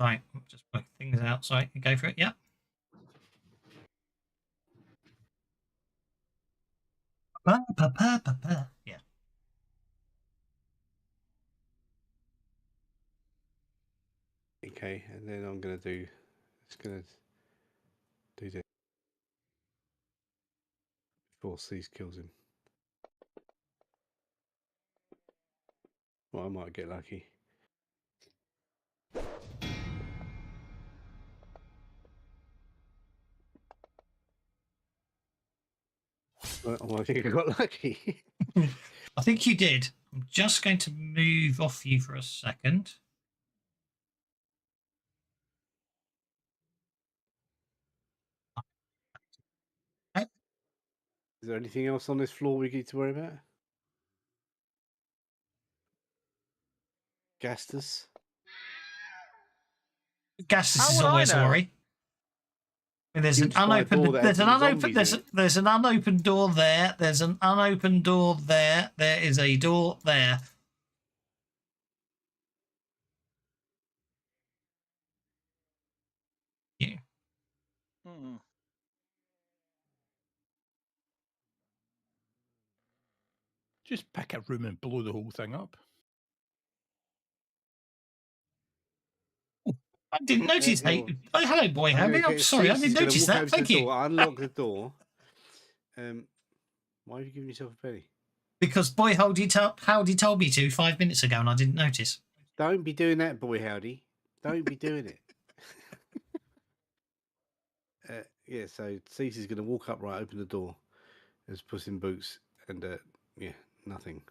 Right, just work things out. Sorry, go for it. Yeah. Yeah. Okay, and then I'm going to do. It's going to do this before Cease kills him. Well, I might get lucky. Well, I think I got lucky. I think you did. I'm just going to move off you for a second. Is there anything else on this floor we need to worry about? Gastus. Gastus How is would I always a know? worry. And there's an Huge by door unopened. that had There's an some unopened. zombies in it. There's an unopened door there. There's an unopened door there. There is a door there. Yeah. Hmm. Just pick a room and blow the whole thing up. I didn't notice. Yeah, Hey, well, oh, hello, boy. Harry. I'm sorry, I Cease is didn't gonna notice walk that. over to Thank the you. door, unlock the door. Why have you given yourself a penny? Because boy, Howdy told me to 5 minutes ago, and I didn't notice. Don't be doing that, boy howdy. Don't be doing it. Yeah, so Cease is going to walk up, right, open the door, as Puss in Boots, and yeah, nothing.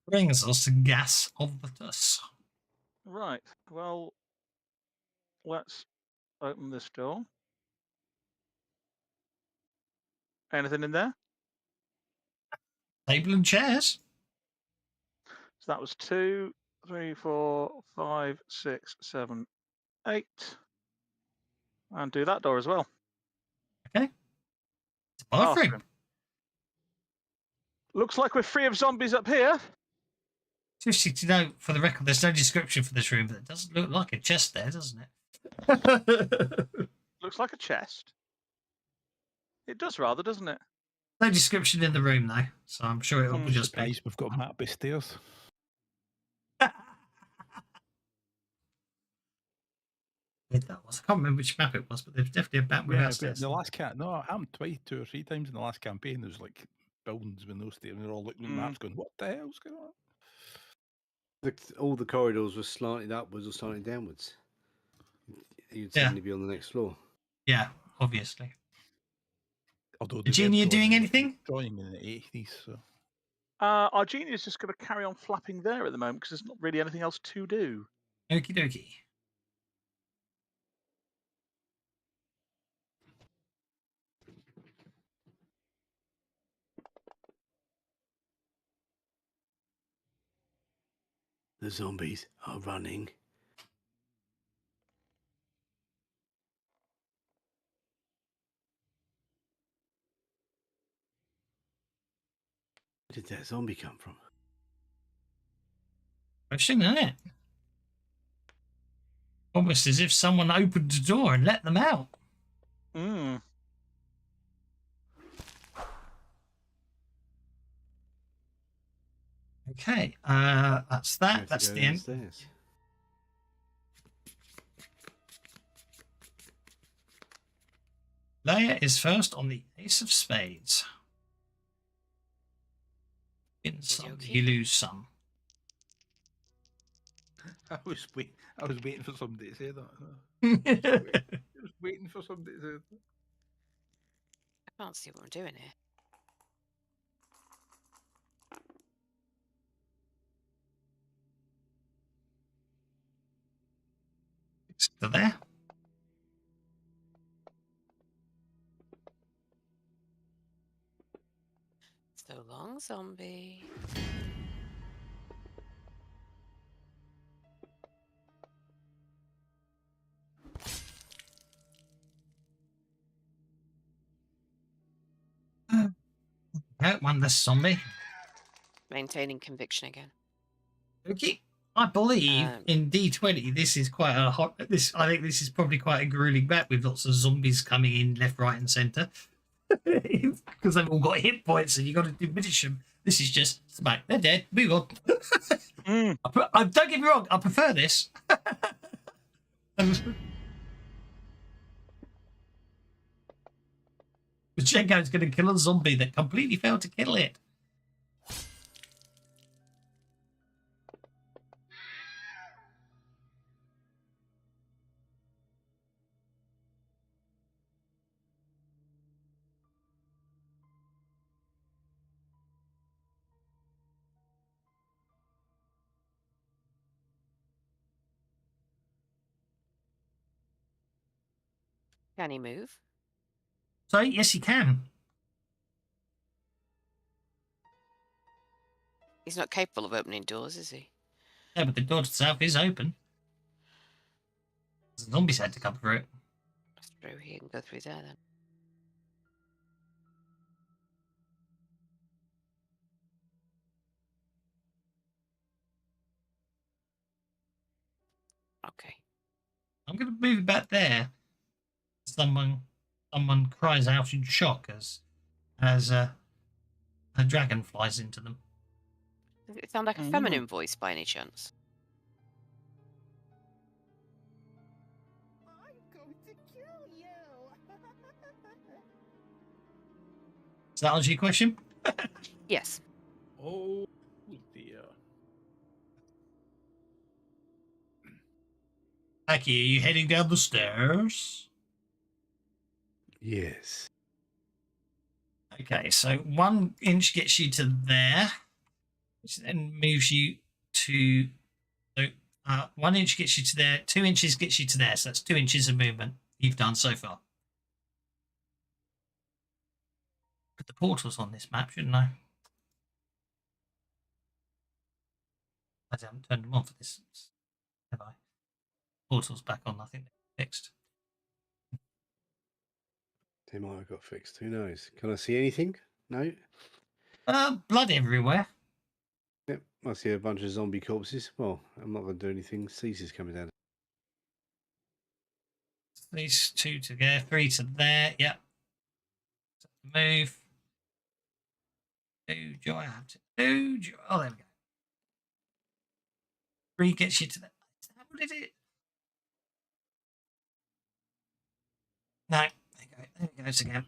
Brings us to gas of the tuss. Right. Well, let's open this door. Anything in there? Table and chairs. So that was 2, 3, 4, 5, 6, 7, 8. And do that door as well. Okay. It's a bathroom. Bathroom. Looks like we're free of zombies up here. Seriously, to know, for the record, there's no description for this room, but it doesn't look like a chest there, doesn't it? Looks like a chest. It does rather, doesn't it? No description in the room, though, so I'm sure it will Hmm. just be. Surprised we've got a map of stairs. That was. I can't remember which map it was, but there's definitely a map with Yeah, stairs. the last no, it happened twice, 2 or 3 times in the last campaign. There's like buildings with no stairs, and they're all looking at maps, going, "What the hell's going on?" All the corridors were slanted upwards or slanted downwards. You'd Yeah. suddenly be on the next floor. Yeah, obviously. Although Virginia doing anything? Drawing in the 80s, so Our genie is just going to carry on flapping there at the moment because there's not really anything else to do. Okie dokie. The zombies are running. Where did that zombie come from? Question, isn't it? Almost as if someone opened the door and let them out. Hmm. Okay, that's that. That's the end. Downstairs. Leia is first on the Ace of Spades. Win some, you lose some. I was waiting for somebody to say that. I was waiting for somebody to say that. I can't see what I'm doing here. Still there? So long, zombie. No, one less zombie. Maintaining conviction again. Okay. I believe in D20 this is quite a hot. I think this is probably quite a grueling map with lots of zombies coming in left, right, and centre because they've all got hit points and you got to diminish them. This is just smack. They're dead. Move on. Don't get me wrong. I prefer this. Jenko's going to kill a zombie that completely failed to kill it. Can he move? So yes, you can. He's not capable of opening doors, is he? Yeah, but the door to the south is open. The zombies had to come through it. That's true. He can go through there then. Okay. I'm going to move it back there. Someone cries out in shock as a dragon flies into them. Does it sound like a feminine voice by any chance? I'm going to kill you. Does that answer your question? Yes. Oh dear. Aki, are you heading down the stairs? Yes. Okay, so 1 inch gets you to there, which then moves you to. So 1 inch gets you to there, 2 inches gets you to there. So that's 2 inches of movement you've done so far. Put the portals on this map, shouldn't I? I haven't turned them on for this, have I? Portals back on. I think they're fixed. They might have got fixed. Who knows? Can I see anything? No. Blood everywhere. Yep. I see a bunch of zombie corpses. Well, I'm not going to do anything. Caesar's coming down. These 2 to there, 3 to there. Yep. Move. Do I have to? Oh, there we go. 3 gets you to that. What did it? No. There it goes again.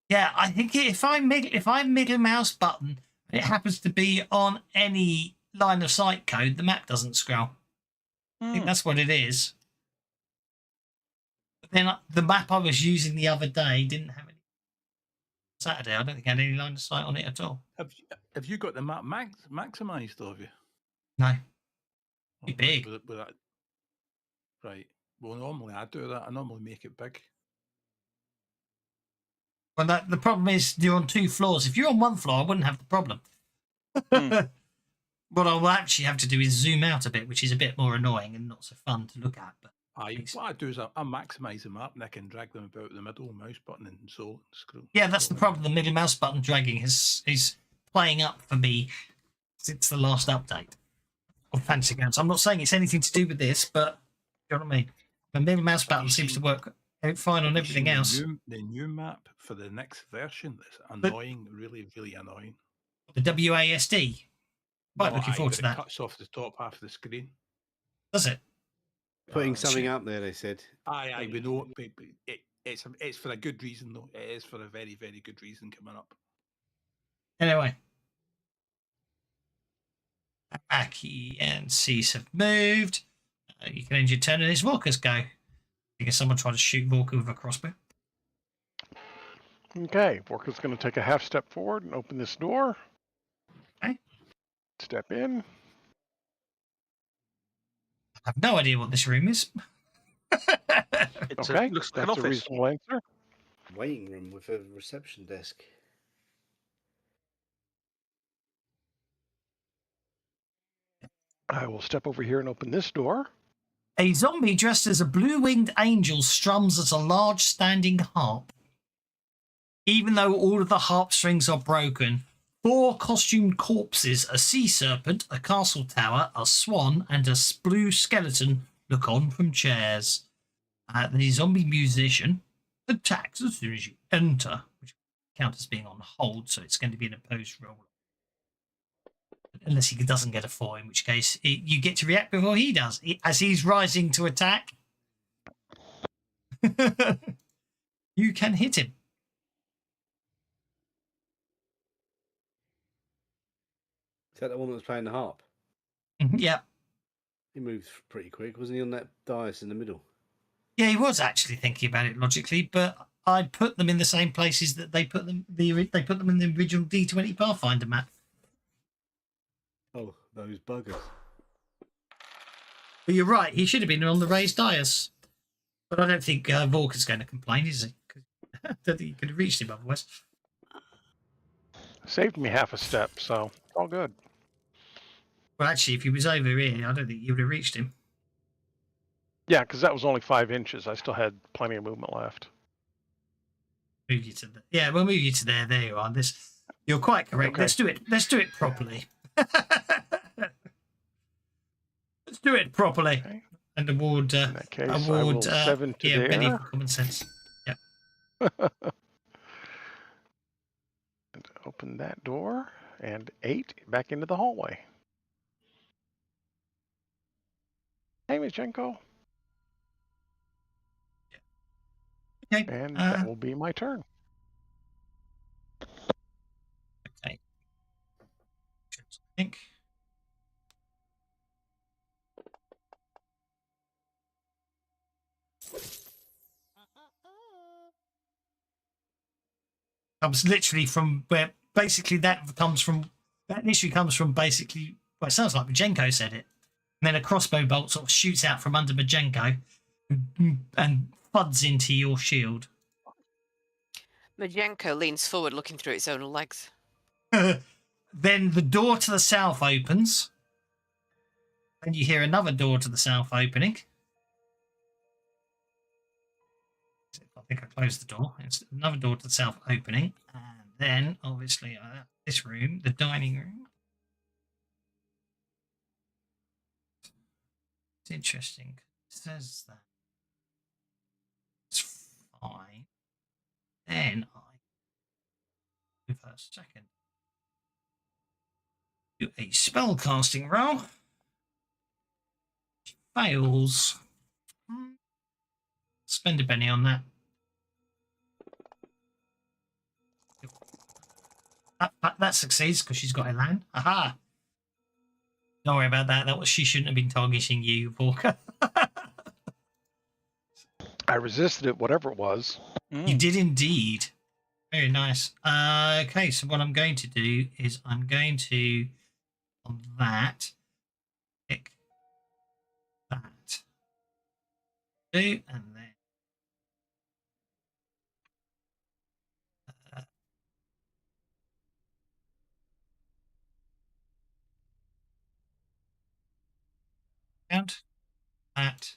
Yeah, I think if I middle mouse button, and it happens to be on any line of sight code, the map doesn't scroll. I think that's what it is. But then the map I was using the other day didn't have any. Saturday, I don't think I had any line of sight on it at all. Have you got the map maximised, have you? No. Oh, Too big. with that. Right. Well, normally I do that. I normally make it big. Well, the problem is you're on 2 floors. If you're on 1 floor, I wouldn't have the problem. What I will actually have to do is zoom out a bit, which is a bit more annoying and not so fun to look at. But What I do is I maximise the map and I can drag them about the middle mouse button and so scroll. yeah, that's the problem. The middle mouse button dragging is playing up for me since the last update of Fantasy Grounds. I'm not saying it's anything to do with this, but you know what I mean. The middle mouse button seems to work fine on everything else. The new map for the next version is annoying, really, really annoying. The WASD. Quite looking forward to that. It cuts off the top half of the screen. Does it? Putting something up there, they said. Aye, we know. It's for a good reason, though. It is for a very, very good reason coming up. Anyway. Aki and Cease have moved. You can end your turn and his walkers go. I think someone tried to shoot Walker with a crossbow. Okay, Vorka's going to take a half step forward and open this door. Okay. Step in. I have no idea what this room is. Okay, looks like an that's a office. reasonable answer. Waiting room with a reception desk. I will step over here and open this door. A zombie dressed as a blue-winged angel strums at a large standing harp. Even though all of the harp strings are broken, 4 costumed corpses, a sea serpent, a castle tower, a swan, and a blue skeleton look on from chairs. The zombie musician attacks as soon as you enter, which counts as being on hold, so it's going to be an opposed roll. Unless he doesn't get a 4, in which case you get to react before he does, as he's rising to attack. You can hit him. Is that the one that was playing the harp? Yeah. He moved pretty quick, wasn't he, on that dais in the middle? Yeah, he was actually thinking about it logically, but I put them in the same places that they put them. They put them in the original D20 Pathfinder map. Oh, those buggers. But you're right, he should have been on the raised dais. But I don't think Vorka's going to complain, is he? I don't think you could have reached him otherwise. Saved me half a step, so All good. Well, actually, if he was over here, I don't think you would have reached him. Yeah, because that was only 5 inches. I still had plenty of movement left. Move you to the, yeah, we'll move you to there. There you are. You're quite correct. Okay. Let's do it. Let's do it properly. Let's do it properly. Okay. And award. In that case, I will 7 to yeah, Betty there. for common sense. Yep. And open that door and 8 back into the hallway. Hey, Ms. Jenko. Okay. And that will be my turn. Okay. I think. Comes literally from where basically that issue comes from basically, well, it sounds like Majenko said it. And then a crossbow bolt sort of shoots out from under Majenko and thuds into your shield. Majenko leans forward, looking through its own legs. Then the door to the south opens. And you hear another door to the south opening. I think I closed the door. It's another door to the south opening. And then, obviously, this room, the dining room. It's interesting. It says that it's fine. Then I move her second. Do a spell casting roll. She fails. Spend a penny on that. That succeeds because she's got Elan. Aha! Don't worry about that. She shouldn't have been targeting you, Vorka. I resisted it, whatever it was. You did indeed. Very nice. Okay, so what I'm going to do is I'm going to, on that, pick that. Do, and then count that.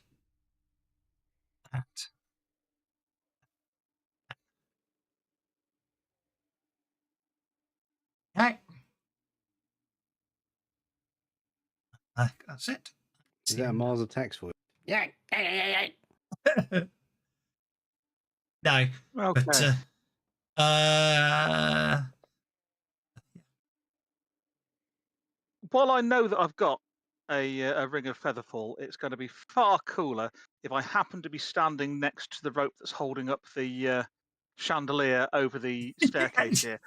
Okay. That's it. Is that a Mars attacks for you? Yeah. No. Okay. But While I know that I've got a ring of featherfall, it's going to be far cooler if I happen to be standing next to the rope that's holding up the chandelier over the staircase here.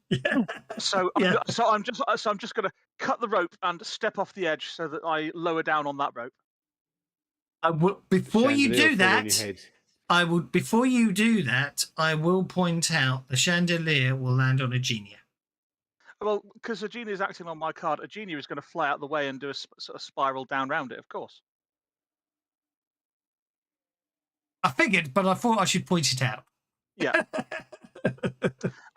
Yeah. So I'm just going to cut the rope and step off the edge so that I lower down on that rope. Before you do that, Chandelier will fall on your head. before you do that, I will point out the chandelier will land on a genia. Well, because a genie is acting on my card, a genie is going to fly out the way and do a sort of spiral down round it, of course. I figured, but I thought I should point it out. Yeah.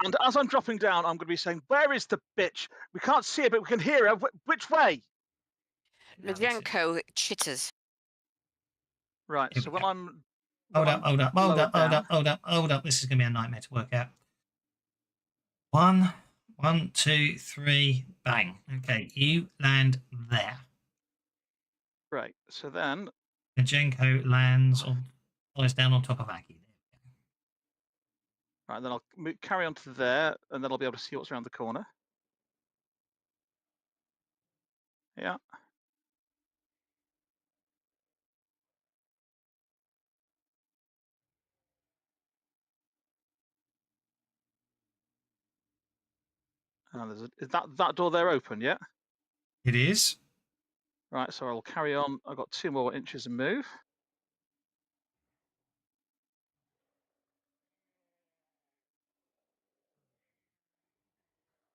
And as I'm dropping down, I'm going to be saying, "Where is the bitch? We can't see her, but we can hear her. Which way?" Majenko chitters. Right. Here So we when go. I'm Hold up. lowered down- This is going to be a nightmare to work out. 1, 2, 3, bang. Okay, you land there. Right. So then, Majenko flies down on top of Aki. right, then I'll carry on to there, and then I'll be able to see what's around the corner. Yeah. And is that door there open? Yeah. It is. Right. So I'll carry on. I've got 2 more inches and move.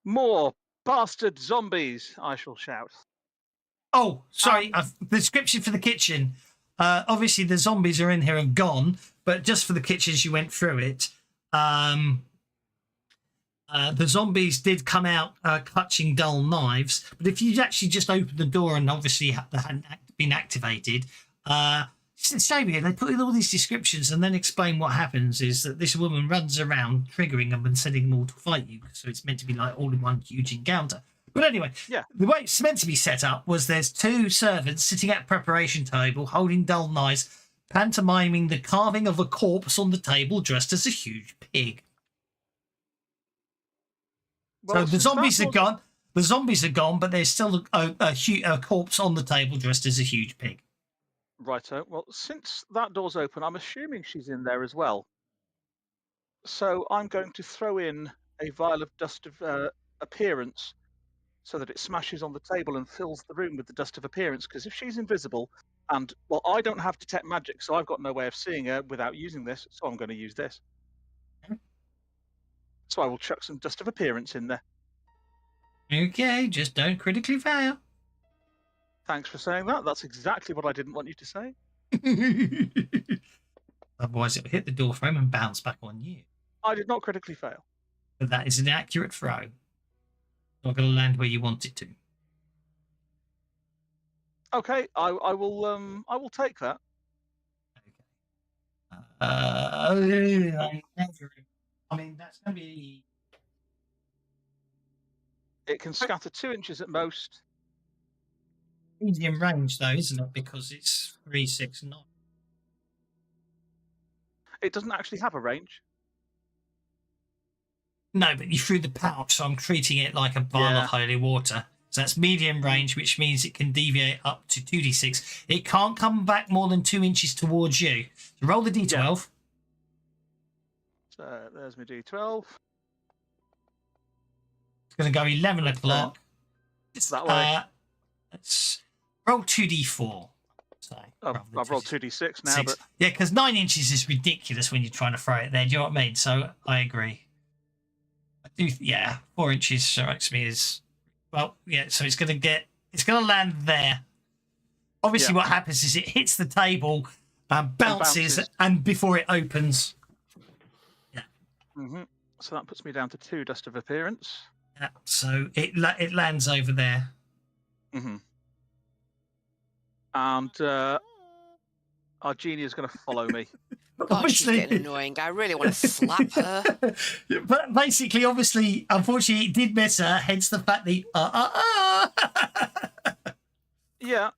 More bastard zombies! I shall shout. Oh, sorry. The description for the kitchen. Obviously, the zombies are in here and gone, but just for the kitchen, as you went through it, The zombies did come out clutching dull knives, but if you actually just opened the door and obviously they hadn't been activated, it's a shame here. They put in all these descriptions and then explain what happens is that this woman runs around triggering them and sending them all to fight you. So it's meant to be like all in one huge encounter. But anyway, Yeah. the way it's meant to be set up was there's two servants sitting at a preparation table holding dull knives, pantomiming the carving of a corpse on the table dressed as a huge pig. Well, So the since zombies that are was- gone. The zombies are gone, but there's still a corpse on the table dressed as a huge pig. Righto. Well, since that door's open, I'm assuming she's in there as well. So I'm going to throw in a vial of dust of appearance so that it smashes on the table and fills the room with the dust of appearance. Because if she's invisible, and, well, I don't have detect magic, so I've got no way of seeing her without using this, so I'm going to use this. So I will chuck some dust of appearance in there. Okay, just don't critically fail. Thanks for saying that. That's exactly what I didn't want you to say. Otherwise, it will hit the door frame and bounce back on you. I did not critically fail. But that is an accurate throw. Not going to land where you want it to. Okay, I will take that. I mean, that's going to be. It can scatter 2 inches at most. Medium range, though, isn't it? Because it's 3, 6, 9. It doesn't actually have a range. No, but you threw the pouch, so I'm treating it like a vial Yeah. of holy water. So that's medium range, which means it can deviate up to 2d6. It can't come back more than 2 inches towards you. So roll the d12. So there's my D12. It's going to go 11 o'clock. That way. Let's roll 2d4. So, I've rolled 2d6 now, 6. but Yeah, because 9 inches is ridiculous when you're trying to throw it there. Do you know what I mean? So I agree. Yeah, 4 inches strikes me as well. Yeah, so it's going to land there. Obviously, Yeah. what happens is it hits the table, bounces, bounces. and before it opens. hmm So that puts me down to 2 dust of appearance. Yeah, so it lands over there. hmm And our genie is going to follow me. God, she's getting annoying. I really want to slap her. But basically, obviously, unfortunately, it did miss her. Hence the fact the Yeah.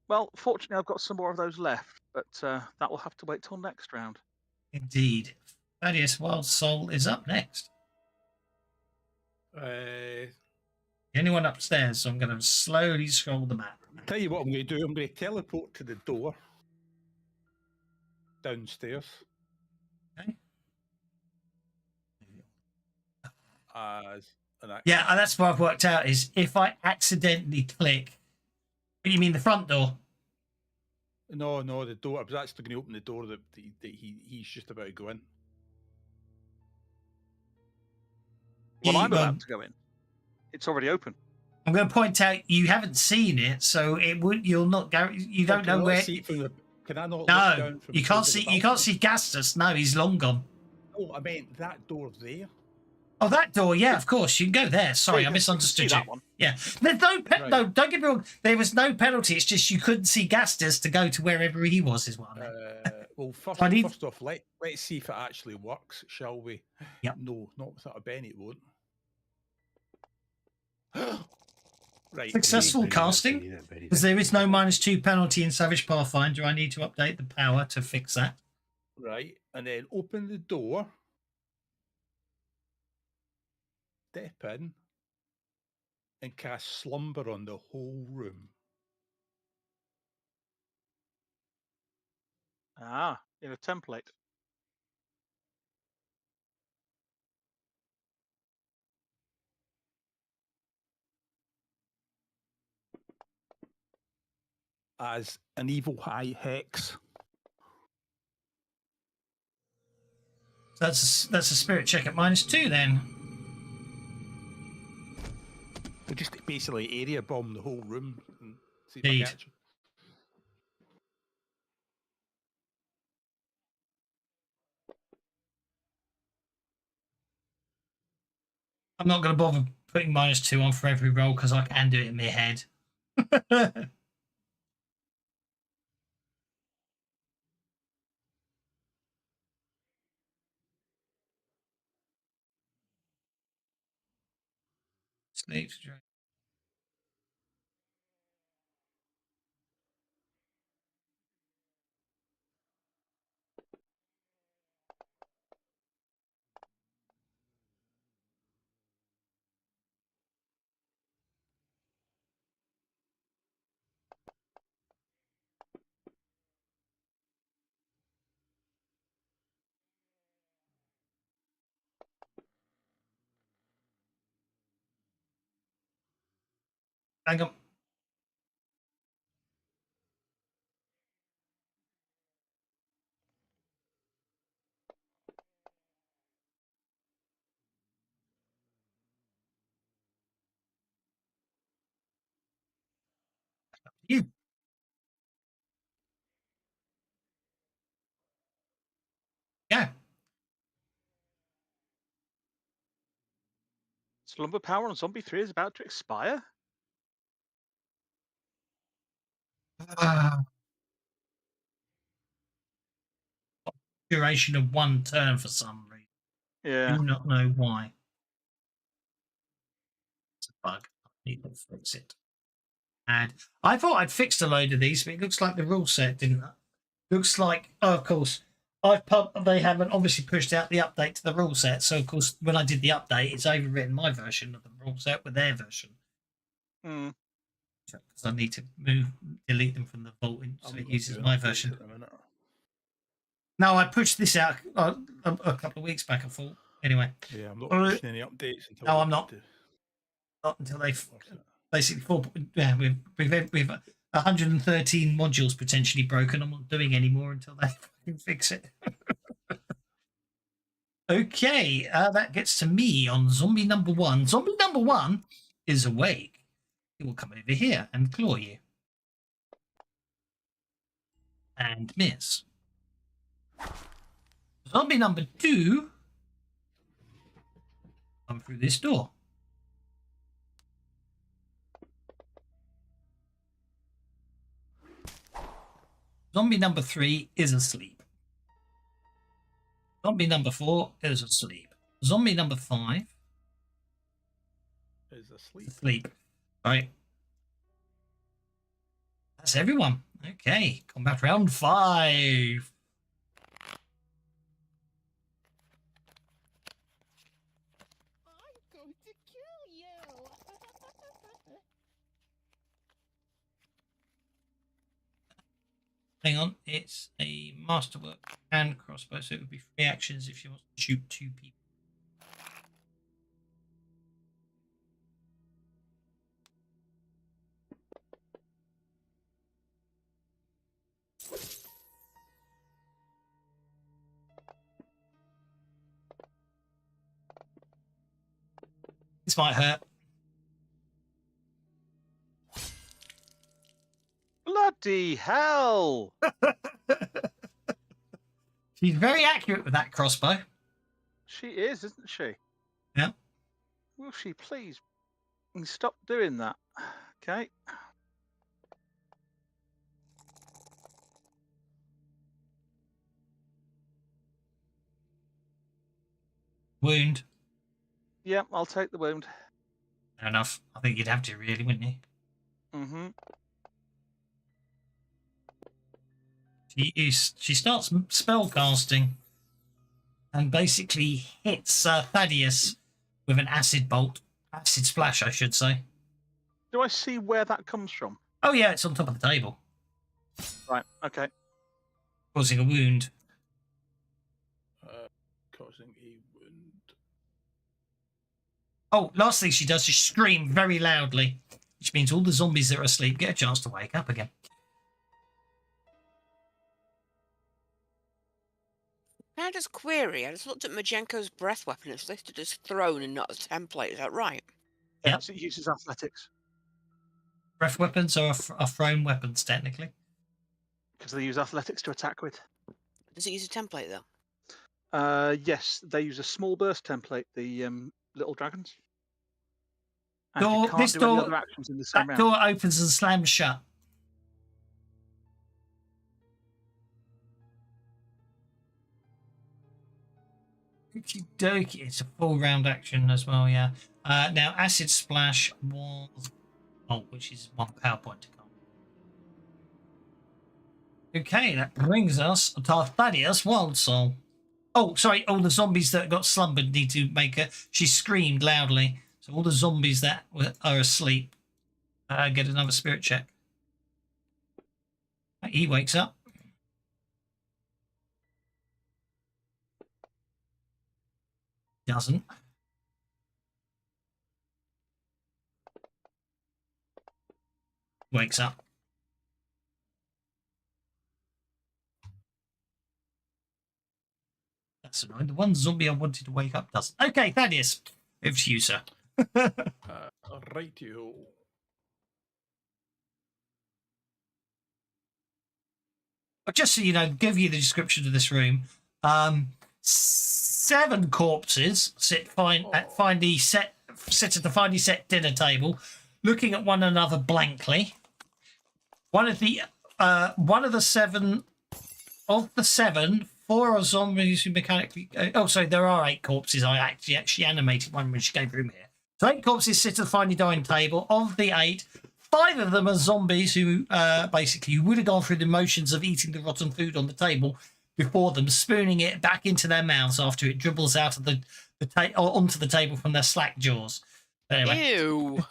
Well, fortunately, I've got some more of those left, but that will have to wait till next round. Indeed. Thaddeus Wild Soul is up next. The only one upstairs, so I'm going to slowly scroll the map. Tell you what I'm going to do. I'm going to teleport to the door downstairs. Okay. As an action. Yeah, and that's what I've worked out is if I accidentally click. You mean the front door? No, the door. I was actually going to open the door that he's just about to go in. Well, I'm You, about to go in. It's already open. I'm going to point out you haven't seen it, so it would. You'll not go. You don't know where. Can I not? Look No, down from you can't see. You can't see Gastus. No, he's long gone. Oh, I meant that door there. Oh, that door. Yeah, of course. You can go there. Sorry, you I can misunderstood see you. that one. Yeah, there's no. Right. No, don't get me wrong. There was no penalty. It's just you couldn't see Gastus to go to wherever he was. Is what I meant. Well, I need- first off, let's see if it actually works, shall we? Yep. No, not without a Benny, it won't. Right. Successful casting. Because there is no -2 penalty in Savage Pathfinder. I need to update the power to fix that. Right, and then open the door. Step in. And cast slumber on the whole room. Ah, in a template. As an evil high hex. So that's a spirit check at -2 then. We just basically area bomb the whole room and see if Indeed. I catch you. I'm not going to bother putting -2 on for every roll because I can do it in my head. Sleep. Hang on. You. Yeah. Slumber power on Zombie 3 is about to expire. Duration of 1 turn for some reason. Yeah. Do not know why. It's a bug. I need to fix it. And I thought I'd fixed a load of these, but it looks like the rule set didn't. Looks like, oh, of course, they haven't obviously pushed out the update to the rule set. So, of course, when I did the update, it's overwritten my version of the rule set with their version. Mm. Because I need to delete them from the vault so it uses my version. No, I pushed this out a couple of weeks back. I thought, anyway. Yeah, I'm not pushing any updates until. No, I'm not. Not until they've basically we've 113 modules potentially broken. I'm not doing any more until they fucking fix it. Okay, that gets to me on zombie number 1. Zombie number 1 is awake. He will come over here and claw you. And miss. Zombie number 2 come through this door. Zombie number 3 is asleep. Zombie number 4 is asleep. Zombie number 5 is asleep. Sleep. Right. That's everyone. Okay. Combat round 5. I'm going to kill you. Hang on. It's a masterwork and crossbow, so it would be 3 actions if you want to shoot 2 people. This might hurt. Bloody hell! She's very accurate with that crossbow. She is, isn't she? Yeah. Will she please stop doing that? Okay. Wound. Yeah, I'll take the wound. Fair enough. I think you'd have to, really, wouldn't you? Mm-hmm. She starts spell casting and basically hits Thaddeus with an acid bolt. Acid splash, I should say. Do I see where that comes from? Oh, yeah, it's on top of the table. Right, okay. Causing a wound. Causing a wound. Oh, last thing she does is scream very loudly, which means all the zombies that are asleep get a chance to wake up again. Can I just query? I just looked at Majenko's breath weapon. It's listed as thrown and not as template. Is that right? Yeah. Yes, it uses athletics. Breath weapons are thrown weapons, technically. Because they use athletics to attack with. Does it use a template, though? Yes, they use a small burst template, the little dragons. And Door- you can't this do any door- other actions in the same That round. door opens and slams shut. Okie dokie. It's a full round action as well, yeah. Now, Acid Splash was... Oh, which is 1 power point to come. Okay, that brings us to Thaddeus Wild Soul. Oh, sorry, all the zombies that got slumbered need to make a... She screamed loudly. So all the zombies that are asleep get another spirit check. He wakes up. Doesn't. Wakes up. That's annoying. The one zombie I wanted to wake up doesn't. Okay, Thaddeus. Over to you, sir. Rightio. But just so you know, give you the description of this room. 7 corpses sit fine at finely set the finely set dinner table, looking at one another blankly. One of the 7 of the 7, 4 are zombies who mechanically. Sorry, there are 8 corpses. I actually animated one when she gave room here. So 8 corpses sit at the finely dining table. Of the 8, 5 of them are zombies who basically would have gone through the motions of eating the rotten food on the table before them, spooning it back into their mouths after it dribbles out of or onto the table from their slack jaws. Anyway. Ew.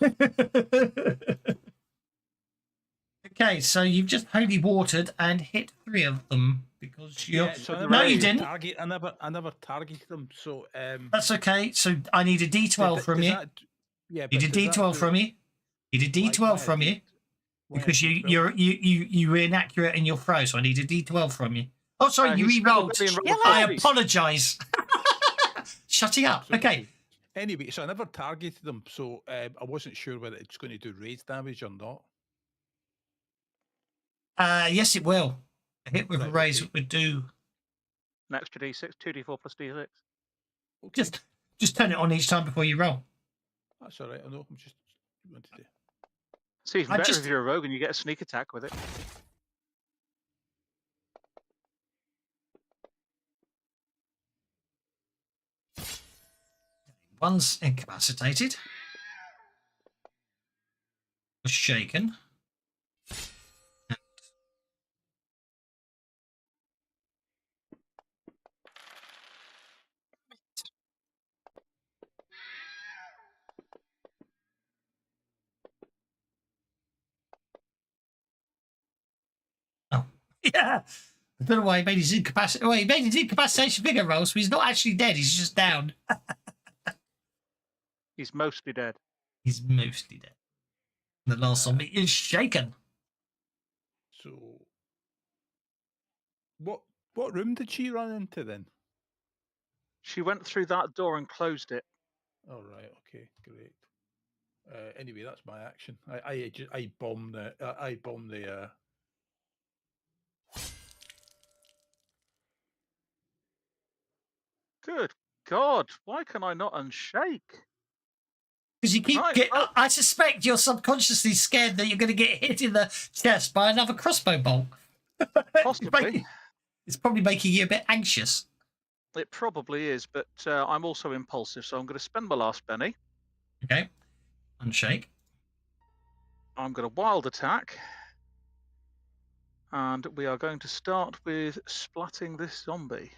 Okay, so you've just holy watered and hit 3 of them because you're. Yeah, so I No, never you didn't. I never targeted them. So That's okay. So I need a D12 from you. Yeah, Need a D12 from you. Need a D12 from you because you were inaccurate in your throw. So I need a D12 from you. Oh, sorry, you re-rolled. I apologise. Shutting up. Okay. Anyway, so I never targeted them, so I wasn't sure whether it's going to do rage damage or not. Yes, it will. A hit with a raise would do. An extra D6, 2D4 plus D6. Okay. Just turn it on each time before you roll. That's all right. I know. I'm just wanted to. It's even better if you're a rogue and you get a sneak attack with it. One's incapacitated. Was shaken. Oh, yeah. I don't know why he made his incapacitation. Well, he made his incapacitation figure roll, so he's not actually dead. He's just down. He's mostly dead. He's mostly dead. The last zombie is shaken. So, what room did she run into then? She went through that door and closed it. All right. Okay. Great. Anyway, that's my action. I bombed the. Good God! Why can I not unshake? Because you keep I suspect you're subconsciously scared that you're going to get hit in the chest by another crossbow bolt. Possibly. It's probably making you a bit anxious. It probably is, but I'm also impulsive, so I'm going to spend my last penny. Okay. Unshake. I'm going to wild attack. And we are going to start with splatting this zombie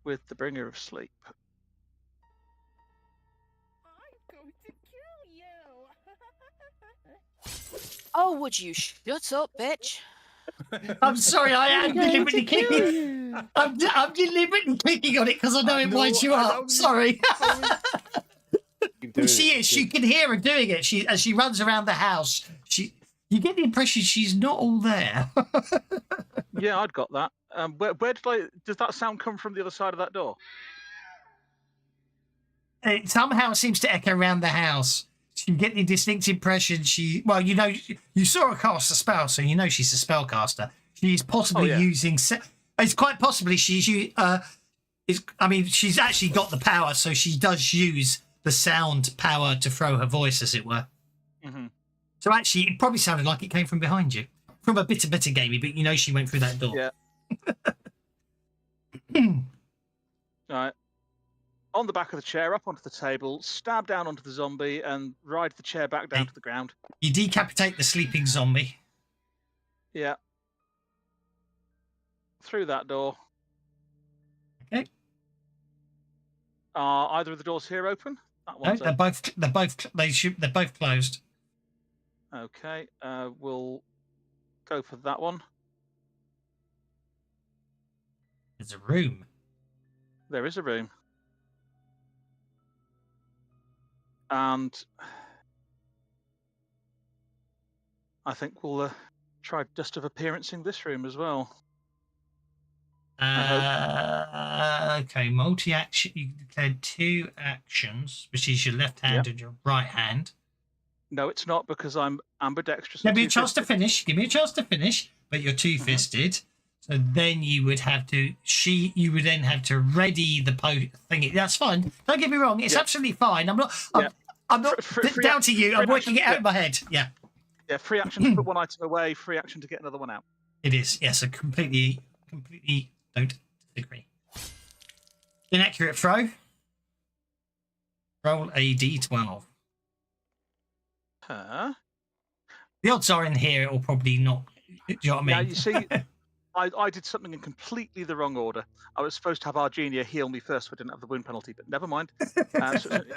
with the Bringer of Sleep. I'm going to kill you. Oh, would you shut up, bitch? I'm sorry, I am deliberately clicking. I'm deliberately clicking on it because I know it winds you up. Sorry. She is. You can hear her doing it. As she runs around the house. You get the impression she's not all there. Yeah, I'd got that. Where does that sound come from the other side of that door? It somehow seems to echo around the house. You get the distinct impression you saw her cast a spell, so you know she's a spellcaster. She's possibly using. It's quite possibly she's actually got the power, so she does use the sound power to throw her voice, as it were. Mhm. So actually, it probably sounded like it came from behind you, from a bit gamey, but you know she went through that door. Yeah. Right. On the back of the chair, up onto the table, stab down onto the zombie, and ride the chair back down Hey. to the ground. You decapitate the sleeping zombie. Yeah. Through that door. Okay. Are either of the doors here open? That No, one's they're open. they're both closed. Okay. We'll go for that one. There's a room. There is a room. And I think we'll try dust of appearancing this room as well. Okay, multi-action. You declared 2 actions, which is your left hand and your right hand. No, it's not, because I'm ambidextrous. Give me a chance to finish. Give me a chance to finish. But you're two-fisted, so then you would have to. You would then have to ready the thing. That's fine. Don't get me wrong. It's absolutely fine. I'm not. I'm not down to you. I'm working it out in my head. Yeah. Yeah. Free action to put one item away. Free action to get another one out. It is. Yes. I completely don't disagree. Inaccurate throw. Roll a d12. Huh? The odds are in here it will probably not. Do you know what I mean? Yeah, you see, I did something in completely the wrong order. I was supposed to have Argenia heal me first, so I didn't have the wound penalty, but never mind. So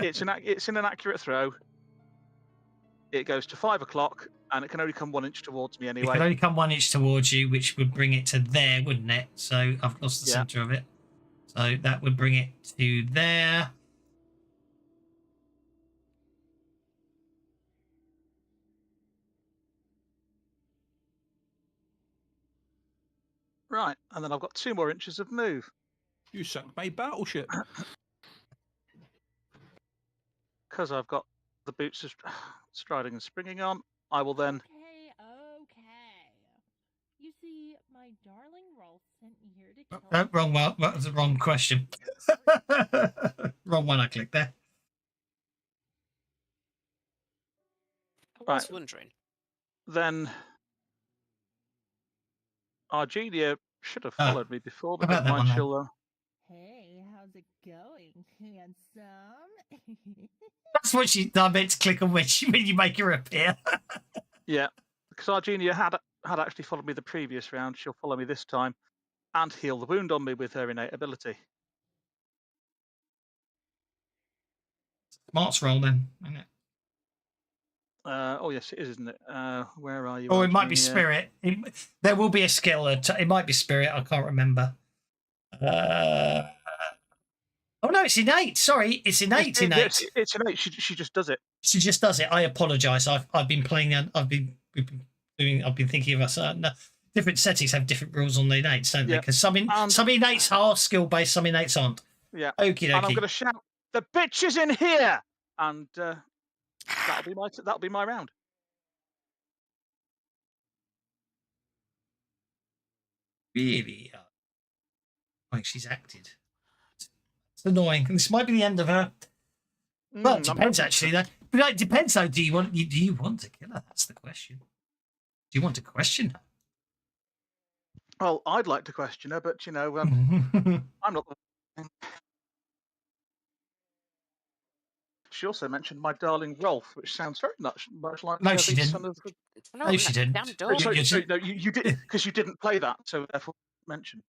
it's an inaccurate throw. It goes to 5 o'clock, and it can only come 1 inch towards me anyway. It can only come 1 inch towards you, which would bring it to there, wouldn't it? So I've lost the center of it. So that would bring it to there. Right, and then I've got 2 more inches of move. You sunk my battleship. Because I've got the boots of striding and springing on, I will then. Okay. You see, my darling Rolf sent me here to kill. Oh, wrong one. That was the wrong question. Wrong one. I clicked there. I was wondering. Then Argenia should have followed me before, but never mind. She'll. Hey, how's it going, handsome? That's what I meant to click on when you make her appear. Yeah, because Argenia had actually followed me the previous round. She'll follow me this time and heal the wound on me with her innate ability. Smarts roll then, isn't it? Oh yes, it is, isn't it? Where are you? Oh, Argenia? it might be spirit. There will be a skill. It might be spirit. I can't remember. Oh no, it's innate. Sorry, it's innate. It's innate. She just does it. She just does it. I apologise. I've been playing. I've been thinking of us. Different settings have different rules on the innates, don't they? Because some innates are skill based, some innates aren't. Yeah. Okie dokie. And I'm going to shout, "The bitch is in here!" And that'll be my round. Really? Like she's acted. It's annoying. And this might be the end of her. Well, it depends actually. But it depends though. Do you want to kill her? That's the question. Do you want to question her? Well, I'd like to question her, but I'm not. She also mentioned my darling Rolf, which sounds very much like. No, she didn't. No, she didn't. No, you did, because you didn't play that, so therefore mention.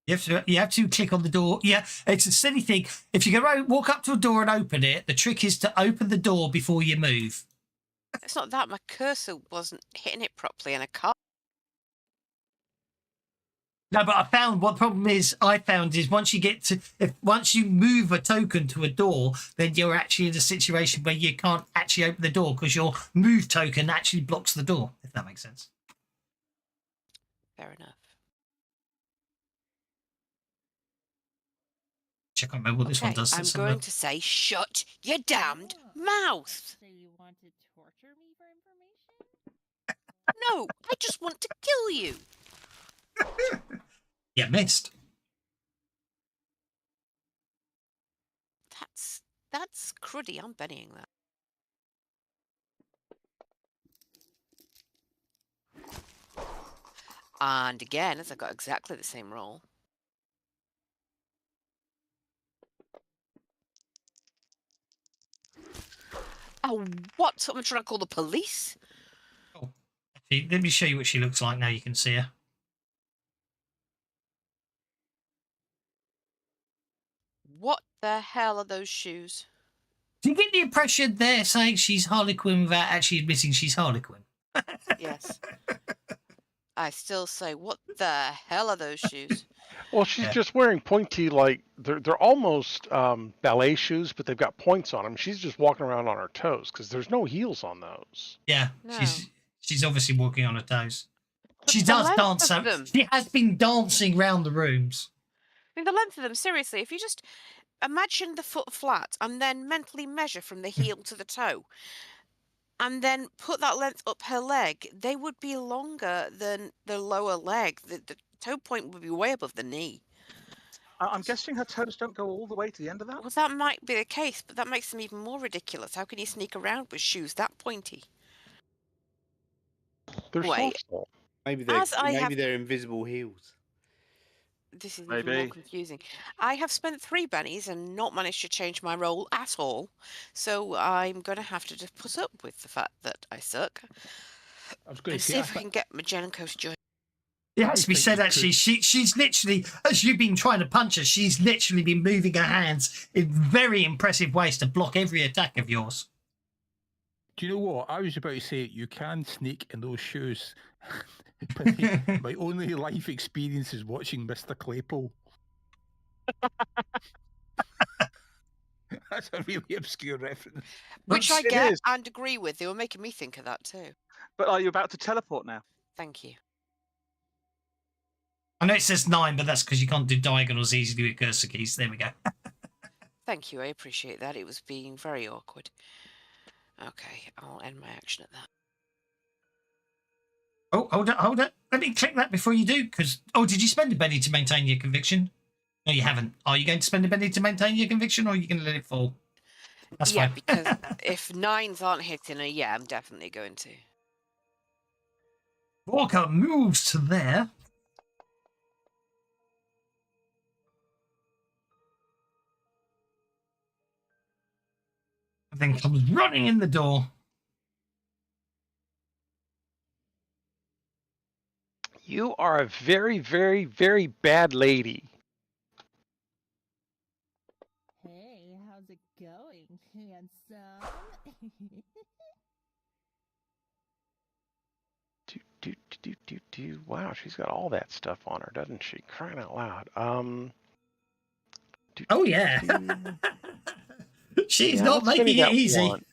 You have to click on the door. Yeah, it's a silly thing. If you go walk up to a door and open it, the trick is to open the door before you move. It's not that my cursor wasn't hitting it properly, and I can't. No, but what the problem is once you move a token to a door, then you're actually in a situation where you can't actually open the door because your move token actually blocks the door, if that makes sense. Fair enough. I can't remember what this one does. I'm going to say, shut your damned mouth. So you want to torture me for information? No, I just want to kill you. You missed. That's cruddy. I'm bennying that. And again, as I got exactly the same roll. Oh, what? Someone trying to call the police? Oh, actually, let me show you what she looks like now. You can see her. What the hell are those shoes? Do you get the impression they're saying she's Harlequin without actually admitting she's Harlequin? Yes. I still say, what the hell are those shoes? Well, she's Yeah. just wearing pointy, like they're almost ballet shoes, but they've got points on them. She's just walking around on her toes because there's no heels on those. Yeah, No. she's obviously walking on her toes. But She the does length dance. of So them. she has been dancing round the rooms. I mean, the length of them, seriously, if you just imagine the foot flat and then mentally measure from the heel to the toe, and then put that length up her leg, they would be longer than the lower leg. The toe point would be way above the knee. I'm guessing her toes don't go all the way to the end of that. Well, that might be the case, but that makes them even more ridiculous. How can you sneak around with shoes that pointy? They're Wait. so. Maybe they're invisible heels. This is even more Maybe. confusing. I have spent 3 bennies and not managed to change my role at all, so I'm going to have to just put up with the fact that I suck I was going and to see say, if I can get Majenko's joy. It I has to be think said, you actually, could- she's literally, as you've been trying to punch her, she's literally been moving her hands in very impressive ways to block every attack of yours. Do you know what? I was about to say you can sneak in those shoes. But my only life experience is watching Mr. Claypole. That's a really obscure reference. Which I It get is. and agree with. They were making me think of that too. But are you about to teleport now? Thank you. I know it says 9, but that's because you can't do diagonals easily with cursor keys. There we go. Thank you. I appreciate that. It was being very awkward. Okay, I'll end my action at that. Oh, hold it. Let me click that before you do, because... Oh, did you spend a penny to maintain your conviction? No, you haven't. Are you going to spend a penny to maintain your conviction, or are you going to let it fall? That's Yeah, fine. because if 9s aren't hitting her, yeah, I'm definitely going to. Walker moves to there. And then comes running in the door. You are a very, very, very bad lady. Hey, how's it going, handsome? Wow, she's got all that stuff on her, doesn't she? Crying out loud. Oh, yeah. She's not let's spinny making it that easy. once.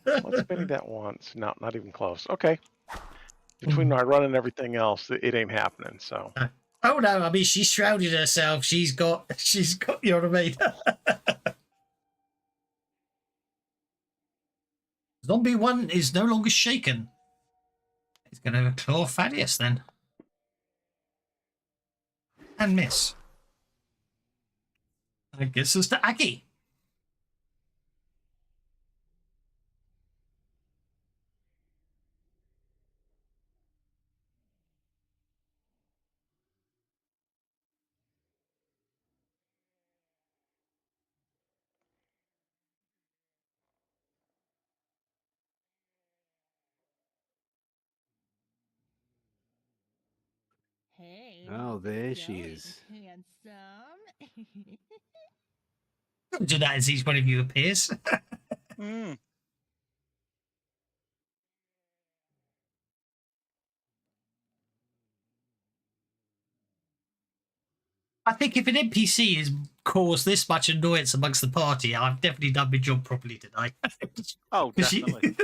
Let's spinny that once. No, not even close. Okay. Between my run and everything else, it ain't happening. So. Oh no! I mean, she's shrouded herself. She's got. You know what I mean? Zombie 1 is no longer shaken. He's going to claw Thaddeus then, and miss. That gets us to Aggie. Hey, Oh, how's there it she going, is. handsome? Do that as each one of you appears. Hmm. I think if an NPC has caused this much annoyance amongst the party, I've definitely done my job properly today. Oh, definitely.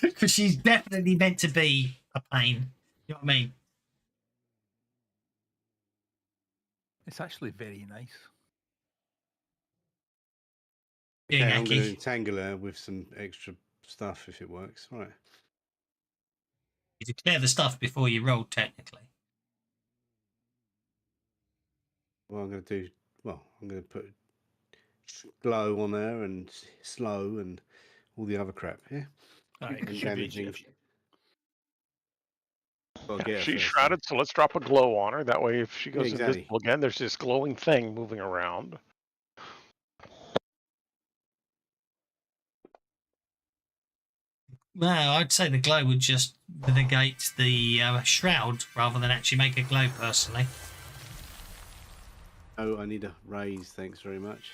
Because she's definitely meant to be a pain. You know what I mean? It's actually very nice. Being Okay, I'm going to Aggie. entangle her with some extra stuff if it works. All right. You declare the stuff before you roll, technically. Well, I'm going to do. Well, I'm going to put glow on her and slow and all the other crap. Yeah. Alright. And Should be- damaging. Gotta get her She's first, shrouded, so let's drop a glow on her. That way, if she goes exactly. invisible again, there's this glowing thing moving around. Well, I'd say the glow would just negate the shroud rather than actually make a glow, personally. Oh, I need a raise. Thanks very much.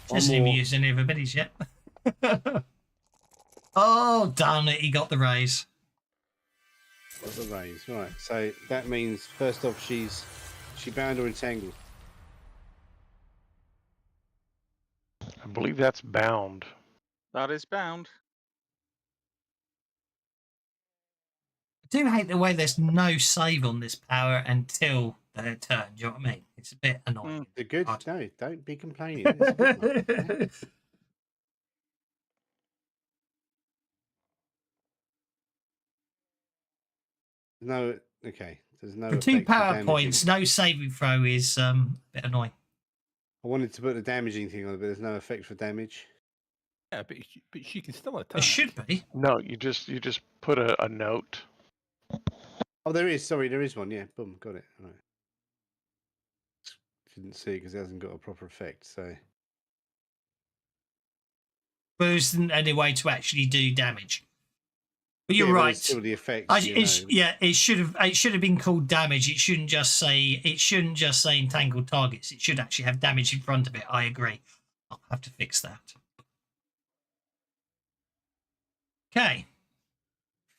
She hasn't even used any of her biddies yet. Oh, darn it, he got the raise. Got the raise, right? So that means first off, she bound or entangled. I believe that's bound. That is bound. I do hate the way there's no save on this power until their turn. Do you know what I mean? It's a bit annoying. They're good. Hard. No, don't be complaining. It's a good one, yeah. No, okay. There's no For 2 effect for power damaging. points, no saving throw is a bit annoying. I wanted to put the damaging thing on it, but there's no effect for damage. Yeah, but she can still attack. There should be. No, you just put a note. Oh, there is. Sorry, there is one. Yeah, boom, got it. All right. Didn't see it because it hasn't got a proper effect. So But there isn't any way to actually do damage. But you're yeah, but right. it's still the effect. Yeah, it should have been called damage. It shouldn't just say entangled targets. It should actually have damage in front of it. I agree. I'll have to fix that. Okay.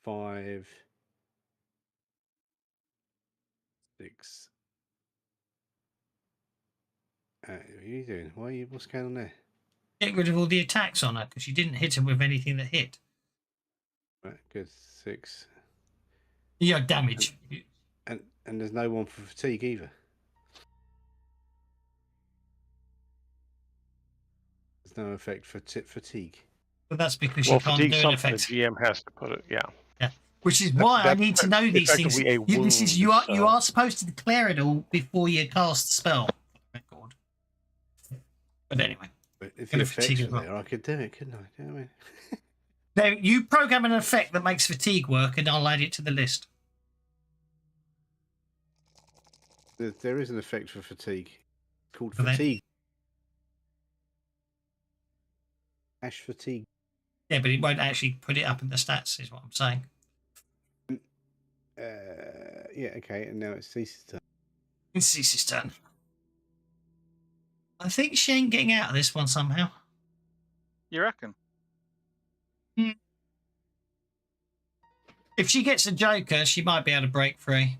5, 6. What are you doing? What's going on there? Get rid of all the attacks on her because you didn't hit her with anything that hit. Right, good. 6. Yeah, damage. And there's no one for fatigue either. There's no effect for fatigue. But that's because Well, you can't fatigue do an something effect. the GM has to put it. Yeah. Yeah. Which is why I That's need to know these things. effectively a This is wound, you so- are supposed to declare it all before you cast the spell. Record. But anyway. But if Gonna the effects fatigue were as well. there, I could do it, couldn't I? Do you know what I mean? Now, you program an effect that makes fatigue work, and I'll add it to the list. There is an effect for fatigue called Well, then- fatigue. Ash fatigue. Yeah, but it won't actually put it up in the stats, is what I'm saying. Yeah, okay, and now it's Cease's turn. It's Cease's turn. I think she ain't getting out of this one somehow. You reckon? If she gets a Joker, she might be able to break free.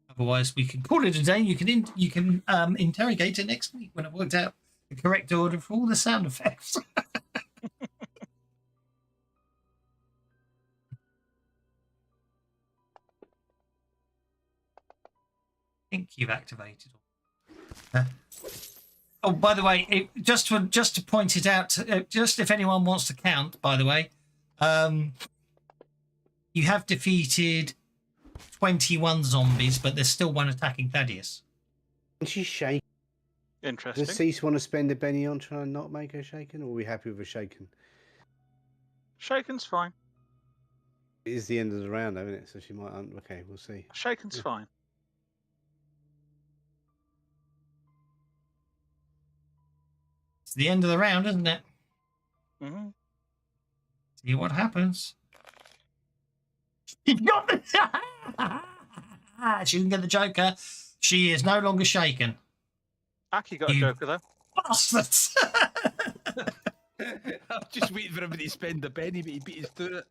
Otherwise, we can call it a day. You can interrogate it next week when I've worked out the correct order for all the sound effects. I think you've activated. Oh, by the way, just to point it out, just if anyone wants to count, by the way, you have defeated 21 zombies, but there's still one attacking Thaddeus. And she's shaking. Interesting. Does Cease want to spend a penny on trying to not make her shaken, or are we happy with her shaken? Shaken's fine. It is the end of the round, though, isn't it? So she might. Okay, we'll see. Shaken's fine. It's the end of the round, isn't it? Mm-hmm. See what happens. She got the... She didn't get the Joker. She is no longer shaken. Aki got a You- Joker though. Bastards! I'm just waiting for everybody to spend the penny, but he beat us to it.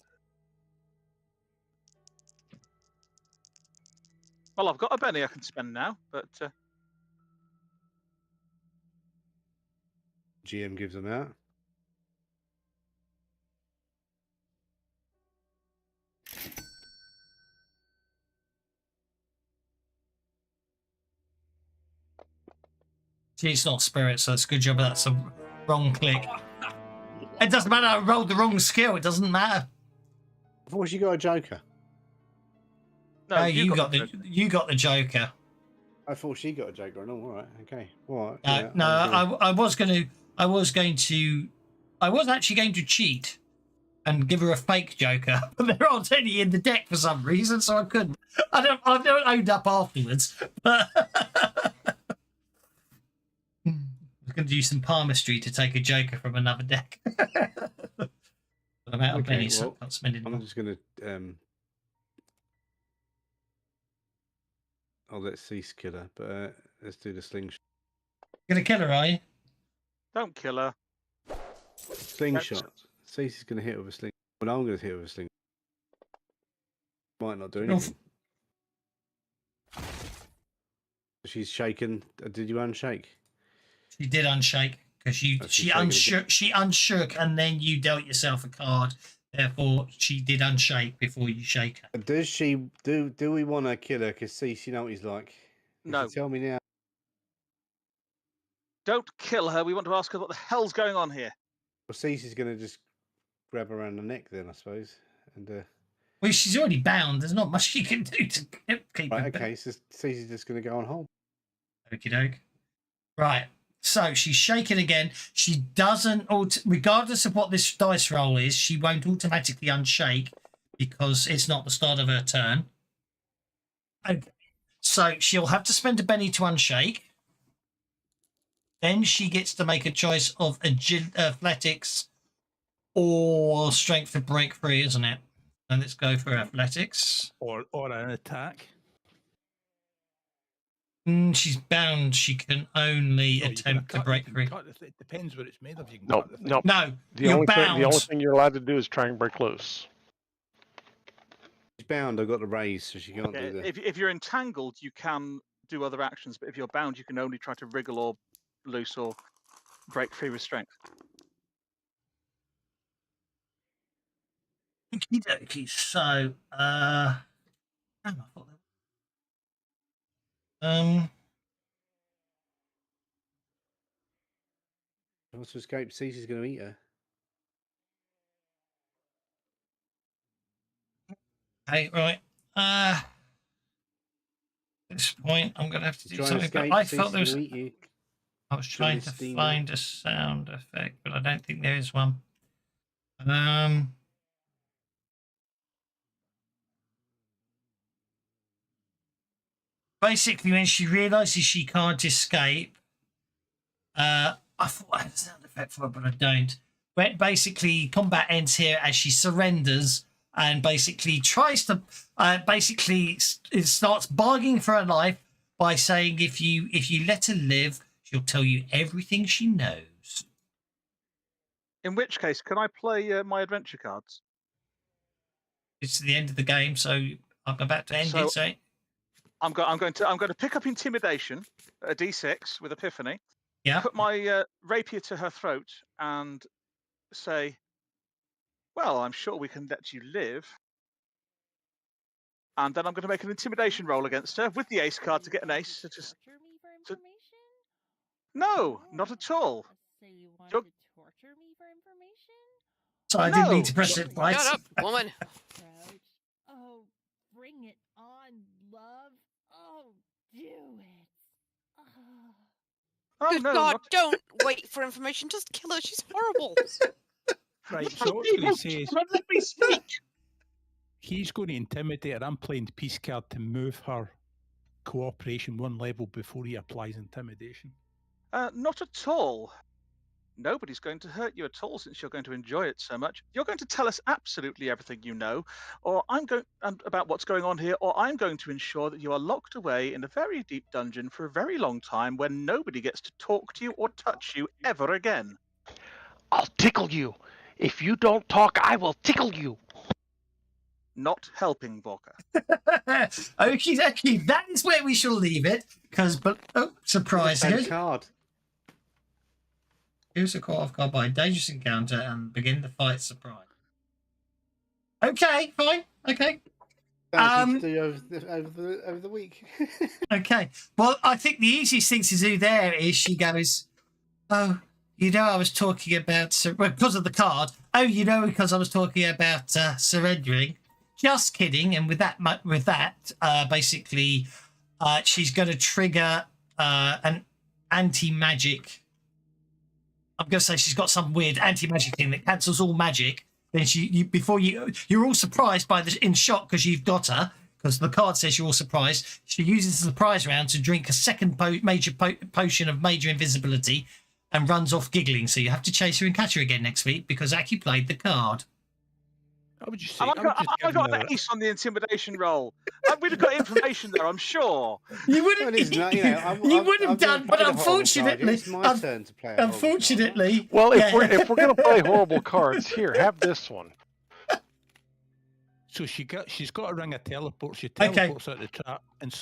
Well, I've got a penny I can spend now, but GM gives them out. It's not spirit, so it's a good job. That's a wrong click. It doesn't matter. I rolled the wrong skill. It doesn't matter. I thought she got a joker. No, you got the Joker. I thought she got a joker. No, all right, okay. All right. I was actually going to cheat and give her a fake Joker, but there aren't any in the deck for some reason, so I couldn't. I don't owned up afterwards, but I was going to do some palmistry to take a Joker from another deck. But I'm out of pennies, so I can't spend it. I'm just going to I'll let Cease kill her, but let's do the slingshot. You're going to kill her, are you? Don't kill her. Slingshot. Cease is going to hit with a slingshot. Well, I'm going to hit with a slingshot. Might not do anything. She's shaken. Did you unshake? She did unshake because she unshook, and then you dealt yourself a card. Therefore, she did unshake before you shake her. Does she do we want to kill her? Because Cease, you know what he's like. No. Tell me now. Don't kill her. We want to ask her what the hell's going on here. Well, Cease is going to just grab her around the neck then, I suppose. And well, she's already bound. There's not much she can do to keep her. Right, okay, so Cease is just going to go on hold. Okie doke. Right. So she's shaking again. She doesn't, regardless of what this dice roll is, she won't automatically unshake because it's not the start of her turn. Okay. So she'll have to spend a penny to unshake. Then she gets to make a choice of athletics or strength to break free, isn't it? And let's go for athletics. Or an attack. She's bound. She can only attempt to break free. It depends what it's made of. You can No, no, no. The only thing you're allowed to do is try and break loose. She's bound. I've got the raise, so she can't do that. If you're entangled, you can do other actions, but if you're bound, you can only try to wriggle or loose or break free with strength. Okie dokie. So, I thought She wants to escape. Cease is going to eat her. hey, right. At this point, I'm going to have to do something. But I thought there was. I was trying to find a sound effect, but I don't think there is one. Basically, when she realizes she can't escape, I thought I had a sound effect for her, but I don't. But basically, combat ends here as she surrenders and basically tries to, it starts bargaining for her life by saying, if you let her live, she'll tell you everything she knows. In which case, can I play my adventure cards? It's the end of the game, so I'm about to end it. So I'm going to pick up intimidation, a D6 with Epiphany. Yeah. Put my rapier to her throat and say, "Well, I'm sure we can let you live." And then I'm going to make an intimidation roll against her with the ace card to get an ace. No, not at all. So you want to torture me for information? So I didn't need to press it twice. Shut up, woman. Oh, bring it on, love. Oh, do it. Oh, Good no, God, don't wait for information. Just kill her. She's horrible. Right, so what he says, let me speak. He's going to intimidate her. I'm playing peace card to move her cooperation one level before he applies intimidation. Not at all. Nobody's going to hurt you at all since you're going to enjoy it so much. You're going to tell us absolutely everything you know, or I'm going about what's going on here, or I'm going to ensure that you are locked away in a very deep dungeon for a very long time when nobody gets to talk to you or touch you ever again. I'll tickle you. If you don't talk, I will tickle you. Not helping, Vorka. Okie dokie, that is where we shall leave it. Surprise! Card. Use a caught off guard by a dangerous encounter and begin the fight surprise. Okay, fine. Okay. To do over the week. Okay. Well, I think the easiest thing to do there is she goes, "Oh, you know, I was talking about because of the card. Oh, you know, because I was talking about surrendering. Just kidding." And with that, basically, she's going to trigger an anti-magic. I'm going to say she's got some weird anti-magic thing that cancels all magic. Then you're all surprised in shock because you've got her, because the card says you're all surprised. She uses the surprise round to drink a second major potion of major invisibility and runs off giggling. So you have to chase her and catch her again next week because Aki played the card. I would just say, I got an ace on the intimidation roll. We'd have got information there, I'm sure. You would have, you would have done, but unfortunately, it's my turn to play. Unfortunately, well, if we're going to play horrible cards, here, have this one. So she's got a ring of teleport. She teleports out the trap and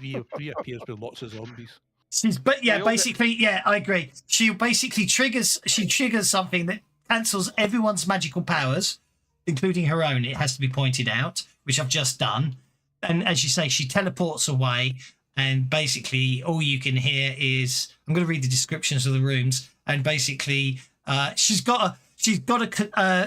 reappears with lots of zombies. I agree. She basically triggers something that cancels everyone's magical powers, including her own. It has to be pointed out, which I've just done. And as you say, she teleports away, and basically all you can hear is, I'm going to read the descriptions of the rooms, and basically she's got a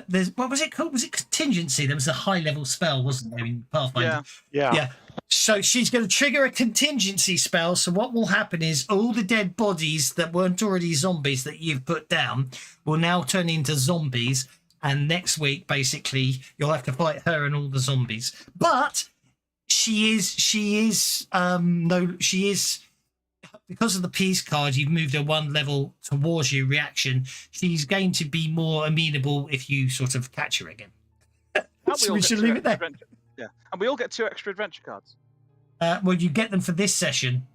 there's, what was it called? Was it contingency? There was a high level spell, wasn't there, in Pathfinder? Yeah. So she's going to trigger a contingency spell. So what will happen is all the dead bodies that weren't already zombies that you've put down will now turn into zombies. And next week, basically, you'll have to fight her and all the zombies. But she is because of the peace card, you've moved her one level towards your reaction. She's going to be more amenable if you sort of catch her again. So we should leave it there. Yeah, and we all get 2 extra adventure cards. Well, you get them for this session.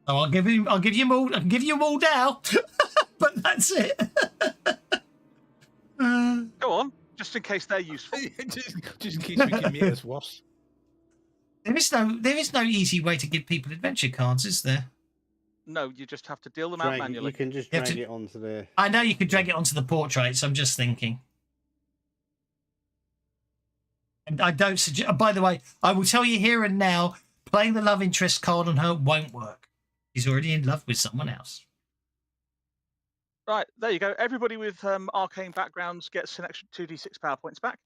Oh, I'll give you them all. I can give you them all now, but that's it. Go on, just in case they're useful. just in case we can make this worse. There is no easy way to give people adventure cards, is there? No, you just have to deal them out manually. You can just drag it onto the... I know you can drag it onto the portraits. I'm just thinking. And I don't suggest... By the way, I will tell you here and now, playing the love interest card on her won't work. She's already in love with someone else. Right, there you go. Everybody with arcane backgrounds gets an extra 2d6 power points back.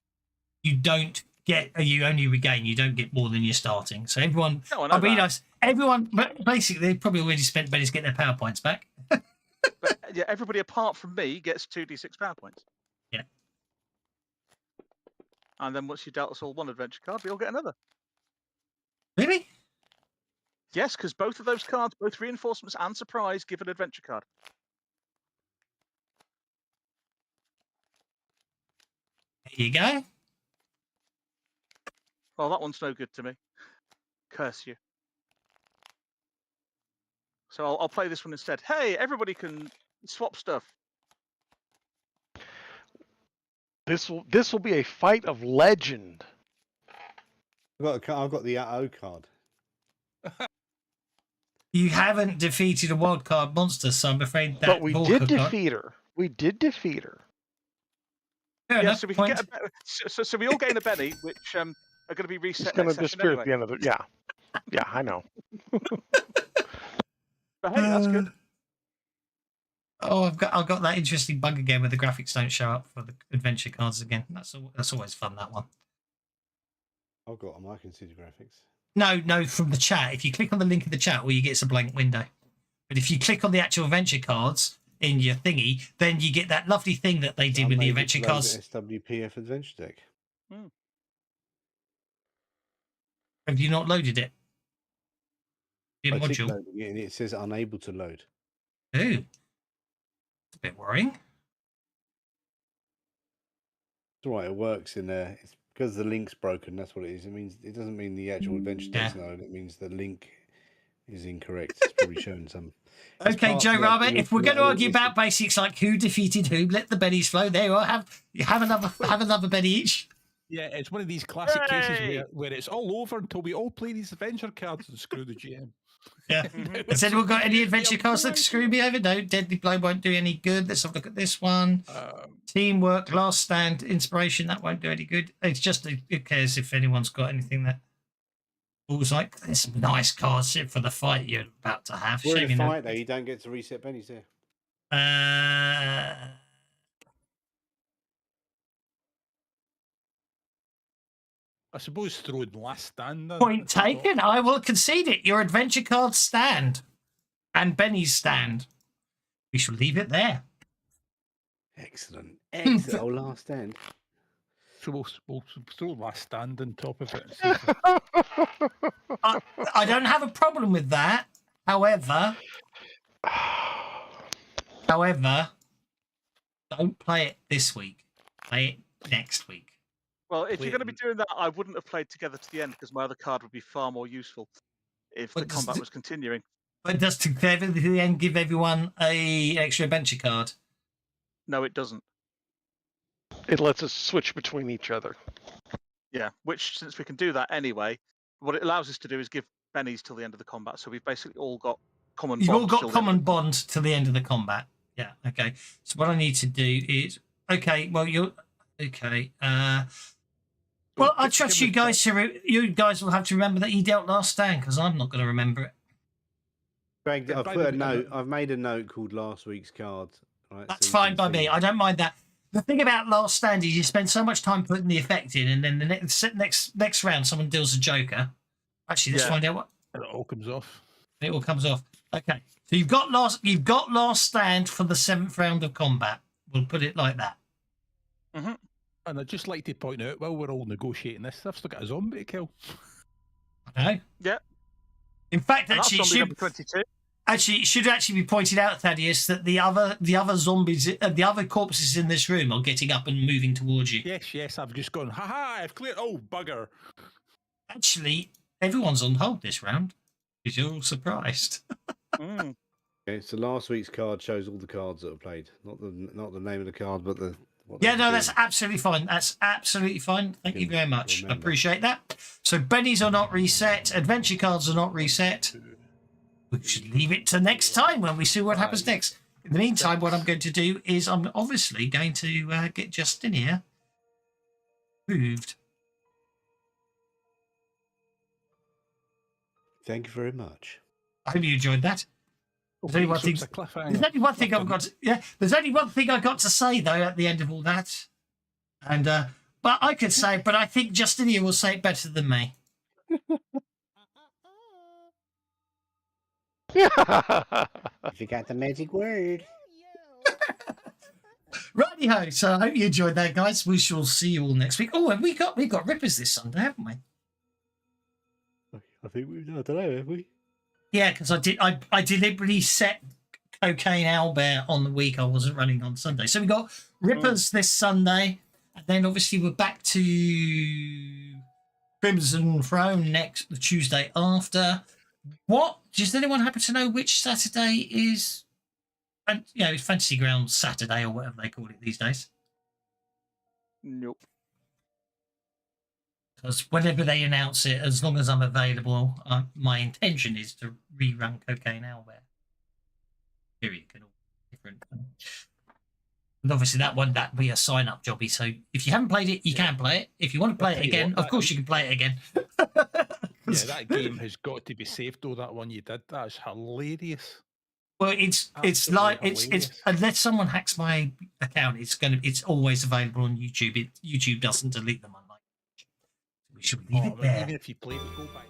You don't get... You only regain. You don't get more than you're starting. So everyone... No, I know that. Everyone... Basically, they probably already spent pennies getting their power points back. But yeah, everybody apart from me gets 2d6 power points. Yeah. And then once you dealt us all one adventure card, we all get another. Really? Yes, because both of those cards, both reinforcements and surprise, give an adventure card. There you go. Well, that one's no good to me. Curse you. So I'll play this one instead. Hey, everybody can swap stuff. This will be a fight of legend. I've got the O card. You haven't defeated a wildcard monster, so I'm afraid that. But we did defeat her. We did defeat her. Fair enough, so we can get so we all gain a Benny, which are going to be reset. It's going to disappear at the end of the. Yeah, I know. But hey, that's good. Oh, I've got that interesting bug again where the graphics don't show up for the adventure cards again. That's always fun, that one. I've got them. I can see the graphics. No, from the chat. If you click on the link in the chat, all you get is a blank window. But if you click on the actual adventure cards in your thingy, then you get that lovely thing that they did with the adventure cards. SWPF adventure deck. Have you not loaded it? Your module. Loading it and it says unable to load. Ooh. It's a bit worrying. It's all right, it works in there. It's because the link's broken, that's what it is. It doesn't mean the actual adventure deck's load, it means the link is incorrect. It's probably shown some. Okay, Joe Rabbit, if we're going to argue about basics like who defeated who, let the bennies flow. There you are. Have another benny each. Yeah, it's one of these classic cases where it's all over until we all play these adventure cards and screw the GM. Yeah. Has anyone got any adventure cards that screw me over? No, Deadly Blow won't do any good. Let's have a look at this one. Teamwork, Last Stand, Inspiration, that won't do any good. It's just, who cares if anyone's got anything that falls like, there's some nice cards for the fight you're about to have. We're in a Shame fight, though. You don't get to reset pennies there. I suppose throwing Last Stand. Then, Point taken. I will concede it. Your adventure cards stand. And Benny's stand. We shall leave it there. Excellent. Excellent. Oh, Last Stand. So we'll throw Last Stand on top of it. I don't have a problem with that. However, don't play it this week. Play it next week. Well, if you're going to be doing that, I wouldn't have played together to the end because my other card would be far more useful if the combat was continuing. But does together to the end give everyone an extra adventure card? No, it doesn't. It lets us switch between each other. Yeah, which, since we can do that anyway, what it allows us to do is give bennies till the end of the combat. So we've basically all got common bonds. You've all got common bond to the end of the combat. Yeah, okay. So what I need to do is... Okay, well, you're... Okay. Well, I trust you guys to... You guys will have to remember that he dealt Last Stand, because I'm not going to remember it. Greg, I've put a note. I've made a note called last week's card. Right, That's fine by me. I don't mind that. The thing about Last Stand is you spend so much time putting the effect in, and then the next round someone deals a joker. Actually, let's find out what it all comes off. It all comes off. Okay, so you've got Last Stand for the 7th round of combat. We'll put it like that. Mm-hmm. And I'd just like to point out, while we're all negotiating this, I've still got a zombie to kill. Okay. Yeah. In fact, and actually, it should actually be pointed out, Thaddeus, that the other zombies, the other corpses in this room are getting up and moving towards you. Yes, I've just gone, ha! I've cleared. Oh, bugger! Actually, everyone's on hold this round because you're all surprised. Okay, so last week's card shows all the cards that are played, not the name of the card, but the. Yeah, no, that's absolutely fine. That's absolutely fine. Thank you very much. I appreciate that. So bennies are not reset. Adventure cards are not reset. We should leave it to next time when we see what happens next. In the meantime, what I'm going to do is I'm obviously going to get Justin here moved. Thank you very much. I hope you enjoyed that. There's only one thing I've got. There's only one thing I got to say though at the end of all that, and but I could say, but I think Justin here will say it better than me. You got the magic word. Righty ho! So I hope you enjoyed that, guys. We shall see you all next week. Oh, and we got rippers this Sunday, haven't we? I think we. I don't know, have we? Yeah, because I deliberately set Cocaine Owlbear on the week I wasn't running on Sunday. So we got Rippers this Sunday, and then obviously we're back to Crimson Throne the Tuesday after. What does anyone happen to know which Saturday is? And it's Fantasy Grounds Saturday or whatever they call it these days. Nope. Because whenever they announce it, as long as I'm available, my intention is to rerun Cocaine Owlbear. Period. Different. And obviously that will be a sign-up jobby. So if you haven't played it, you can play it. If you want to play it again, of course you can play it again. Yeah, that game has got to be saved though. That one you did, that is hilarious. Well, it's unless someone hacks my account, it's always available on YouTube. YouTube doesn't delete them, unlike. We should leave it there. Even if you play it, go back.